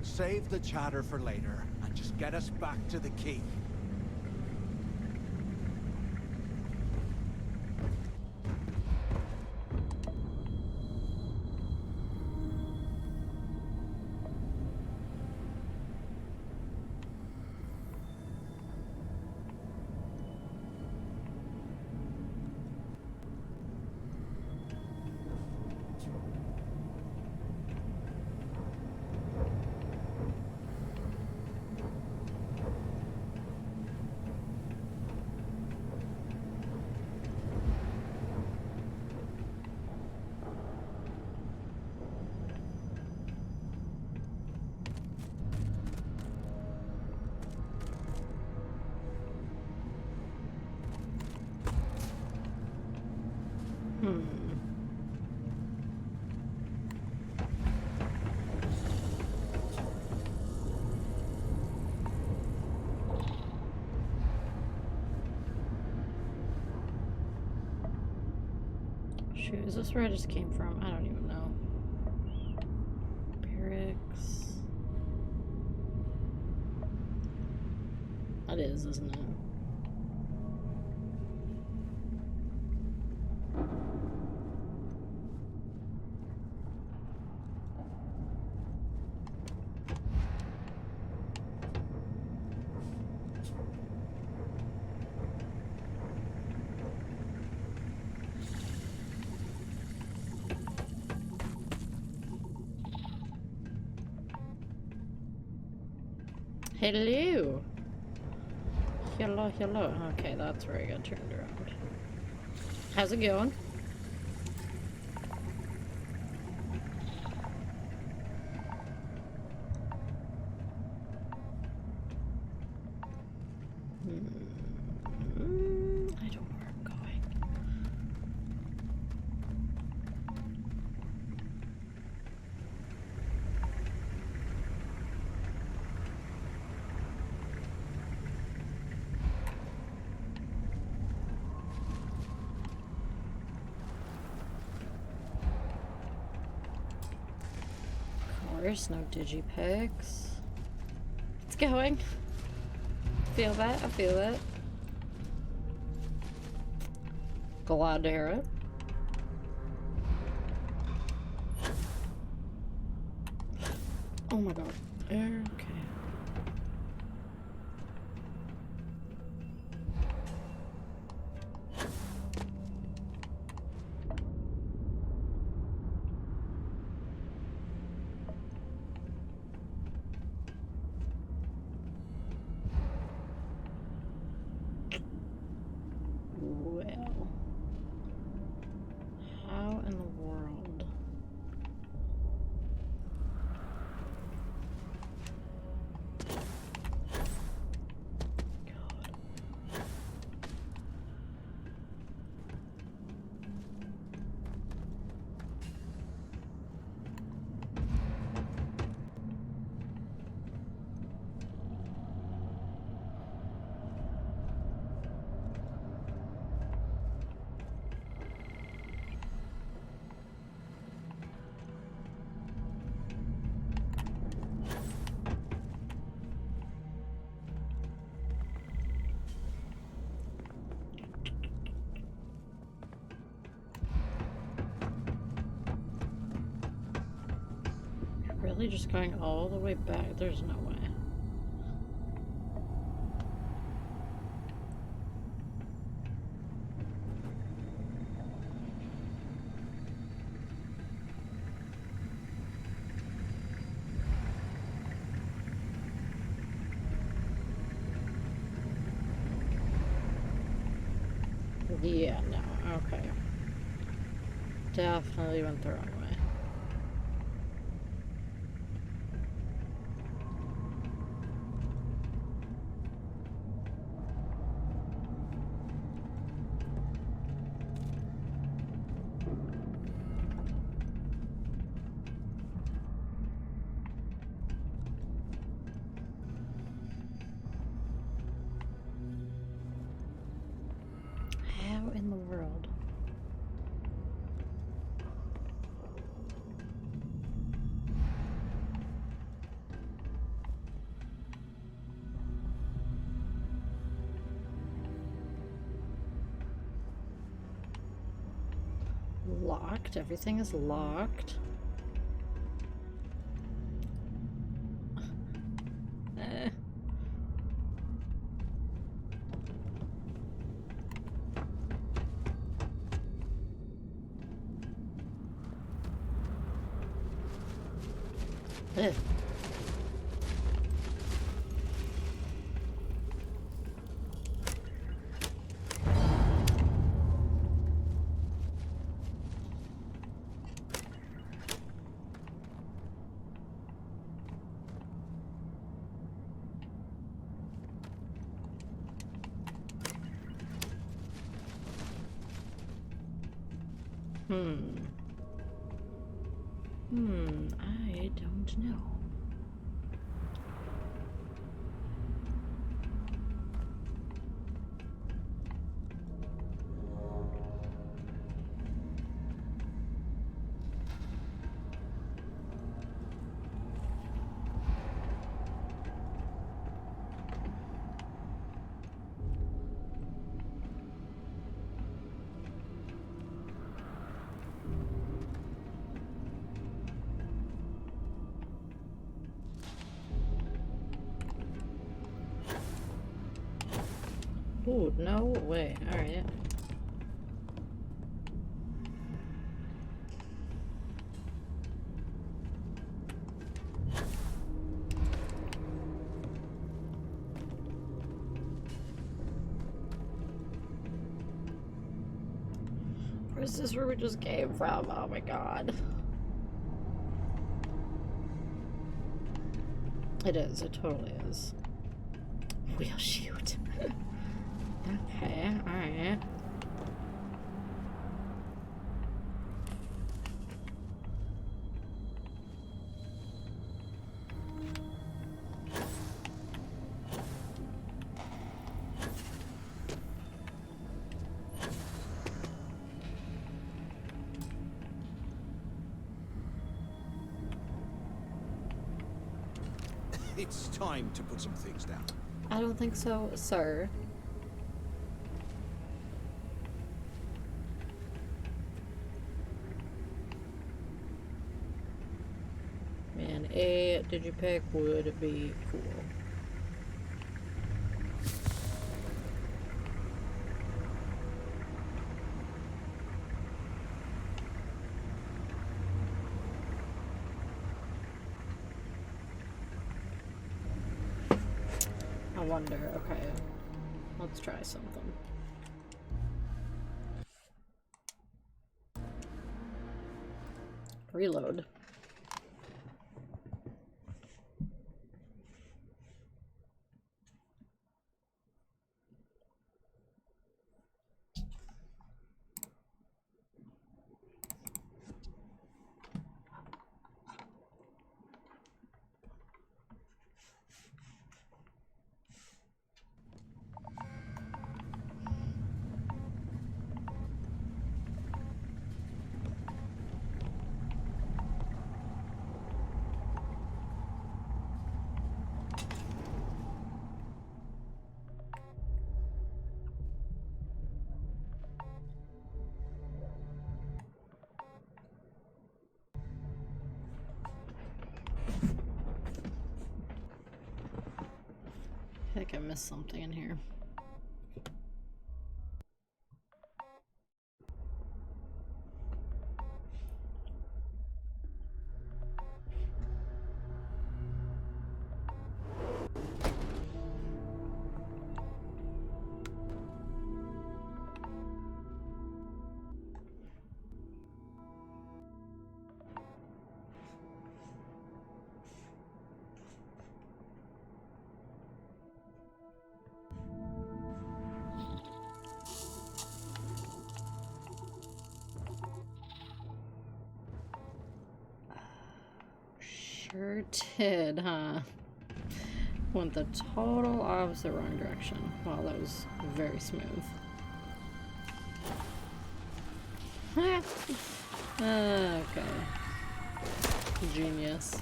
Save the chatter for later, and just get us back to the key. Shoot, is this where I just came from? I don't even know. Barracks. That is, isn't it? Hello. Hello, hello. Okay, that's where I got turned around. How's it going? I don't know where I'm going. Of course, no digipegs. It's going. Feel that? I feel that. Glad to hear it. Oh my god. Okay. Well, how in the world? Really just going all the way back? There's no way. Yeah, no, okay. Definitely went the wrong way. Locked. Everything is locked. Eh. Eh. I don't know. Ooh, no way. Alright. Is this where we just came from? Oh my god. It is. It totally is. We'll shoot. Okay, alright. It's time to put some things down. I don't think so, sir. Man, A, did you pick? Would be cool. I wonder, okay. Let's try something. Reload. I think I missed something in here. Sure did, huh? Went the total opposite wrong direction. Wow, that was very smooth. Okay. Genius.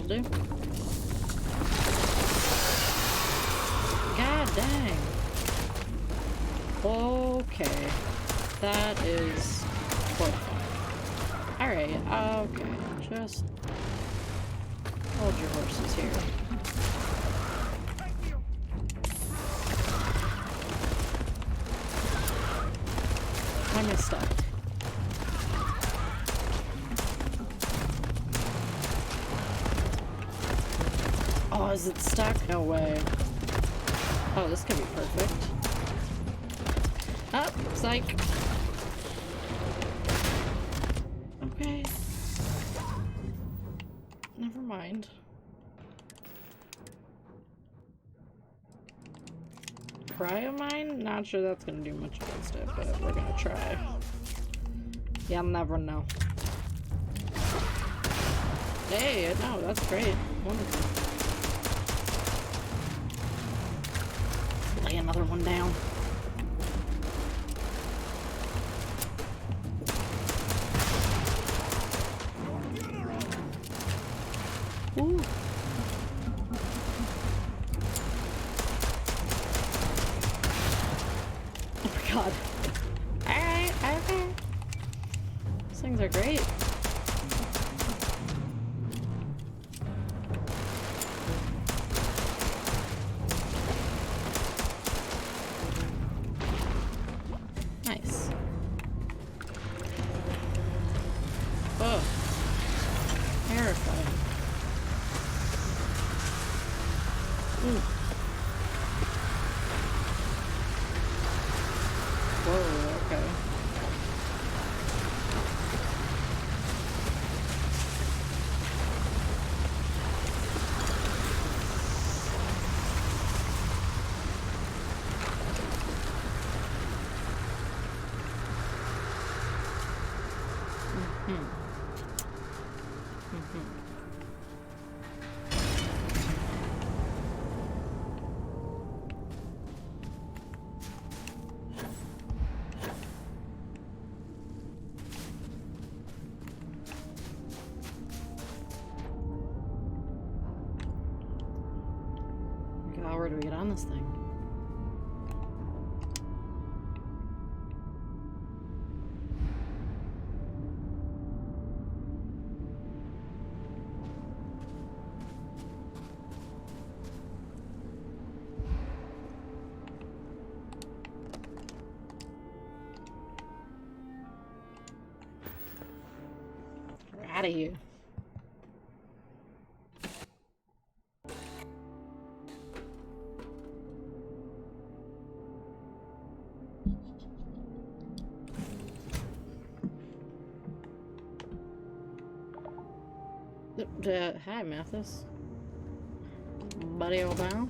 supposed to do. God dang. Okay. That is horrifying. Alright, okay. Just hold your horses here. I messed up. Oh, is it stuck? No way. Oh, this could be perfect. Oh, psych. Okay. Never mind. Cryomine? Not sure that's gonna do much against it, but we're gonna try. You'll never know. Hey, no, that's great. Wonderful. Lay another one down. Ooh. Oh my god. Alright, okay. These things are great. Nice. Oh. Terrifying. Ooh. Whoa, okay. God, where do we get on this thing? We're out of here. Hi, Mathis. Buddy old pal.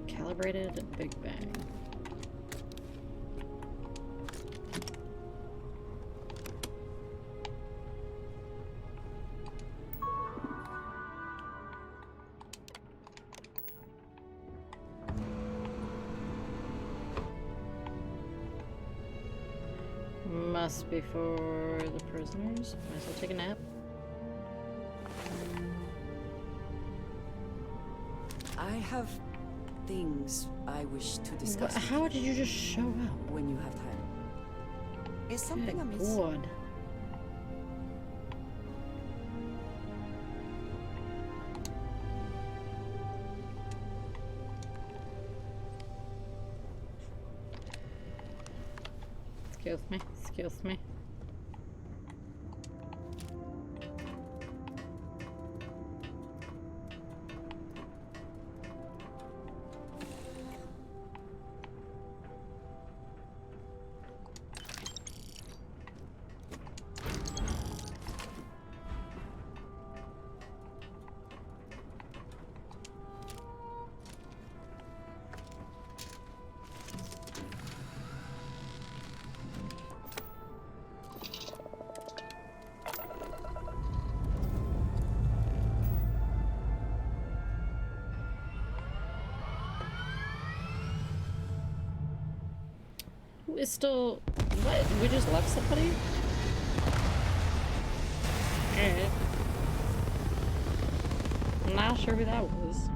Calibrated Big Bang. Must be for the prisoners. Might as well take a nap. I have things I wish to discuss. But how did you just show up? When you have time. Is something amiss? God. Excuse me, excuse me. is still... What? We just left somebody? Alright. I'm not sure who that was.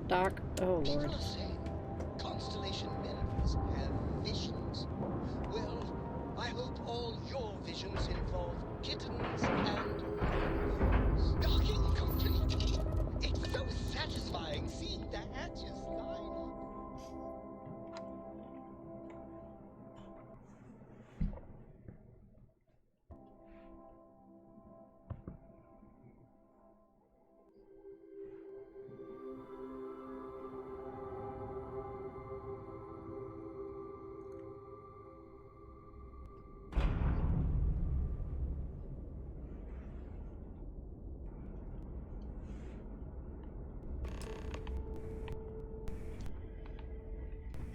Doc. Oh, Lord. Constellation minerals have visions. Well, I hope all your visions involve kittens and docking complete. It's so satisfying seeing the hatches line up.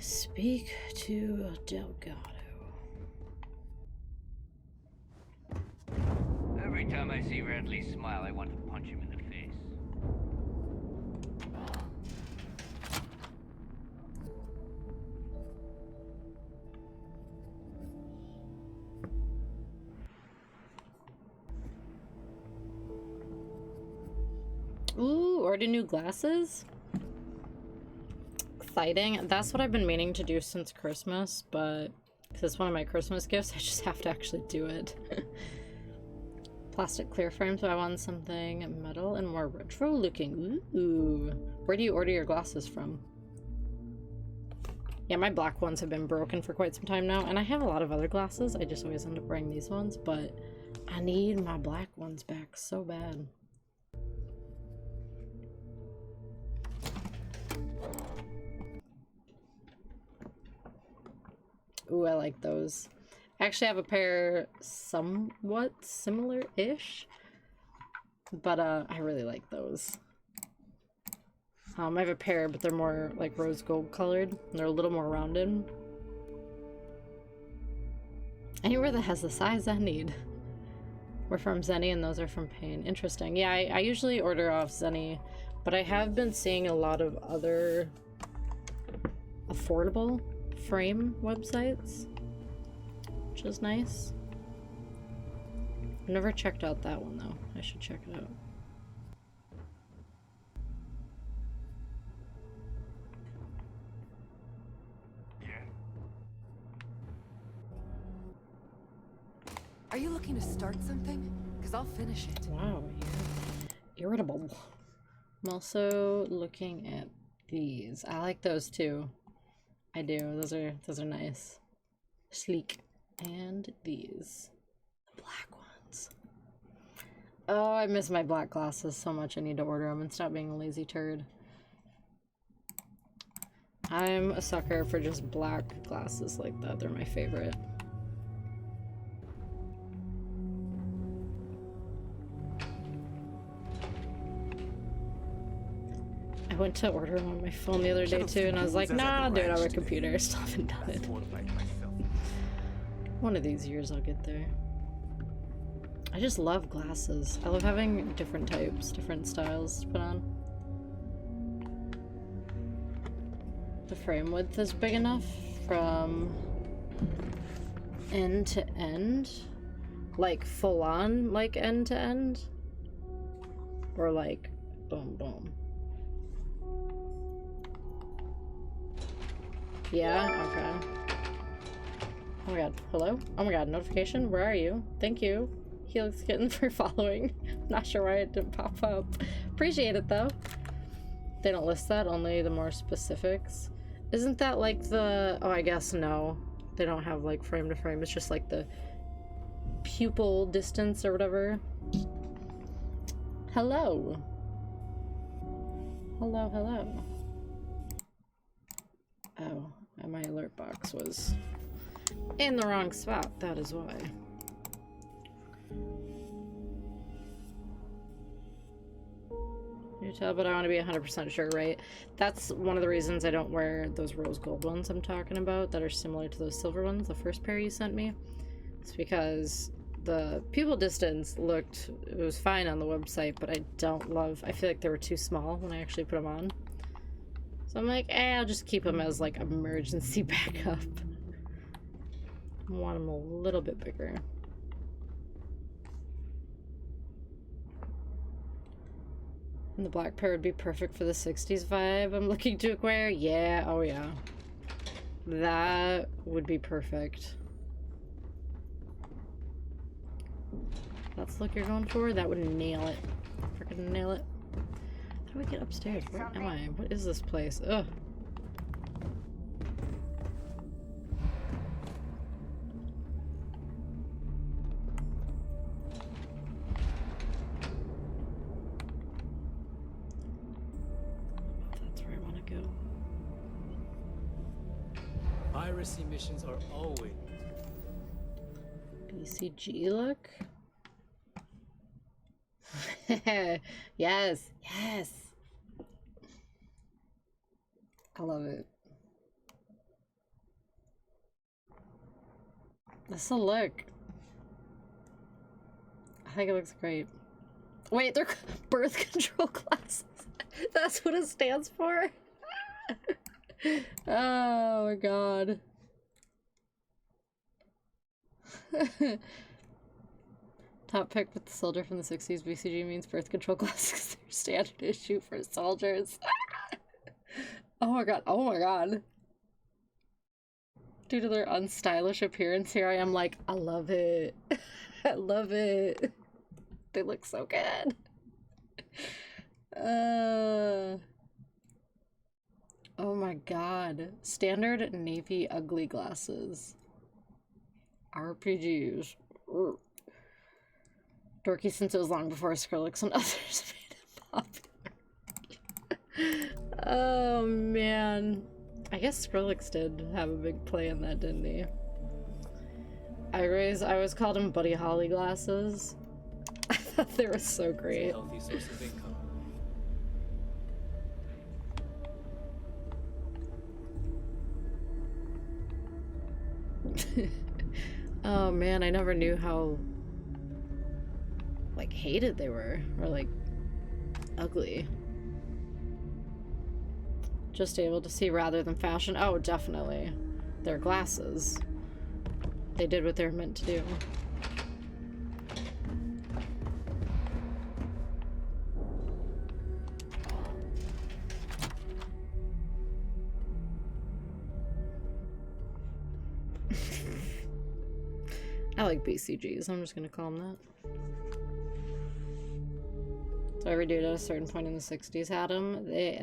Speak to Delgado. Every time I see Radley smile, I want to punch him in the face. Ooh, order new glasses? Exciting. That's what I've been meaning to do since Christmas, but because it's one of my Christmas gifts, I just have to actually do it. Plastic clear frame, so I want something metal and more retro looking. Ooh. Where do you order your glasses from? Yeah, my black ones have been broken for quite some time now, and I have a lot of other glasses. I just always end up wearing these ones, but I need my black ones back so bad. Ooh, I like those. I actually have a pair somewhat similar-ish, but I really like those. I have a pair, but they're more like rose gold colored, and they're a little more rounded. Anywhere that has the size I need. We're from Zenny, and those are from Pain. Interesting. Yeah, I usually order off Zenny, but I have been seeing a lot of other affordable frame websites, which is nice. I've never checked out that one though. I should check it out. Are you looking to start something? Because I'll finish it. Wow, you're irritable. I'm also looking at these. I like those too. I do. Those are nice. Sleek. And these. The black ones. Oh, I miss my black glasses so much. I need to order them and stop being a lazy turd. I'm a sucker for just black glasses like that. They're my favorite. I went to order them on my phone the other day too, and I was like, nah, I'll do it on my computer. I still haven't done it. One of these years I'll get there. I just love glasses. I love having different types, different styles to put on. The frame width is big enough from end to end? Like full on, like end to end? Or like boom boom? Yeah, okay. Oh my god, hello? Oh my god, notification? Where are you? Thank you. Helix Kitten for following. Not sure why it didn't pop up. Appreciate it though. They don't list that, only the more specifics. Isn't that like the... Oh, I guess no. They don't have like frame to frame, it's just like the pupil distance or whatever. Hello. Hello, hello. Oh, and my alert box was in the wrong spot. That is why. You tell, but I want to be 100% sure, right? That's one of the reasons I don't wear those rose gold ones I'm talking about that are similar to those silver ones, the first pair you sent me. It's because the pupil distance it was fine on the website, but I feel like they were too small when I actually put them on. So I'm like, I'll just keep them as like emergency backup. I want them a little bit bigger. And the black pair would be perfect for the 60s vibe I'm looking to acquire. Yeah, oh yeah. That would be perfect. That's the look you're going for? That would nail it. Freaking nail it. How do I get upstairs? Where am I? What is this place? Ugh. That's where I want to go. Piracy missions are always BCG look? Yes, yes. I love it. This'll look. I think it looks great. Wait, they're birth control classes. That's what it stands for? Oh my god. Top pick with the soldier from the 60s. BCG means birth control classes. They're standard issue for soldiers. Oh my god. Oh my god. Due to their unstylish appearance, here I am like, I love it. I love it. They look so good. Oh my god. Standard navy ugly glasses. RPGs. Dorky since it was long before Skrillex and others made it popular. Oh man. I guess Skrillex did have a big play in that, didn't he? I always called him Buddy Holly glasses. I thought they were so great. a healthy source of income. Oh man, I never knew how like hated they were, or like ugly. Just able to see rather than fashion. Oh, definitely. Their glasses. They did what they were meant to do. I like BCGs. I'm just gonna call them that. So every dude at a certain point in the 60s had them. They,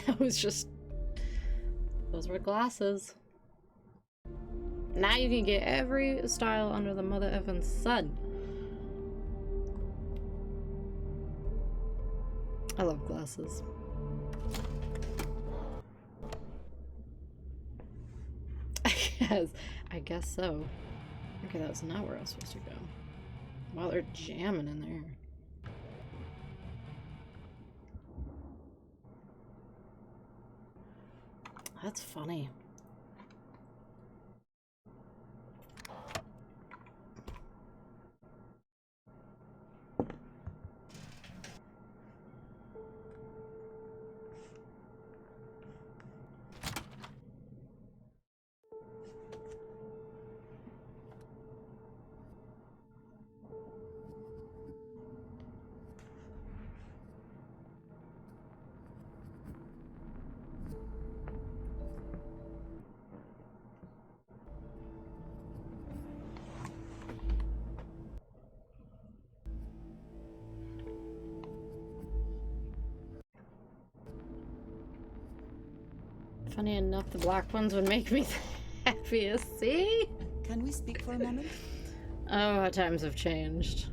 That was just... Those were glasses. Now you can get every style under the mother effing sun. I love glasses. I guess so. Okay, that was not where I was supposed to go. Wow, they're jamming in there. That's funny. Funny enough, the black ones would make me the happiest. See? Can we speak for a moment? Oh, how times have changed.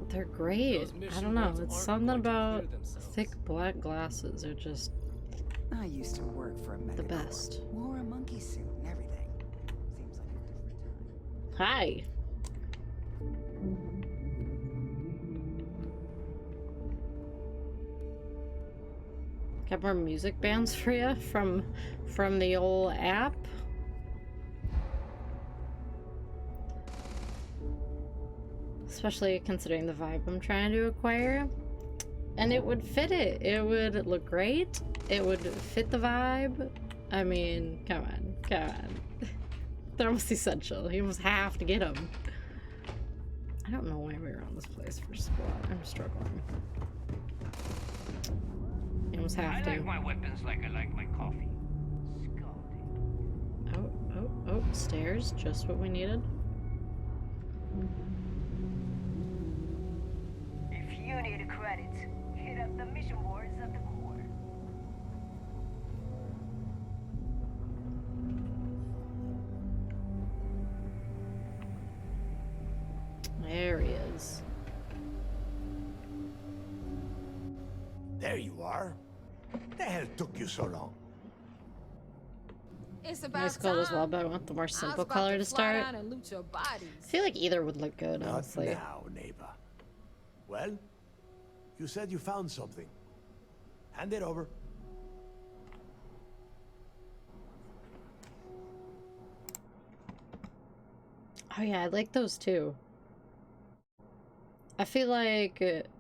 They're great. I don't know. It's something about thick black glasses are just I used to work for a the medic best. corps. Wore a monkey suit and everything. Seems like a different time. Hi. Got more music bands for you from the old app. Especially considering the vibe I'm trying to acquire. And it would fit it. It would look great. It would fit the vibe. I mean, come on, come on. They're almost essential. You almost have to get them. I don't know why we're on this place for squat. I'm struggling. You almost have to. I like my weapons like I like my coffee. Oh, oh, oh, stairs. Just what we needed. If you need credits, hit up the mission boards of the Corps. There he is. There you are. The hell took you so long? It's about Nice color as well, but I want the more simple color to start. I feel like either would look good, honestly. Not now, neighbor. Well, you said you found something. Hand it over. Oh yeah, I like those too. I feel like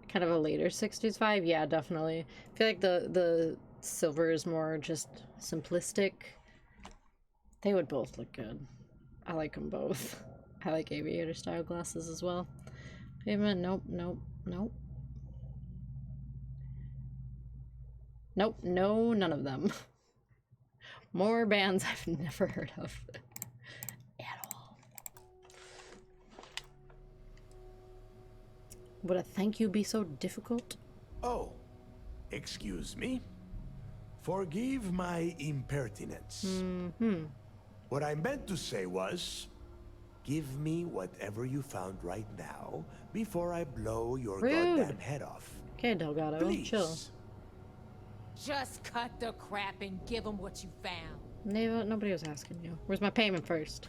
kind of a later 60s vibe. Yeah, definitely. I feel like the silver is more just simplistic. They would both look good. I like them both. I like aviator style glasses as well. Wait a minute. Nope, nope, nope. Nope, no, none of them. More bands I've never heard of. At all. Would a thank you be so difficult? Oh, excuse me. Forgive my impertinence. Mm-hmm. What I meant to say was, give me whatever you found right now before I blow your Rude. goddamn head off. Okay, Delgado, Please. chill. Just cut the crap and give them what you found. Nobody was asking you. Where's my payment first?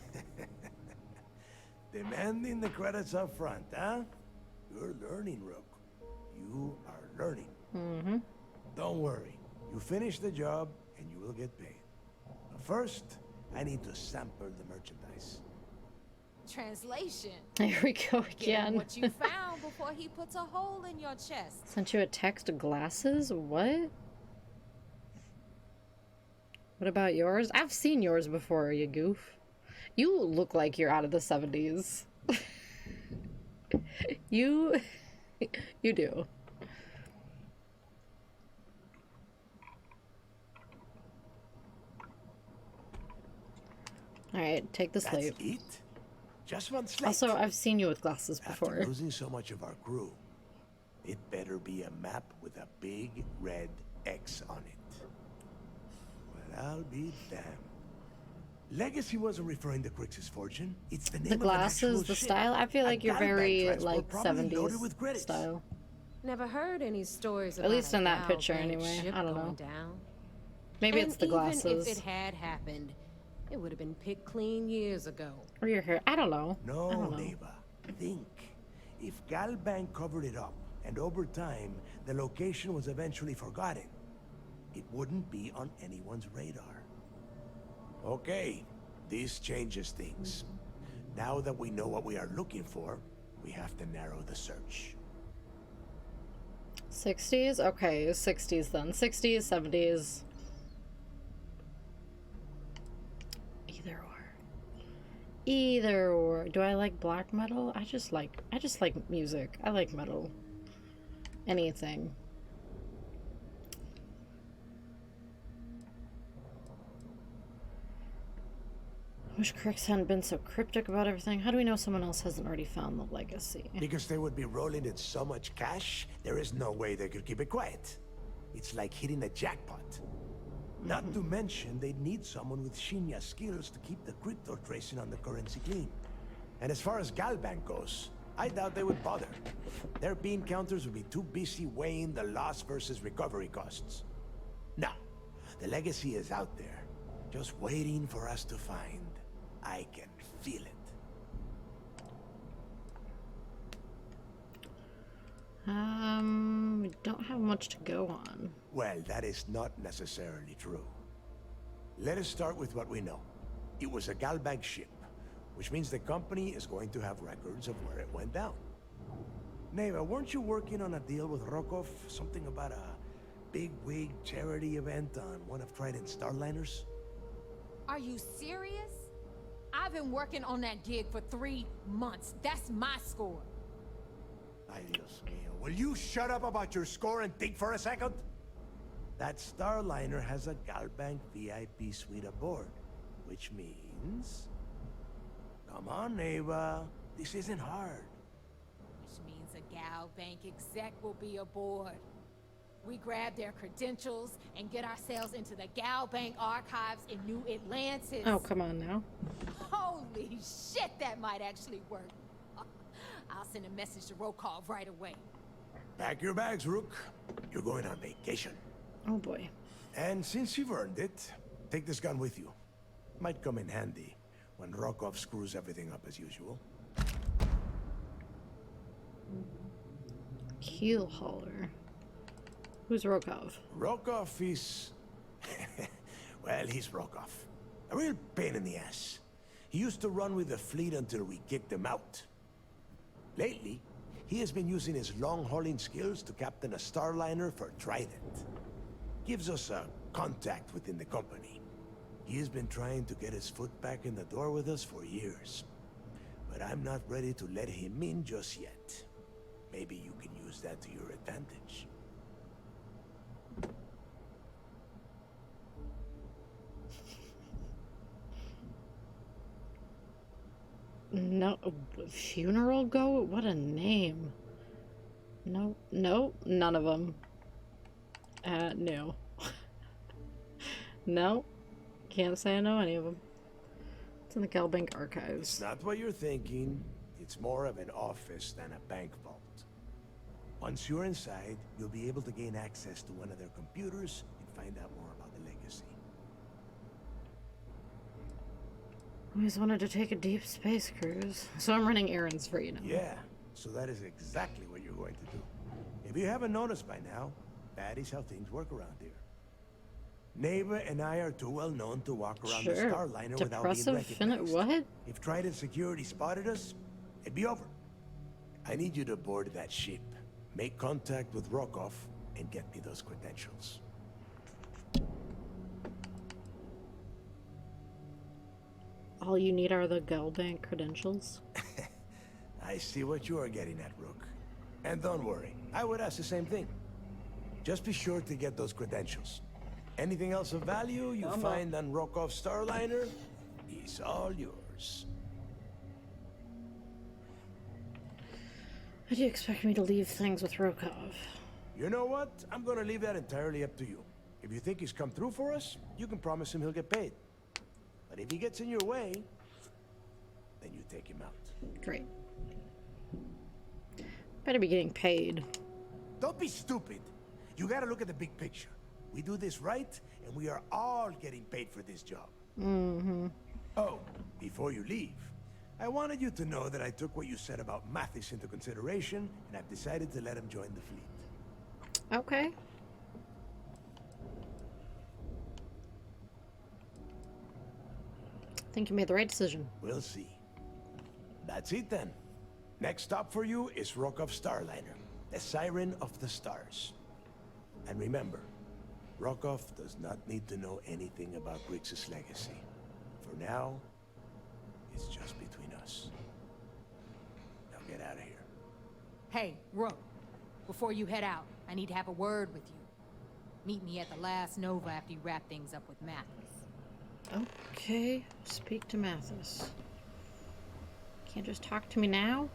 Demanding the credits up front, huh? You're learning, Rook. You are learning. Mm-hmm. Don't worry. You finish the job and you will get paid. But first, I need to sample the merchandise. Translation. Here we go Give him again. what you found before he puts a hole in your chest. Sent you a text of glasses? What? What about yours? I've seen yours before, you goof. You look like you're out of the 70s. You do. Alright, take the slate. That's it? Just one slate. Also, I've seen you with glasses before. After losing so much of our crew, it better be a map with a big red X on it. Well, I'll be damned. Legacy wasn't referring to Crix's fortune. It's the name The glasses, of an the actual ship. style. I feel like A you're very Gallivant transport like probably loaded with 70s credits. style. Never heard any stories At about least a in that Gal picture, Bank anyway. ship I don't going know. down. Maybe And it's the glasses. Even if it had happened, it would have been picked clean years ago. Or your hair. I don't know. No, I don't know. neighbor. Think. If Galbank covered it up, and over time, the location was eventually forgotten, it wouldn't be on anyone's radar. Okay, this changes things. Now that we know what we are looking for, we have to narrow the search. 60s? Okay, 60s then. 60s, 70s. Either or. Either or. Do I like black metal? I just like music. I like metal. Anything. I wish Crix hadn't been so cryptic about everything. How do we know someone else hasn't already found the legacy? Because they would be rolling in so much cash, there is no way they could keep it quiet. It's like hitting a jackpot. Not to mention, they'd need someone with Shinya skills to keep the crypto tracing on the currency clean. And as far as Galbank goes, I doubt they would bother. Their bean counters would be too busy weighing the loss versus recovery costs. Now, the legacy is out there, just waiting for us to find. I can feel it. We don't have much to go on. Well, that is not necessarily true. Let us start with what we know. It was a Galbank ship, which means the company is going to have records of where it went down. Neva, weren't you working on a deal with Rokov? Something about a big-wig charity event on one of Trident's starliners? Are you serious? I've been working on that gig for 3 months. That's my score. Ay, Dios mío. Will you shut up about your score and think for a second? That starliner has a Galbank VIP suite aboard, which means... Come on, Neva. This isn't hard. Which means a Gal Bank exec will be aboard. We grab their credentials and get ourselves into the Gal Bank archives in New Atlantis. Oh, come on now. Holy shit, that might actually work. I'll send a message to Rokov right away. Pack your bags, Rook. You're going on vacation. Oh boy. And since you've earned it, take this gun with you. Might come in handy when Rokov screws everything up as usual. Keel hauler. Who's Rokov? Rokov is... well, he's Rokov. A real pain in the ass. He used to run with the fleet until we kicked him out. Lately, he has been using his long-hauling skills to captain a starliner for Trident. Gives us a contact within the company. He has been trying to get his foot back in the door with us for years. But I'm not ready to let him in just yet. Maybe you can use that to your advantage. No, funeral goat? What a name. No, none of them. No. No, can't say I know any of them. It's in the Galbank archives. It's not what you're thinking. It's more of an office than a bank vault. Once you're inside, you'll be able to gain access to one of their computers and find out more about the legacy. Always wanted to take a deep space cruise, so I'm running errands for you now. Yeah, so that is exactly what you're going to do. If you haven't noticed by now, that is how things work around here. Neva and I are too well known to walk around the starliner without being recognized. What? If Trident security spotted us, it'd be over. I need you to board that ship, make contact with Rokov, and get me those credentials. All you need are the Galbank credentials? I see what you are getting at, Rook. And don't worry, I would ask the same thing. Just be sure to get those credentials. Anything else of value you find on Rokov's starliner is all yours. How do you expect me to leave things with Rokov? You know what? I'm gonna leave that entirely up to you. If you think he's come through for us, you can promise him he'll get paid. But if he gets in your way, then you take him out. Great. Better be getting paid. Don't be stupid. You gotta look at the big picture. We do this right, and we are all getting paid for this job. Mm-hmm. Oh, before you leave, I wanted you to know that I took what you said about Mathis into consideration, and I've decided to let him join the fleet. Okay. I think you made the right decision. We'll see. That's it then. Next stop for you is Rokov Starliner, the Siren of the Stars. And remember, Rokov does not need to know anything about Grixis' legacy. For now, it's just between us. Now get out of here. Hey, Rook, before you head out, I need to have a word with you. Meet me at the last Nova after you wrap things up with Mathis. Okay, speak to Mathis. Can't just talk to me now?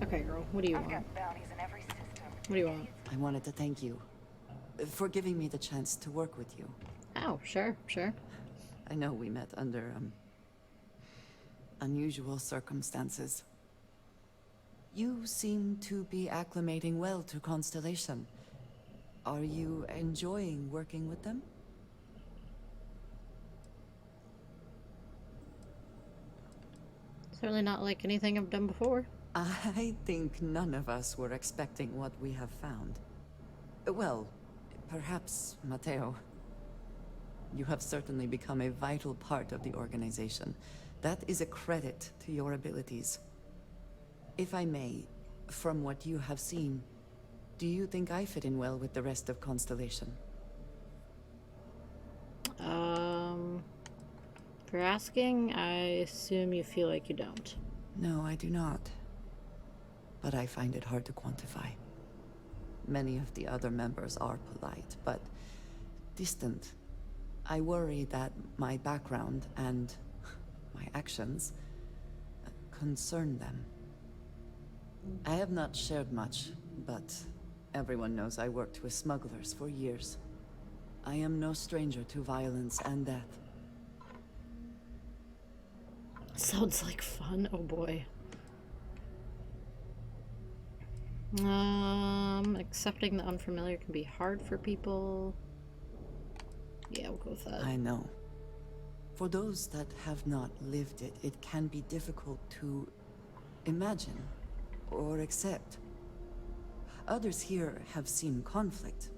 Okay, girl, what do you want? I've got bounties in every system. What do you want? I wanted to thank you. for giving me the chance to work with you. Oh, sure, sure. I know we met under, unusual circumstances. You seem to be acclimating well to Constellation. Are you enjoying working with them? Certainly not like anything I've done before. I think none of us were expecting what we have found. Well, perhaps Matteo. You have certainly become a vital part of the organization. That is a credit to your abilities. If I may, from what you have seen, do you think I fit in well with the rest of Constellation? For asking, I assume you feel like you don't. No, I do not. But I find it hard to quantify. Many of the other members are polite, but distant. I worry that my background and my actions concern them. I have not shared much, but everyone knows I worked with smugglers for years. I am no stranger to violence and death. Sounds like fun. Oh boy. Accepting the unfamiliar can be hard for people. Yeah, we'll go with that. I know. For those that have not lived it, it can be difficult to imagine or accept. Others here have seen conflict,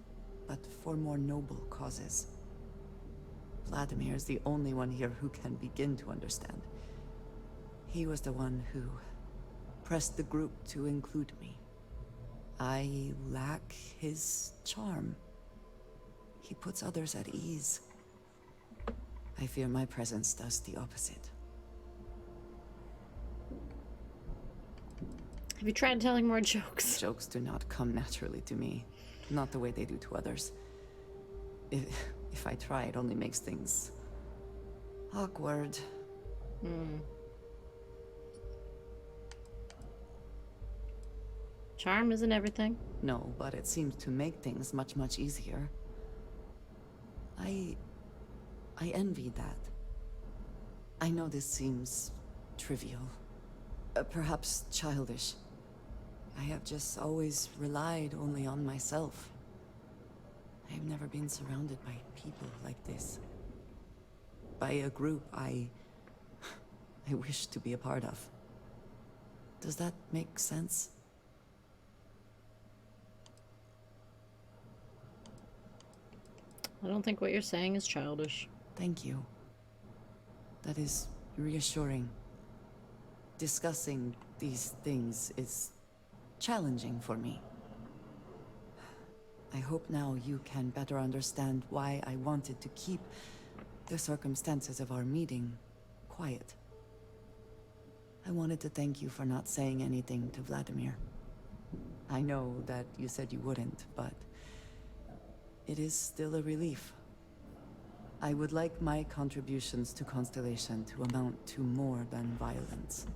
but for more noble causes. Vladimir is the only one here who can begin to understand. He was the one who pressed the group to include me. I lack his charm. He puts others at ease. I fear my presence does the opposite. Have you tried telling more jokes? Jokes do not come naturally to me. Not the way they do to others. If I try, it only makes things awkward. Charm isn't everything. No, but it seems to make things much, much easier. I envy that. I know this seems trivial, perhaps childish. I have just always relied only on myself. I have never been surrounded by people like this. By a group I wish to be a part of. Does that make sense? I don't think what you're saying is childish. Thank you. That is reassuring. Discussing these things is challenging for me. I hope now you can better understand why I wanted to keep the circumstances of our meeting quiet. I wanted to thank you for not saying anything to Vladimir. I know that you said you wouldn't, but it is still a relief. I would like my contributions to Constellation to amount to more than violence.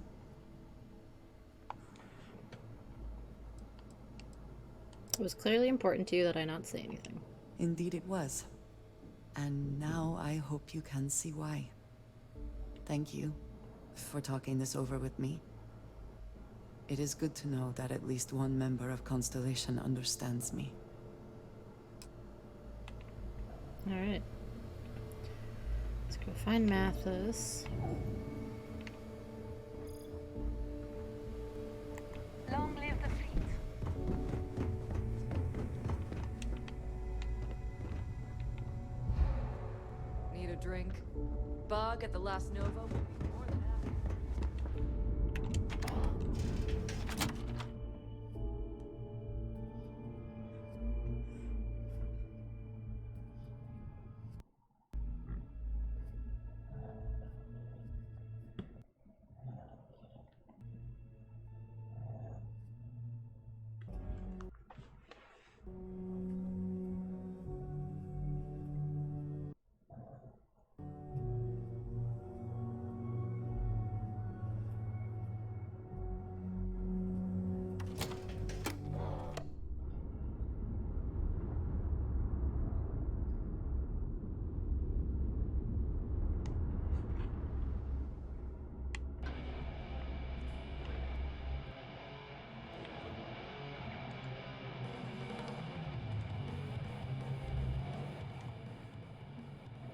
It was clearly important to you that I not say anything. Indeed it was. And now I hope you can see why. Thank you for talking this over with me. It is good to know that at least one member of Constellation understands me. Alright. Let's go find Mathis. Long live the fleet. Need a drink? Bug at the last Nova will be more than happy.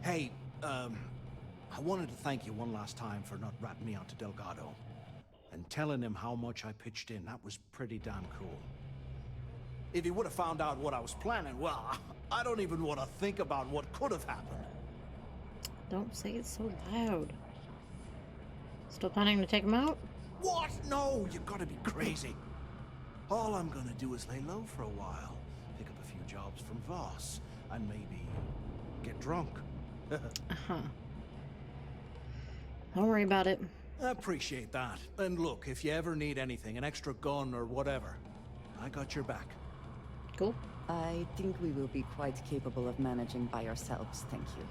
Hey, I wanted to thank you one last time for not ratting me out to Delgado. And telling him how much I pitched in. That was pretty damn cool. If he would have found out what I was planning, well, I don't even want to think about what could have happened. Don't say it so loud. Still planning to take him out? What? No, you gotta be crazy. All I'm gonna do is lay low for a while, pick up a few jobs from Voss, and maybe get drunk. Uh-huh. Don't worry about it. I appreciate that. And look, if you ever need anything, an extra gun or whatever, I got your back. Cool. I think we will be quite capable of managing by ourselves, thank you.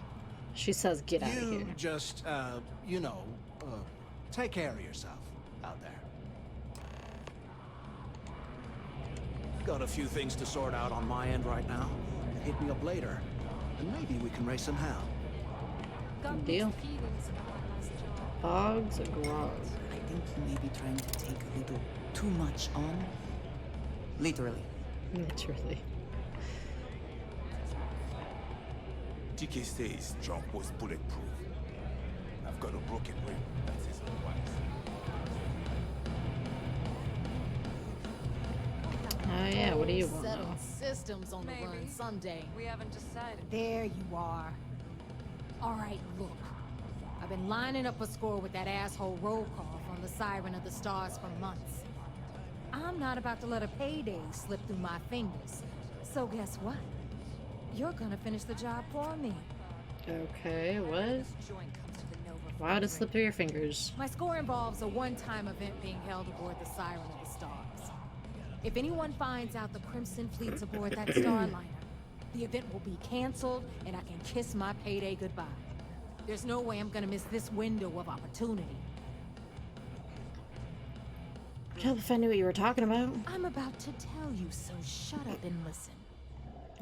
She says get out of here. You just, you know, take care of yourself out there. Got a few things to sort out on my end right now. Hit me up later, and maybe we can raise some hell. Good deal. Hogs or grogs? I think you may be trying to take a little too much on. Literally. Literally. TK says jump was bulletproof. I've got a broken rim. That's his advice. Oh yeah, what do you want? Settled systems on the run someday. We haven't decided. There you are. All right, look. I've been lining up a score with that asshole roll call from the Siren of the Stars for months. I'm not about to let a payday slip through my fingers. So guess what? You're gonna finish the job for me. Okay, what? Why did it slip through your fingers? My score involves a one-time event being held aboard the Siren of the Stars. If anyone finds out the Crimson Fleet's aboard that Starliner, the event will be canceled and I can kiss my payday goodbye. There's no way I'm gonna miss this window of opportunity. Tell if I knew what you were talking about. I'm about to tell you, so shut up and listen.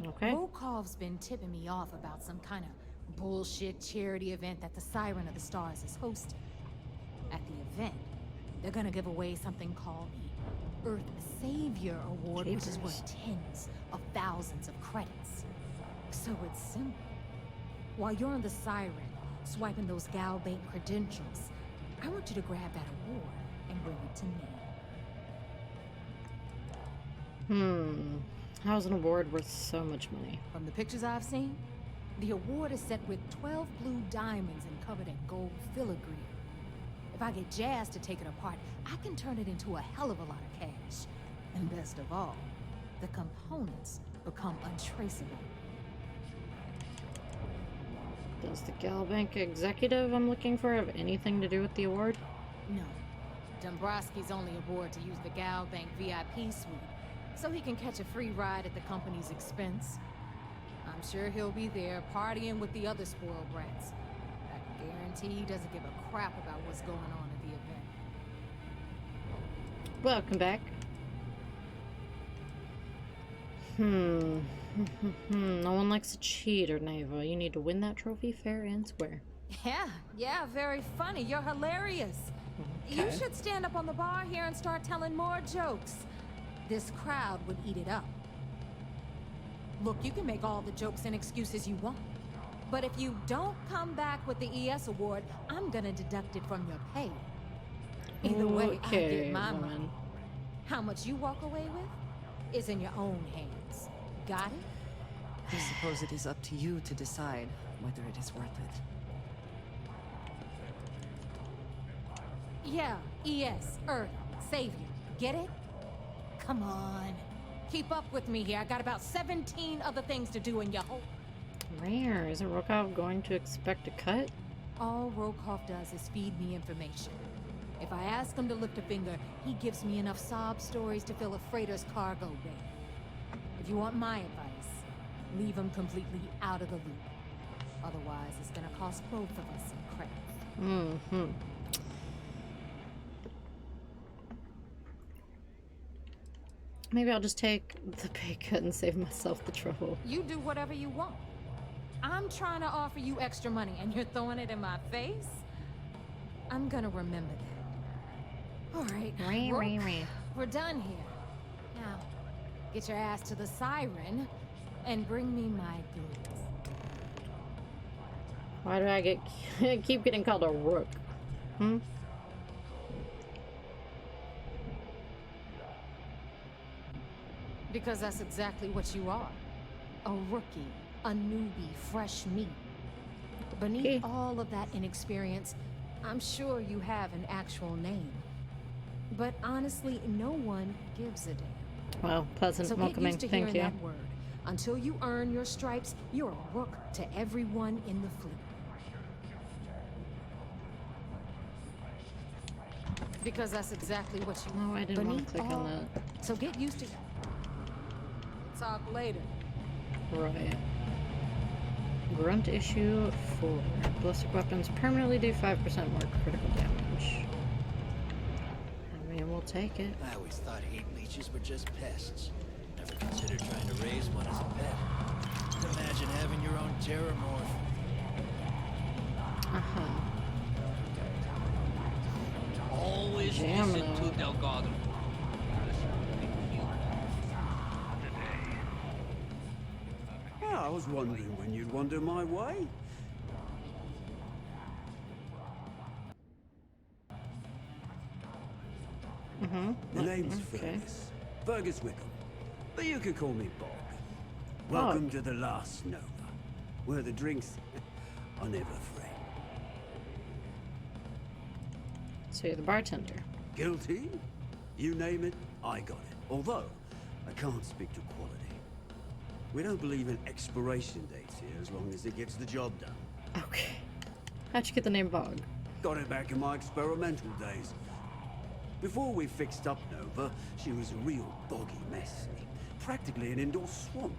Okay. Volkov's been tipping me off about some kind of bullshit charity event that the Siren of the Stars is hosting. At the event, they're gonna give away something called the Earth Savior Award, which is worth tens of thousands of credits. So it's simple. While you're on the Siren, swiping those Gal Bank credentials, I want you to grab that award and bring it to me. How's an award worth so much money? From the pictures I've seen, the award is set with 12 blue diamonds and covered in gold filigree. If I get Jazz to take it apart, I can turn it into a hell of a lot of cash. And best of all, the components become untraceable. Does the Gal Bank executive I'm looking for have anything to do with the award? No. Dombrowski's only aboard to use the Gal Bank VIP suite, so he can catch a free ride at the company's expense. I'm sure he'll be there partying with the other spoiled brats. I can guarantee he doesn't give a crap about what's going on at the event. Welcome back. No one likes a cheater, Neva. You need to win that trophy fair and square. Yeah, very funny. You're hilarious. Okay. You should stand up on the bar here and start telling more jokes. This crowd would eat it up. Look, you can make all the jokes and excuses you want. But if you don't come back with the ES award, I'm gonna deduct it from your pay. Either way, I get my money. How much you walk away with is in your own hands. Got it? I suppose it is up to you to decide whether it is worth it. Yeah, ES, Earth, Savior. Get it? Come on. Keep up with me here. I got about 17 other things to do in your whole... Rare. Isn't Rokov going to expect a cut? All Rokov does is feed me information. If I ask him to lift a finger, he gives me enough sob stories to fill a freighter's cargo bay. If you want my advice, leave him completely out of the loop. Otherwise, it's gonna cost both of us some credits. Maybe I'll just take the pay cut and save myself the trouble. You do whatever you want. I'm trying to offer you extra money and you're throwing it in my face? I'm gonna remember that. All right, we're done here. Now, get your ass to the Siren and bring me my goods. Why do I keep getting called a rook? Hmm? Because that's exactly what you are. A rookie, a newbie, fresh meat. Beneath all of that inexperience, I'm sure you have an actual name. But honestly, no one gives a damn. Wow, pleasant, so welcoming, get used to thank hearing you. that word. Until you earn your stripes, you're a rook to everyone in the fleet. Because that's exactly what you... No, I didn't want to click on that. So get used to... Talk later. Right. Grunt issue 4. Ballistic weapons permanently do 5% more critical damage. I mean, we'll take it. I always thought hate leeches were just pests. Never considered trying to raise one as a pet. Imagine having your own terramorph. Always listen to Delgado. I was wondering when you'd wander my way. The name's Fergus Wickham, but you can call me Bob. Welcome to the last Nova, where the drinks are never free. So you're the bartender. Guilty? You name it, I got it. Although, I can't speak to quality. We don't believe in expiration dates here as long as it gets the job done. Okay. How'd you get the name Bog? Got it back in my experimental days. Before we fixed up Nova, she was a real boggy mess. Practically an indoor swamp.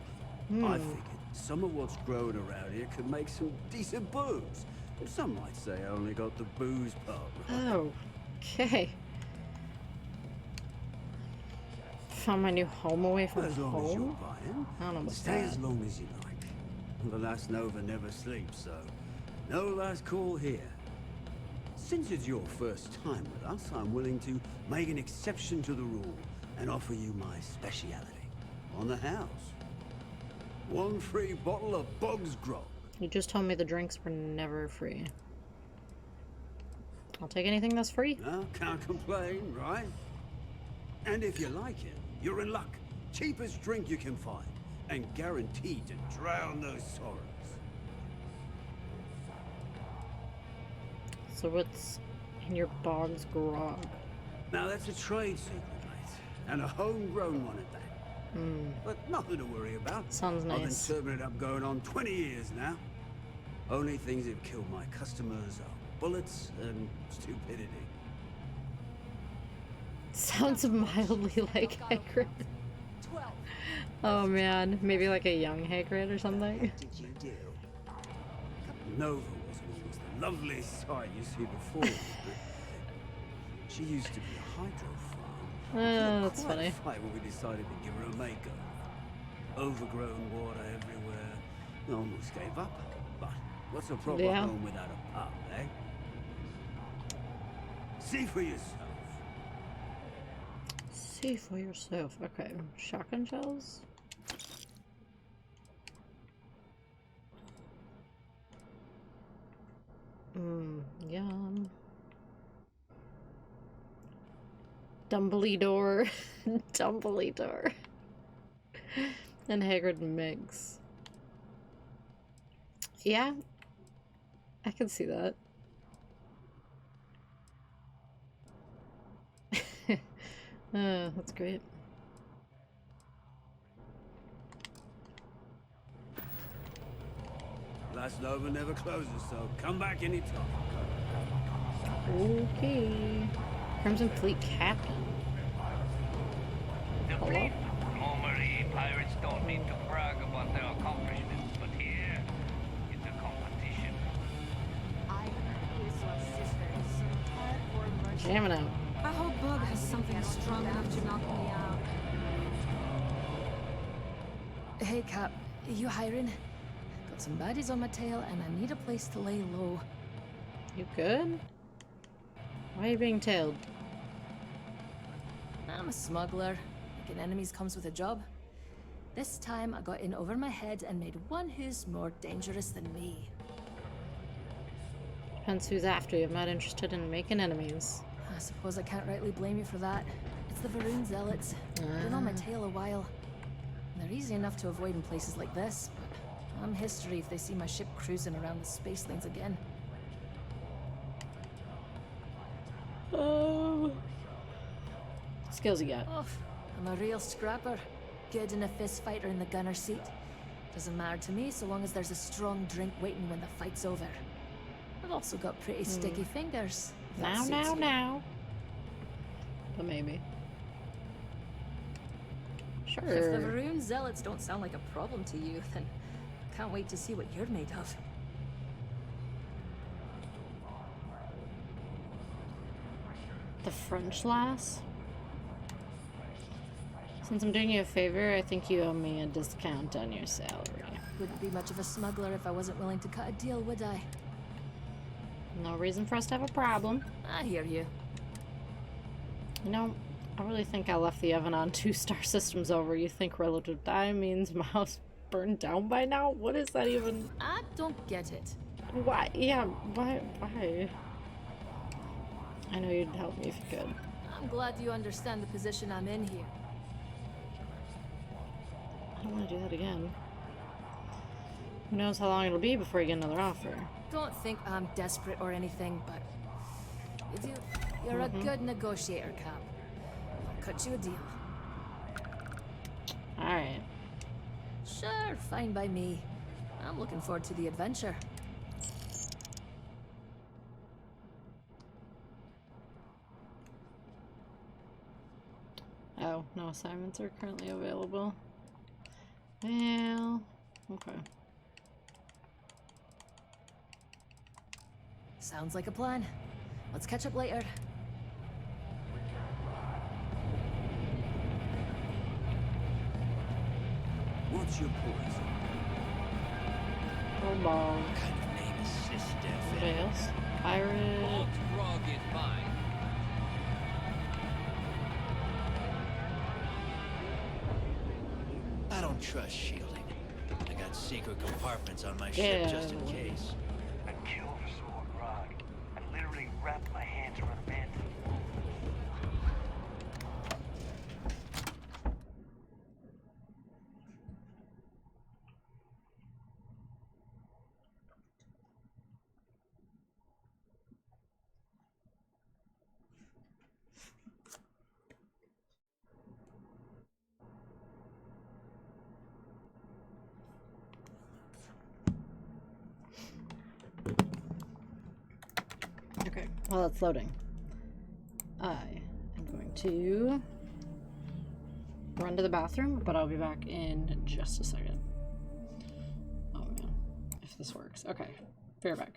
I figured some of what's growing around here could make some decent booze. Some might say I only got the booze part right. Oh, okay. Found my new home away from as long home? as you're buying, I don't know about stay that. as long as you like. The last Nova never sleeps, so no last call here. Since it's your first time with us, I'm willing to make an exception to the rule and offer you my speciality on the house. 1 free bottle of Bog's Grog. You just told me the drinks were never free. I'll take anything that's free. No, can't complain, right? And if you like it, you're in luck. Cheapest drink you can find, and guaranteed to drown those sorrows. So what's in your Bog's Grog? Now that's a trade secret, mate, and a homegrown one at that. But nothing to worry about. Sounds I've been nice. serving it up going on 20 years now. Only things that kill my customers are bullets and stupidity. Sounds mildly like Hagrid. Oh man, maybe like a young Hagrid or something. Did you do? Nova wasn't always the lovely sight you see before you. She used to be a hydro farm. Oh, that's funny. Fight when we decided to give her a makeover. Overgrown water everywhere. I almost gave up. But what's a proper Yeah. home without a pub, eh? See for yourself. See for yourself. Okay, shotgun shells. Yum. Dumbledore. Dumbledore. And Hagrid mix. Yeah, I can see that. That's great. Last Nova never closes, so come back anytime. Okay. Crimson Fleet Captain. The Hello? fleet. Normally, pirates don't need to brag about their accomplishments, but here, it's a competition. Jamming out. I hope Bug has something strong enough to knock me out. Hey, Cap. You hiring? Got some baddies on my tail, and I need a place to lay low. You good? Why are you being tailed? I'm a smuggler. Making enemies comes with a job. This time I got in over my head and made one who's more dangerous than me. Depends who's after you. I'm not interested in making enemies. I suppose I can't rightly blame you for that. It's the Varun zealots. Been on my tail a while. They're easy enough to avoid in places like this, but I'm history if they see my ship cruising around the space lanes again. What skills you got? Oh, I'm a real scrapper. Good in a fist fight or in the gunner seat. Doesn't matter to me so long as there's a strong drink waiting when the fight's over. I've also got pretty sticky fingers. Now. But maybe. Sure. If the Varun zealots don't sound like a problem to you, then I can't wait to see what you're made of. The French lass? Since I'm doing you a favor, I think you owe me a discount on your salary. Wouldn't be much of a smuggler if I wasn't willing to cut a deal, would I? No reason for us to have a problem. I hear you. You know, I really think I left the oven on 2 star systems over. You think relative time means my house burned down by now? What is that even? I don't get it. Why? Yeah, why? I know you'd help me if you could. I'm glad you understand the position I'm in here. I don't want to do that again. Who knows how long it'll be before you get another offer. Don't think I'm desperate or anything, but you're a good negotiator, Cap. I'll cut you a deal. Alright. Sure, fine by me. I'm looking forward to the adventure. Oh, no assignments are currently available. Well, okay. Sounds like a plan. Let's catch up later. What's your poison? Oh, ball. What kind of name is this, Anybody else? Pirate. Malt grog is mine. I don't trust shielding. I got secret compartments on my ship just in case. I killed for some more grog. I literally wrapped my hands around a man. Okay, while it's loading, I am going to run to the bathroom, but I'll be back in just a second. Oh man, if this works. Okay, be right back.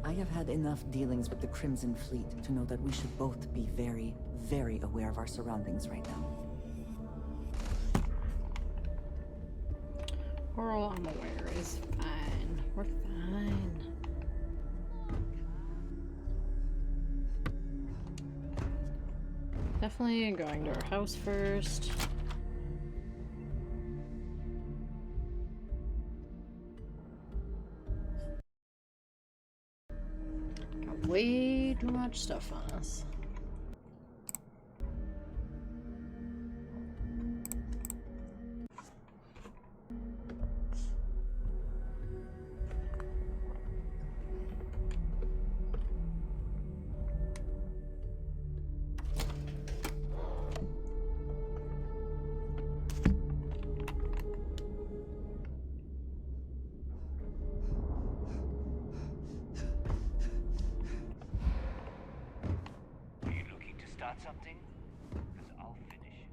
I have had enough dealings with the Crimson Fleet to know that we should both be very, very aware of our surroundings right now. All I'm aware is fine. We're fine. Definitely going to our house first. Got way too much stuff on us. Are you looking to start something? Because I'll finish it.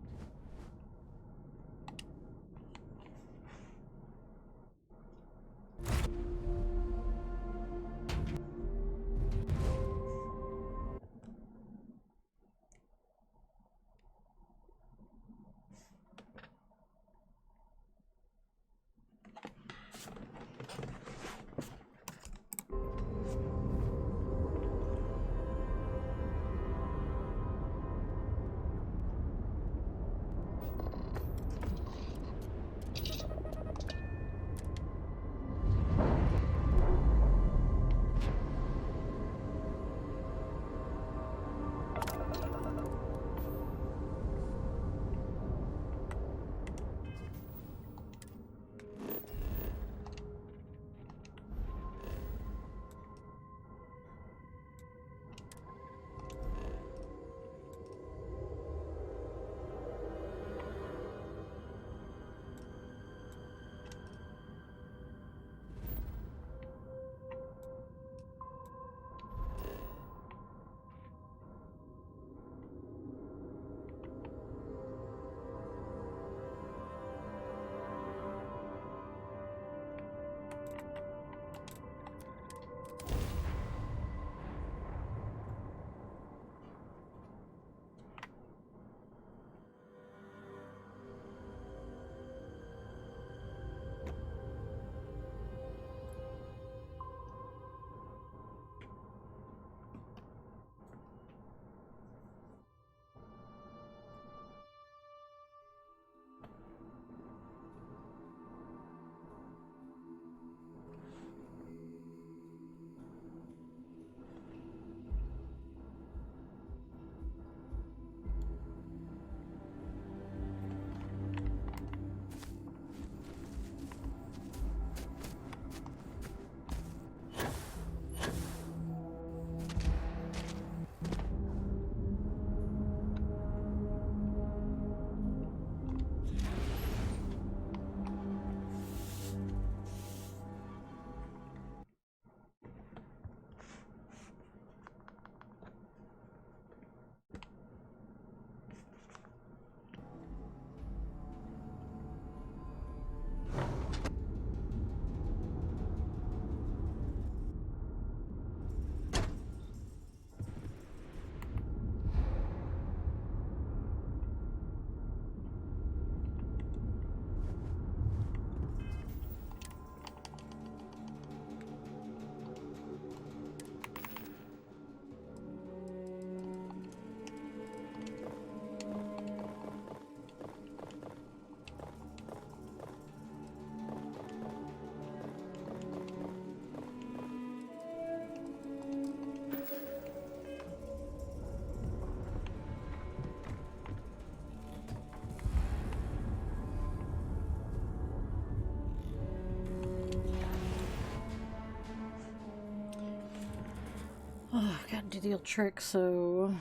Oh, got to deal trick so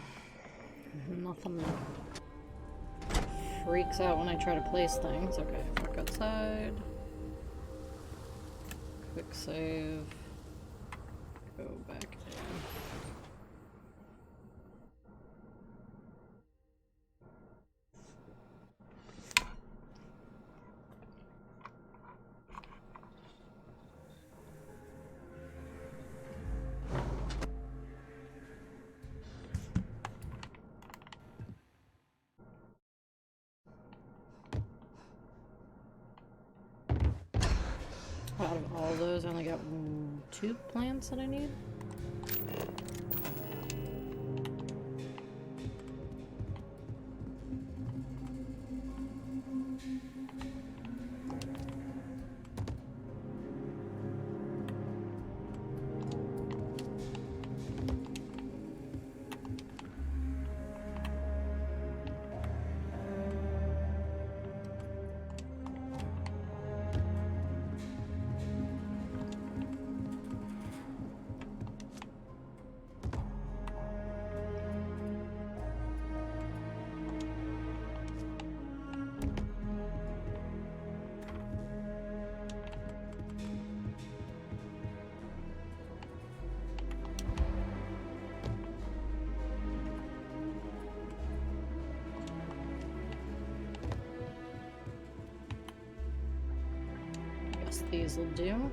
nothing freaks out when I try to place things. Okay, back outside. Quick save. Go back in. Out of all those, I only got 2 plants that I need. These will do.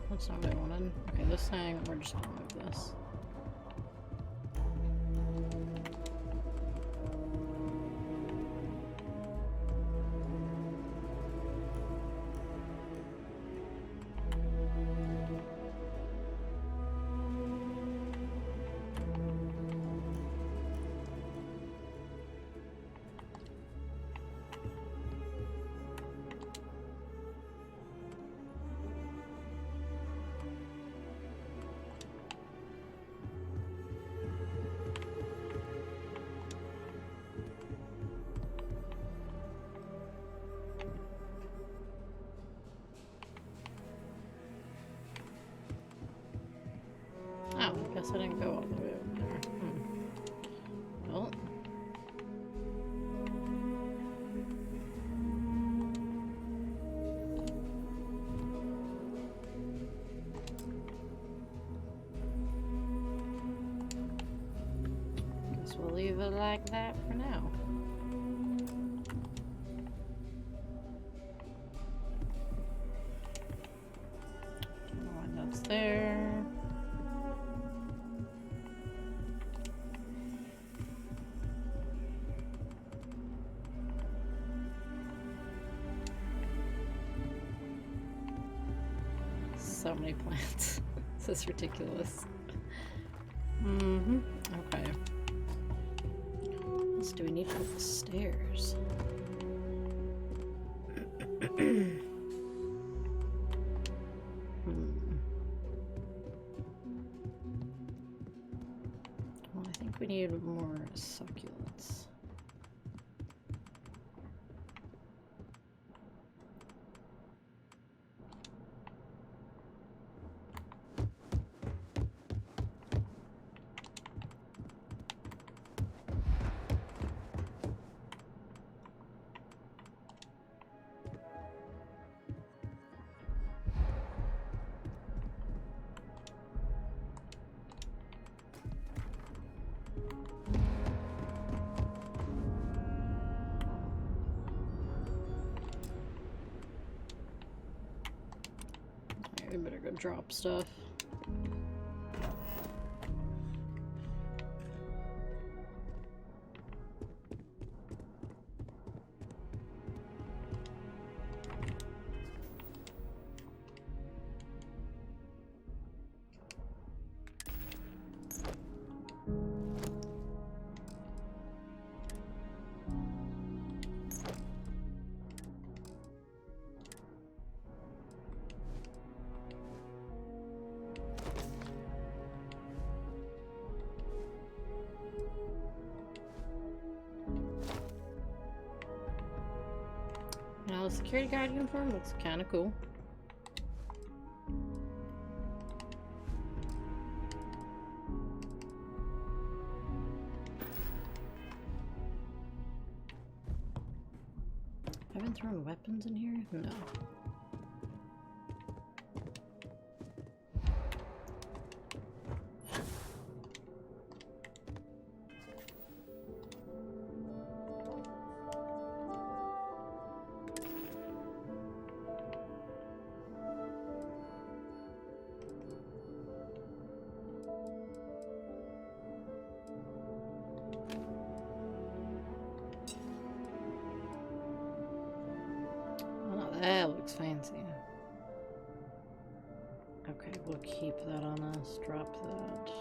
That's not what I wanted. Okay, this thing, we're just gonna move this. Oh, I guess I didn't go all the way over there. Well. Guess we'll leave it like that for now. Don't know why that's there. So many plants. This is ridiculous. Okay. What else do we need for the stairs? Well, I think we need more succulents. We better go drop stuff. Now the security guard uniform looks kind of cool. thrown weapons in here? No. That looks fancy. Okay, we'll keep that on us. Drop that.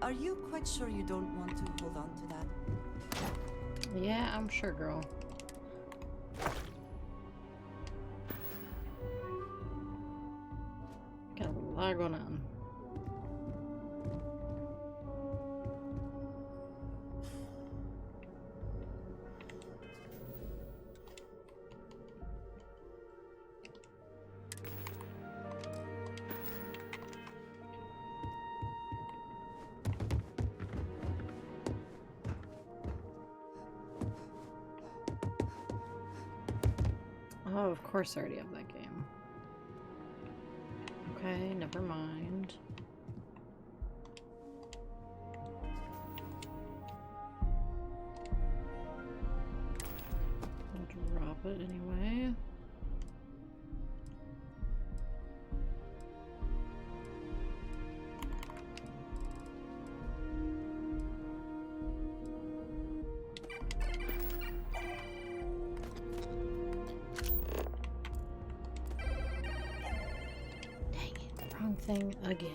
Are you quite sure you don't want to hold on to that? Yeah, I'm sure, girl. Got a lot going on. Oh, of course I already have that game. Okay, never mind. I'll drop it anyway. Thing again.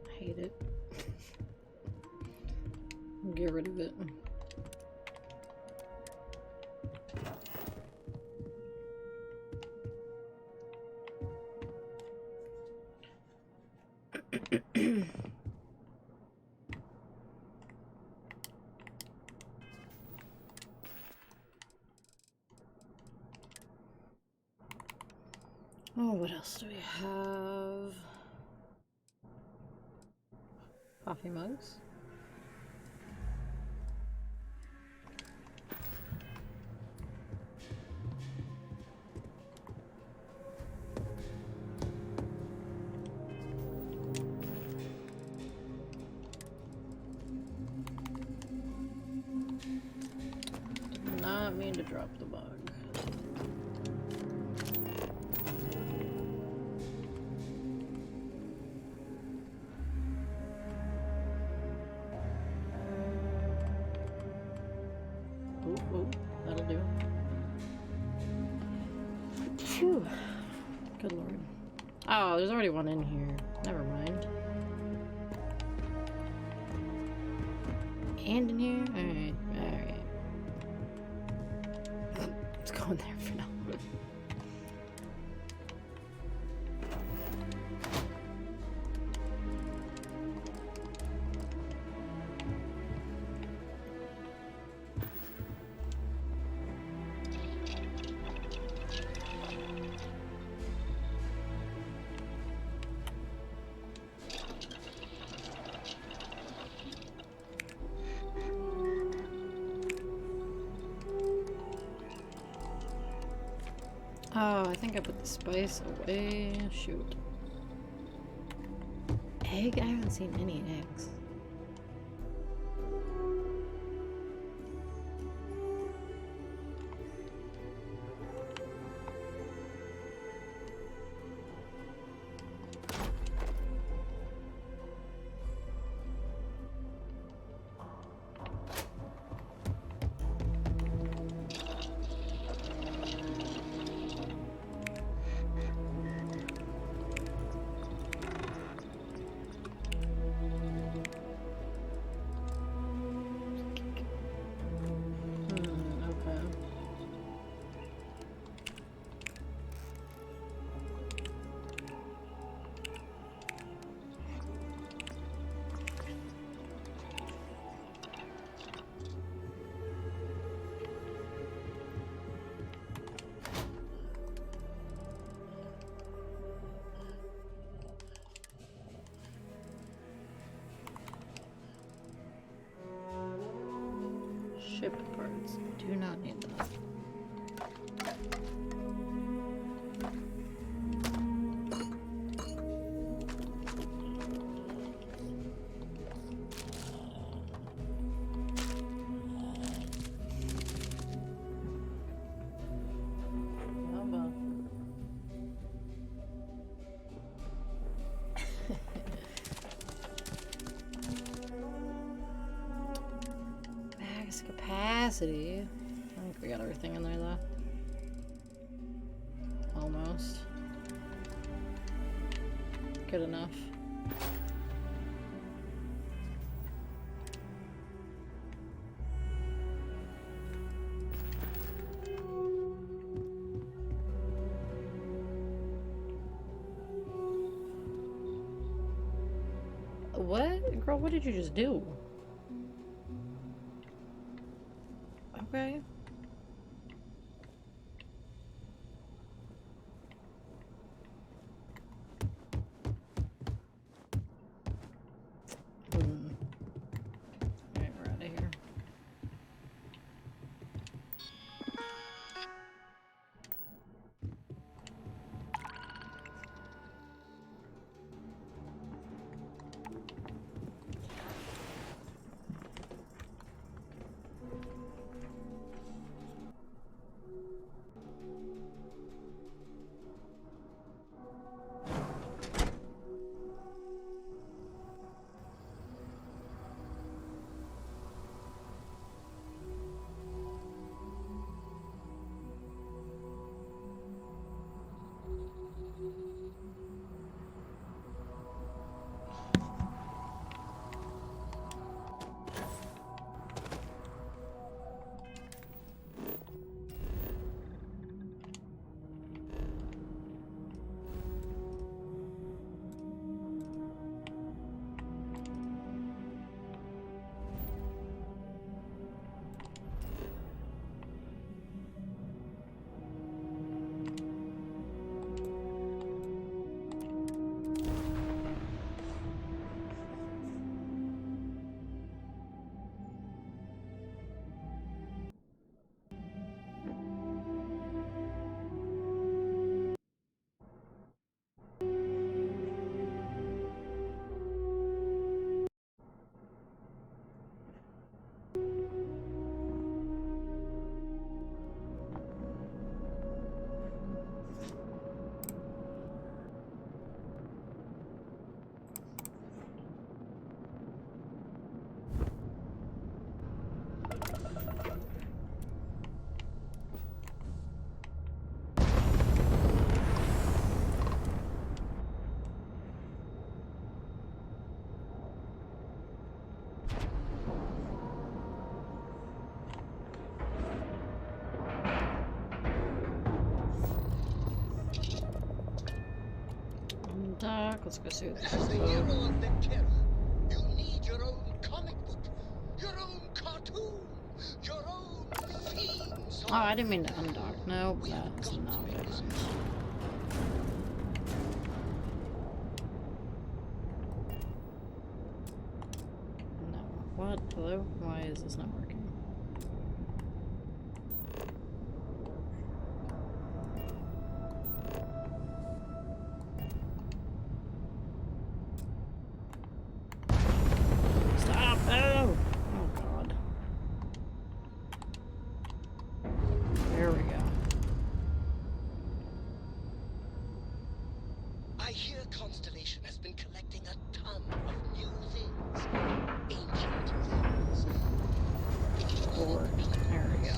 I hate it. Get rid of it. Oh, what else do we have? Coffee mugs. Did not mean to drop the bug. Oh, that'll do. Phew. Good lord. Oh, there's already one in here. Never mind. And in here? Alright, alright. Let's go in there for now. Oh, I think I put the spice away. Shoot. Egg? I haven't seen any eggs. Ship parts. Do not need that. Capacity. I think we got everything in there though. Almost. Good enough. What? Girl, what did you just do? Okay. Alright, we're out of here. Doc, let's go see what this As is the about. hero of the Terror, you need your own comic book, your own cartoon, your own theme song. Oh, I didn't mean to undock. Nope, that's not what I meant. No. What? Hello? Why is this not working? Stop! Oh! Oh god. There we go. I hear Constellation has been collecting a ton of new things. Ancient things. Forward. There we go.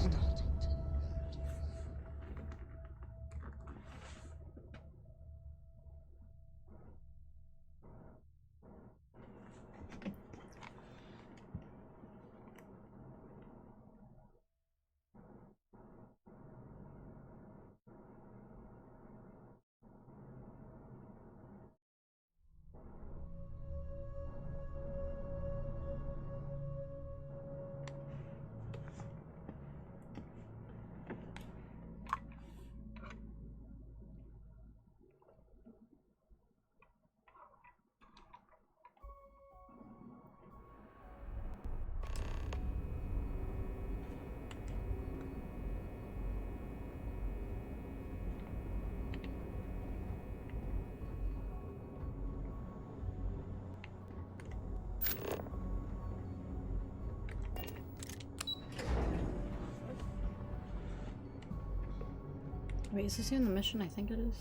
Wait, is this in the mission? I think it is.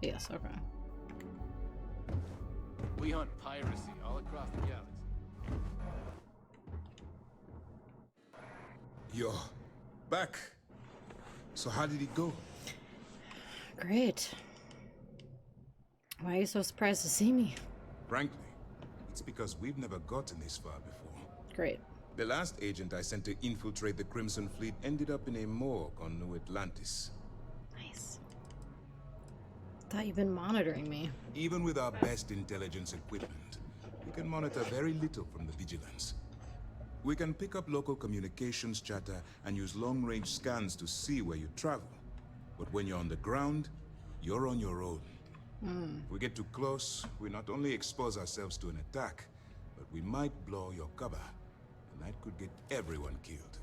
Yes, okay. We hunt piracy all across the galaxy. You're back. So how did it go? Great. Why are you so surprised to see me? Frankly, it's because we've never gotten this far before. Great. The last agent I sent to infiltrate the Crimson Fleet ended up in a morgue on New Atlantis. Nice. Thought you've been monitoring me. Even with our best intelligence equipment, we can monitor very little from the vigilance. We can pick up local communications chatter and use long-range scans to see where you travel. But when you're on the ground, you're on your own. If we get too close, we not only expose ourselves to an attack, but we might blow your cover. And that could get everyone killed.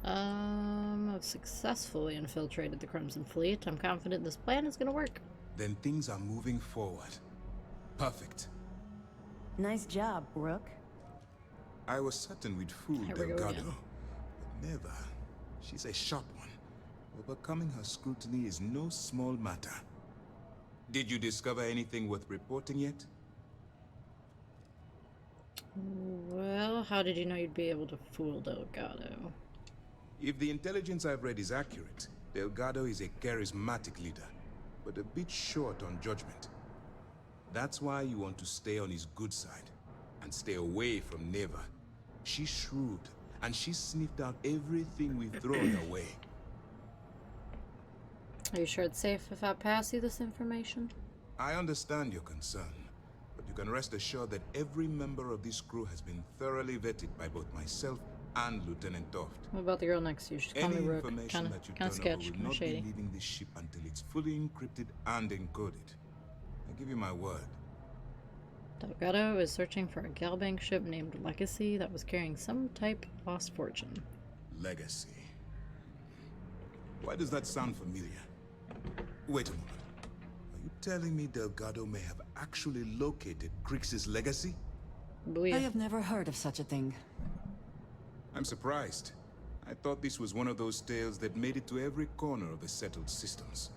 I've successfully infiltrated the Crimson Fleet. I'm confident this plan is gonna work. Then things are moving forward. Perfect. Nice job, Rook. I was certain we'd fool Here we go Delgado, again. but never. She's a sharp one. Overcoming her scrutiny is no small matter. Did you discover anything worth reporting yet? Well, how did you know you'd be able to fool Delgado? If the intelligence I've read is accurate, Delgado is a charismatic leader, but a bit short on judgment. That's why you want to stay on his good side, and stay away from Neva. She's shrewd, and she sniffed out everything we've thrown her way. Are you sure it's safe if I pass you this information? I understand your concern, but you can rest assured that every member of this crew has been thoroughly vetted by both myself and Lieutenant Toft. What about the girl next to you? She's calling Any me Rook. information Kinda that you sketch, turn over will kinda not shady. be leaving this ship until it's fully encrypted and encoded. I give you my word. Delgado is searching for a Galbank ship named Legacy that was carrying some type of lost fortune. Legacy. Why does that sound familiar? Wait a moment. Are you telling me Delgado may have actually located Crix's legacy? I have never heard of such a thing. I'm surprised. I thought this was one of those tales that made it to every corner of the settled systems.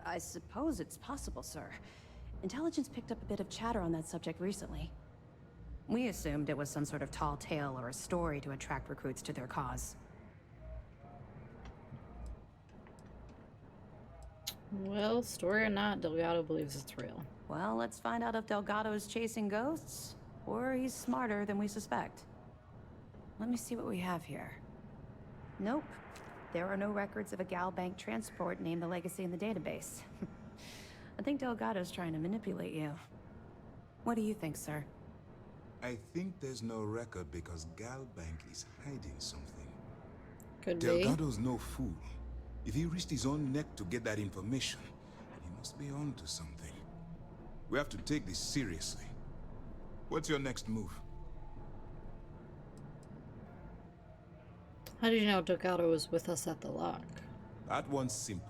I suppose it's possible, sir. Intelligence picked up a bit of chatter on that subject recently. We assumed it was some sort of tall tale or a story to attract recruits to their cause. Well, story or not, Delgado believes it's real. Well, let's find out if Delgado's chasing ghosts, or he's smarter than we suspect. Let me see what we have here. Nope. There are no records of a Galbank transport named the Legacy in the database. I think Delgado's trying to manipulate you. What do you think, sir? I think there's no record because Galbank is hiding something. Could be. Delgado's no fool. If he risked his own neck to get that information, then he must be on to something. We have to take this seriously. What's your next move? How did you know Delgado was with us at the lock? That one's simple.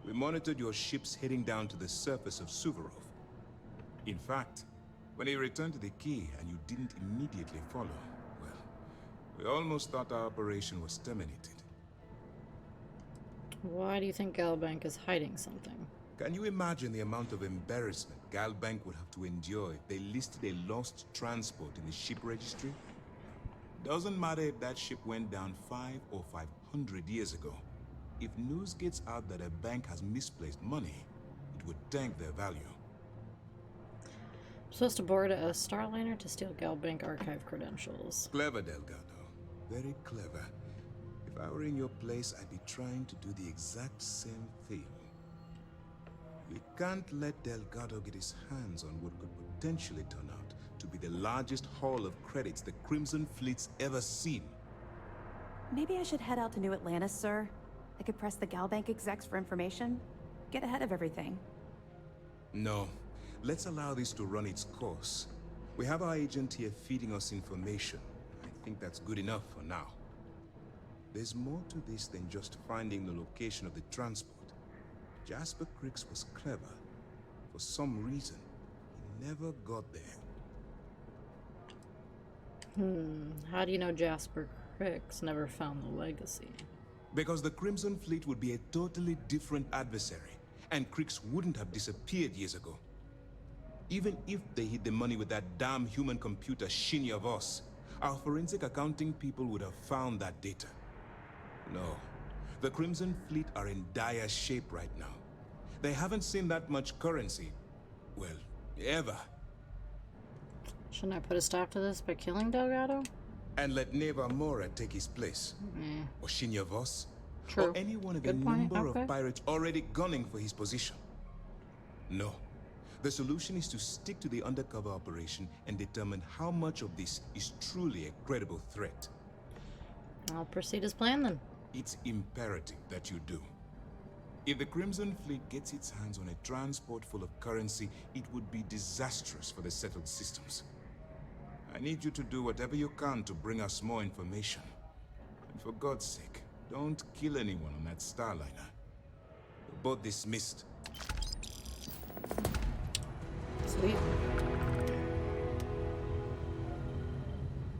We monitored your ships heading down to the surface of Suvorov. In fact, when he returned to the key and you didn't immediately follow, well, we almost thought our operation was terminated. Why do you think Galbank is hiding something? Can you imagine the amount of embarrassment Galbank would have to endure if they listed a lost transport in the ship registry? Doesn't matter if that ship went down 5 or 500 years ago. If news gets out that a bank has misplaced money, it would tank their value. I'm supposed to board a Starliner to steal Galbank archive credentials. Clever, Delgado. Very clever. If I were in your place, I'd be trying to do the exact same thing. We can't let Delgado get his hands on what could potentially turn out to be the largest haul of credits the Crimson Fleet's ever seen. Maybe I should head out to New Atlantis, sir. I could press the Galbank execs for information. Get ahead of everything. No. Let's allow this to run its course. We have our agent here feeding us information. I think that's good enough for now. There's more to this than just finding the location of the transport. Jasper Crix was clever. For some reason, he never got there. How do you know Jasper Crix never found the legacy? Because the Crimson Fleet would be a totally different adversary, and Crix wouldn't have disappeared years ago. Even if they hid the money with that damn human computer Shinya Voss, our forensic accounting people would have found that data. No, the Crimson Fleet are in dire shape right now. They haven't seen that much currency, well, ever. Shouldn't I put a stop to this by killing Delgado? And let Neva Mora take his place. Or Shinya Voss. True. Or any one of Good a point. number Okay. of pirates already gunning for his position. No. The solution is to stick to the undercover operation and determine how much of this is truly a credible threat. I'll proceed as planned then. It's imperative that you do. If the Crimson Fleet gets its hands on a transport full of currency, it would be disastrous for the settled systems. I need you to do whatever you can to bring us more information. And for God's sake, don't kill anyone on that Starliner. You're both dismissed. Sweet.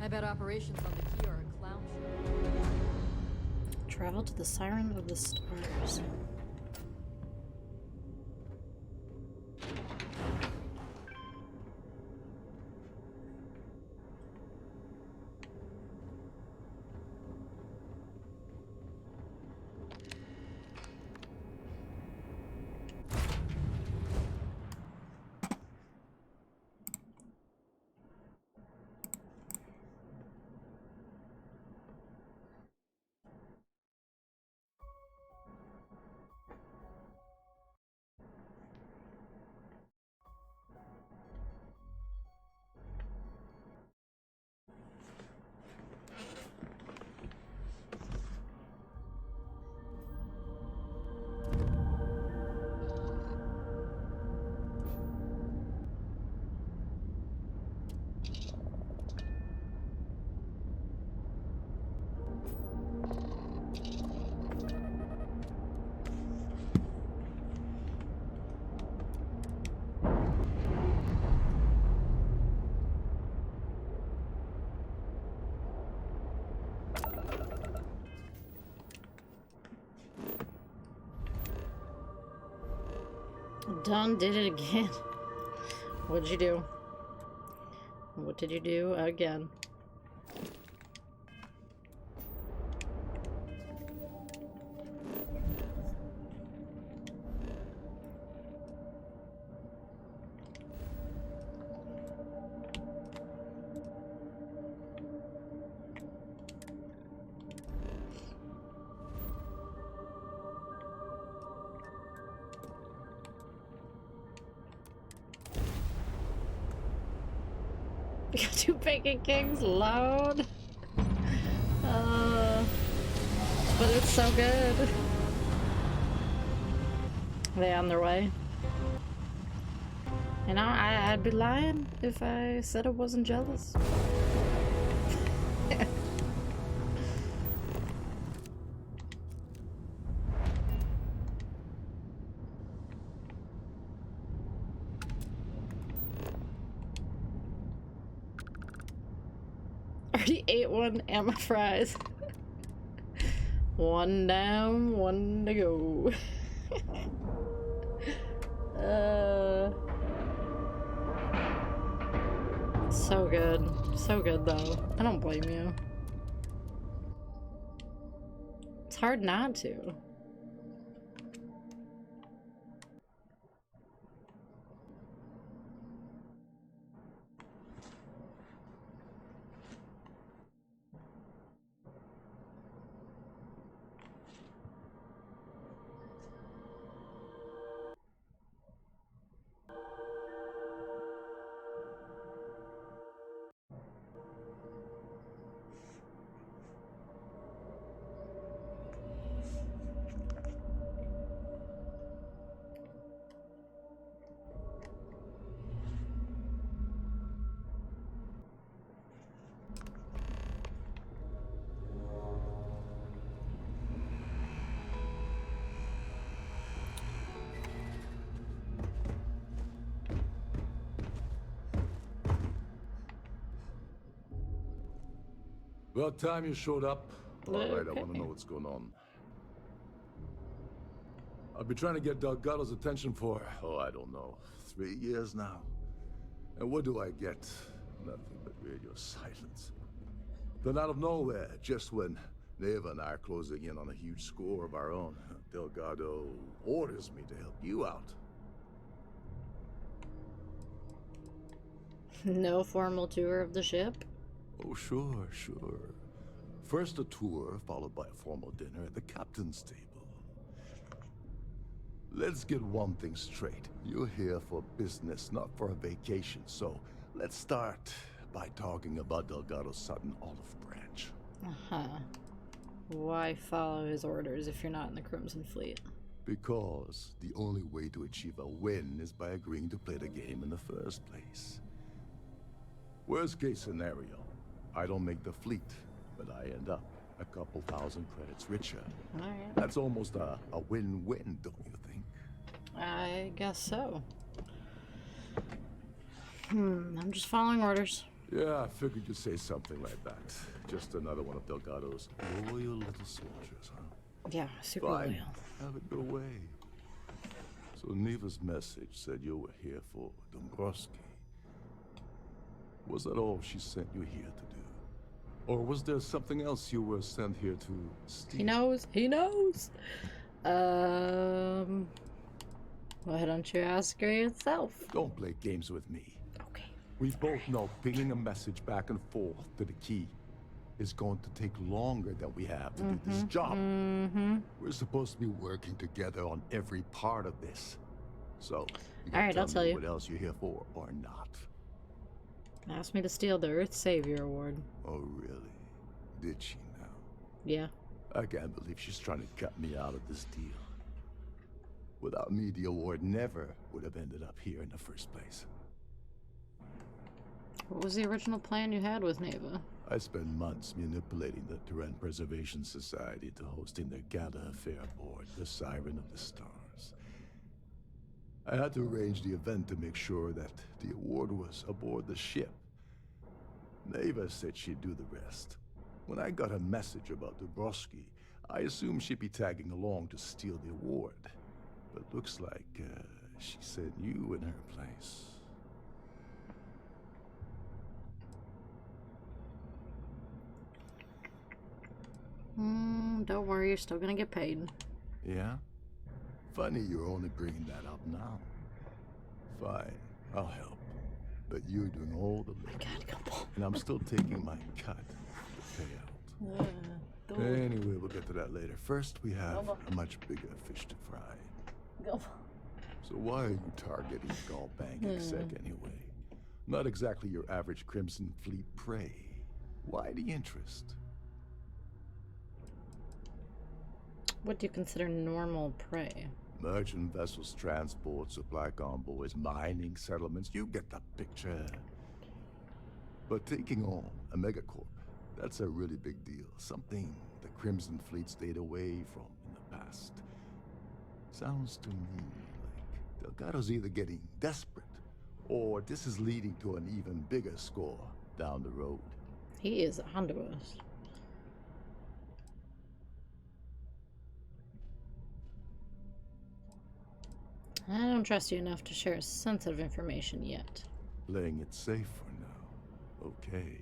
I bet operations on the key are a clown show. Travel to the Siren of the Stars. Done did it again. What'd you do? What did you do again? Got two Bacon Kings loud. But it's so good. Are they on their way? You know, I'd be lying if I said I wasn't jealous. Already ate one and my fries. One down, one to go. So good. So good though. I don't blame you. It's hard not to. About time you showed up. All right, I want to know what's going on. I've been trying to get Delgado's attention for, oh, I don't know, 3 years now. And what do I get? Nothing but radio silence. Then out of nowhere, just when Neva and I are closing in on a huge score of our own, Delgado orders me to help you out. No formal tour of the ship? Oh, sure. First a tour, followed by a formal dinner at the captain's table. Let's get one thing straight. You're here for business, not for a vacation, so let's start by talking about Delgado's Sudden Olive Branch. Uh-huh. Why follow his orders if you're not in the Crimson Fleet? Because the only way to achieve a win is by agreeing to play the game in the first place. Worst case scenario, I don't make the fleet, but I end up a couple thousand credits richer. All right. That's almost a win-win, don't you think? I guess so. I'm just following orders. Yeah, I figured you'd say something like that. Just another one of Delgado's loyal little soldiers, huh? Yeah, super Fine. loyal. Have it your way. So Neva's message said you were here for Dombrowski. Was that all she sent you here to do? Or was there something else you were sent here to steal? He knows! Why don't you ask her yourself? Don't play games with me. Okay. We both know pinging a message back and forth to the key is going to take longer than we have to do this job. We're supposed to be working together on every part of this. So, you all right, I'll tell you what else you're here for or not. Asked me to steal the Earth Savior Award. Oh, really? Did she now? Yeah. I can't believe she's trying to cut me out of this deal. Without me, the award never would have ended up here in the first place. What was the original plan you had with Neva? I spent months manipulating the Terran Preservation Society into hosting their gala affair aboard the Siren of the Stars. I had to arrange the event to make sure that the award was aboard the ship. Neva said she'd do the rest. When I got a message about Dombrowski, I assumed she'd be tagging along to steal the award. But looks like she sent you in her place. Don't worry, you're still gonna get paid. Yeah? Funny you're only bringing that up now. Fine, I'll help. But you're doing all the legwork, and I'm still taking my cut of the payout. Anyway, we'll get to that later. First, we have a much bigger fish to fry. So why are you targeting Gallbank exec anyway? Not exactly your average Crimson Fleet prey. Why the interest? What do you consider normal prey? Merchant vessels, transport, supply convoys, mining settlements, you get the picture. But taking on a megacorp, that's a really big deal. Something the Crimson Fleet stayed away from in the past. Sounds to me like Delgado's either getting desperate, or this is leading to an even bigger score down the road. He is onto us. I don't trust you enough to share sensitive information yet. Playing it safe for now. Okay.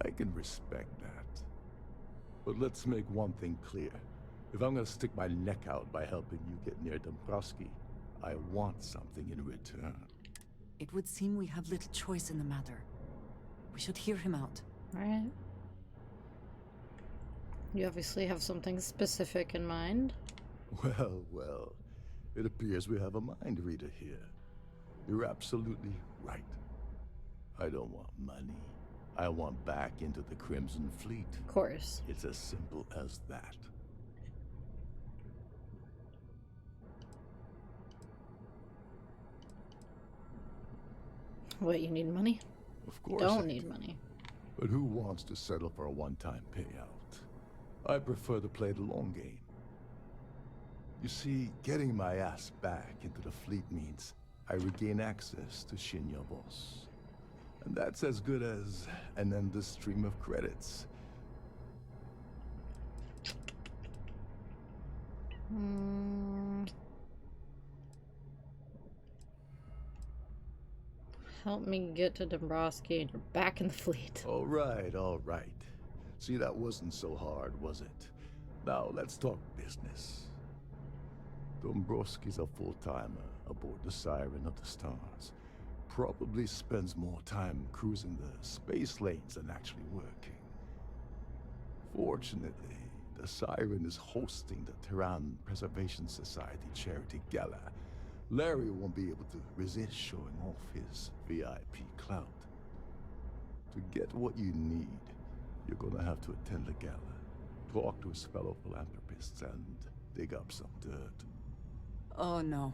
I can respect that. But let's make one thing clear. If I'm gonna stick my neck out by helping you get near Dombrowski, I want something in return. It would seem we have little choice in the matter. We should hear him out. Alright. You obviously have something specific in mind. Well. It appears we have a mind reader here. You're absolutely right. I don't want money. I want back into the Crimson Fleet. Of course. It's as simple as that. What, you need money? Of course. Don't need money. But who wants to settle for a one-time payout? I prefer to play the long game. You see, getting my ass back into the fleet means I regain access to Shinya Boss. And that's as good as an endless stream of credits. Help me get to Dombrowski and you're back in the fleet. All right, all right. See, that wasn't so hard, was it? Now, let's talk business. Dombrowski's a full-timer aboard the Siren of the Stars. Probably spends more time cruising the space lanes than actually working. Fortunately, the Siren is hosting the Terran Preservation Society charity gala. Larry won't be able to resist showing off his VIP clout. To get what you need, you're gonna have to attend the gala, talk to his fellow philanthropists, and dig up some dirt. Oh no.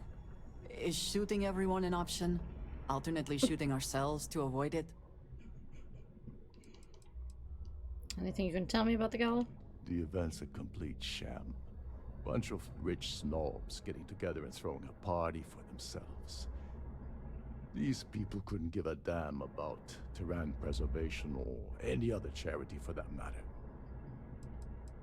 Is shooting everyone an option? Alternately shooting ourselves to avoid it? Anything you can tell me about the gala? The event's a complete sham. Bunch of rich snobs getting together and throwing a party for themselves. These people couldn't give a damn about Terran preservation or any other charity for that matter.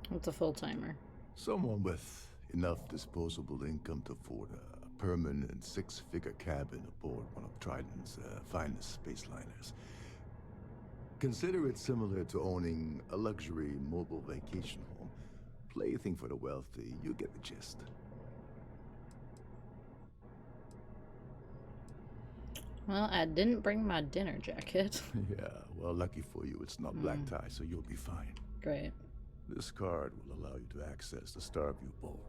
What's a full-timer? Someone with enough disposable income to afford a permanent six-figure cabin aboard one of Trident's finest space liners. Consider it similar to owning a luxury mobile vacation home. Plaything for the wealthy, you get the gist. Well, I didn't bring my dinner jacket. Yeah, well, lucky for you, it's not black tie, so you'll be fine. Great. This card will allow you to access the Starview Ballroom.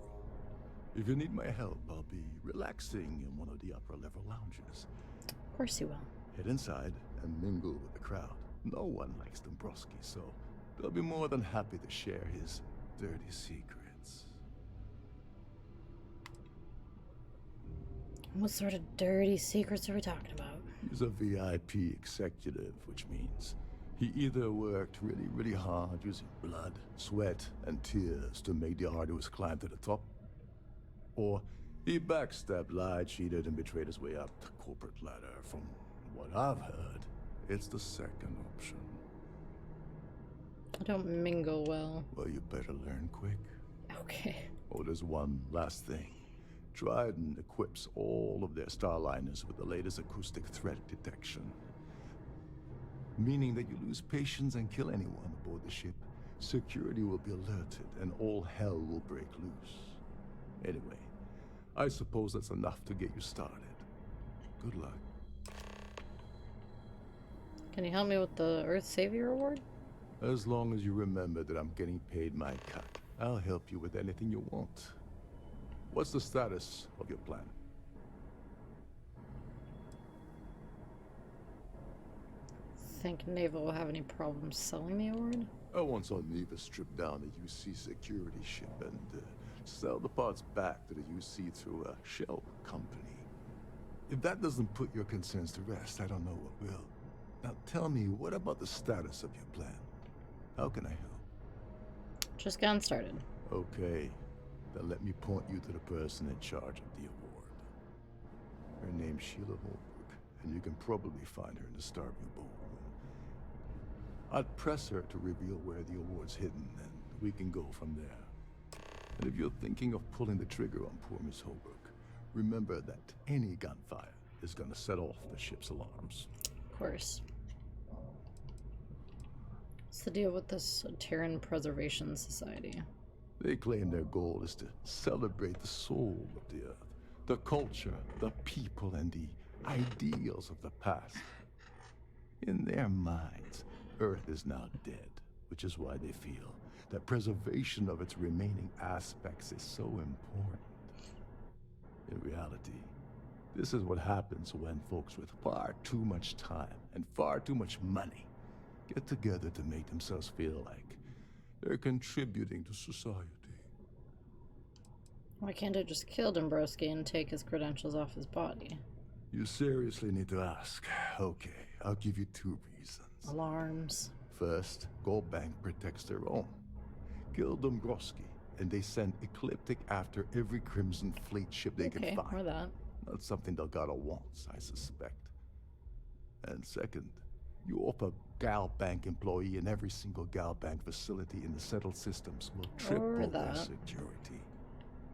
If you need my help, I'll be relaxing in one of the upper-level lounges. Of course you will. Head inside and mingle with the crowd. No one likes Dombrowski, so they'll be more than happy to share his dirty secrets. What sort of dirty secrets are we talking about? He's a VIP executive, which means he either worked really, really hard using blood, sweat, and tears to make the arduous climb to the top, or he backstabbed, lied, cheated, and betrayed his way up the corporate ladder. From what I've heard, it's the second option. I don't mingle well. Well, you better learn quick. Okay. Oh, there's one last thing. Trident equips all of their starliners with the latest acoustic threat detection. Meaning that you lose patience and kill anyone aboard the ship, security will be alerted and all hell will break loose. Anyway, I suppose that's enough to get you started. Good luck. Can you help me with the Earth Savior Award? As long as you remember that I'm getting paid my cut, I'll help you with anything you want. What's the status of your plan? Think Naval will have any problems selling the award? I once saw Neva strip down a UC security ship and sell the parts back to the UC through a shell company. If that doesn't put your concerns to rest, I don't know what will. Now tell me, what about the status of your plan? How can I help? Just gotten started. Okay, then let me point you to the person in charge of the award. Her name's Sheila Holbrook, and you can probably find her in the Starview Ballroom. I'd press her to reveal where the award's hidden, and we can go from there. And if you're thinking of pulling the trigger on poor Miss Holbrook, remember that any gunfire is gonna set off the ship's alarms. Of course. What's the deal with this Terran Preservation Society? They claim their goal is to celebrate the soul of the Earth, the culture, the people, and the ideals of the past. In their minds, Earth is now dead, which is why they feel that preservation of its remaining aspects is so important. In reality, this is what happens when folks with far too much time and far too much money get together to make themselves feel like they're contributing to society. Why can't I just kill Dombrowski and take his credentials off his body? You seriously need to ask. Okay, I'll give you two reasons. Alarms. First, Gold Bank protects their own. Kill Dombrowski, and they send Ecliptic after every Crimson Fleet ship they can find. Or that. Not something Delgado wants, I suspect. And second, you offer Gal Bank employee in every single Gal Bank facility in the settled systems will triple their security.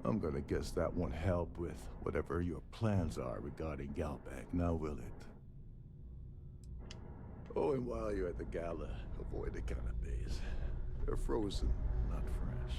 I'm gonna guess that won't help with whatever your plans are regarding Galbank, now will it? Oh, and while you're at the gala, avoid the cannabis. They're frozen, not fresh.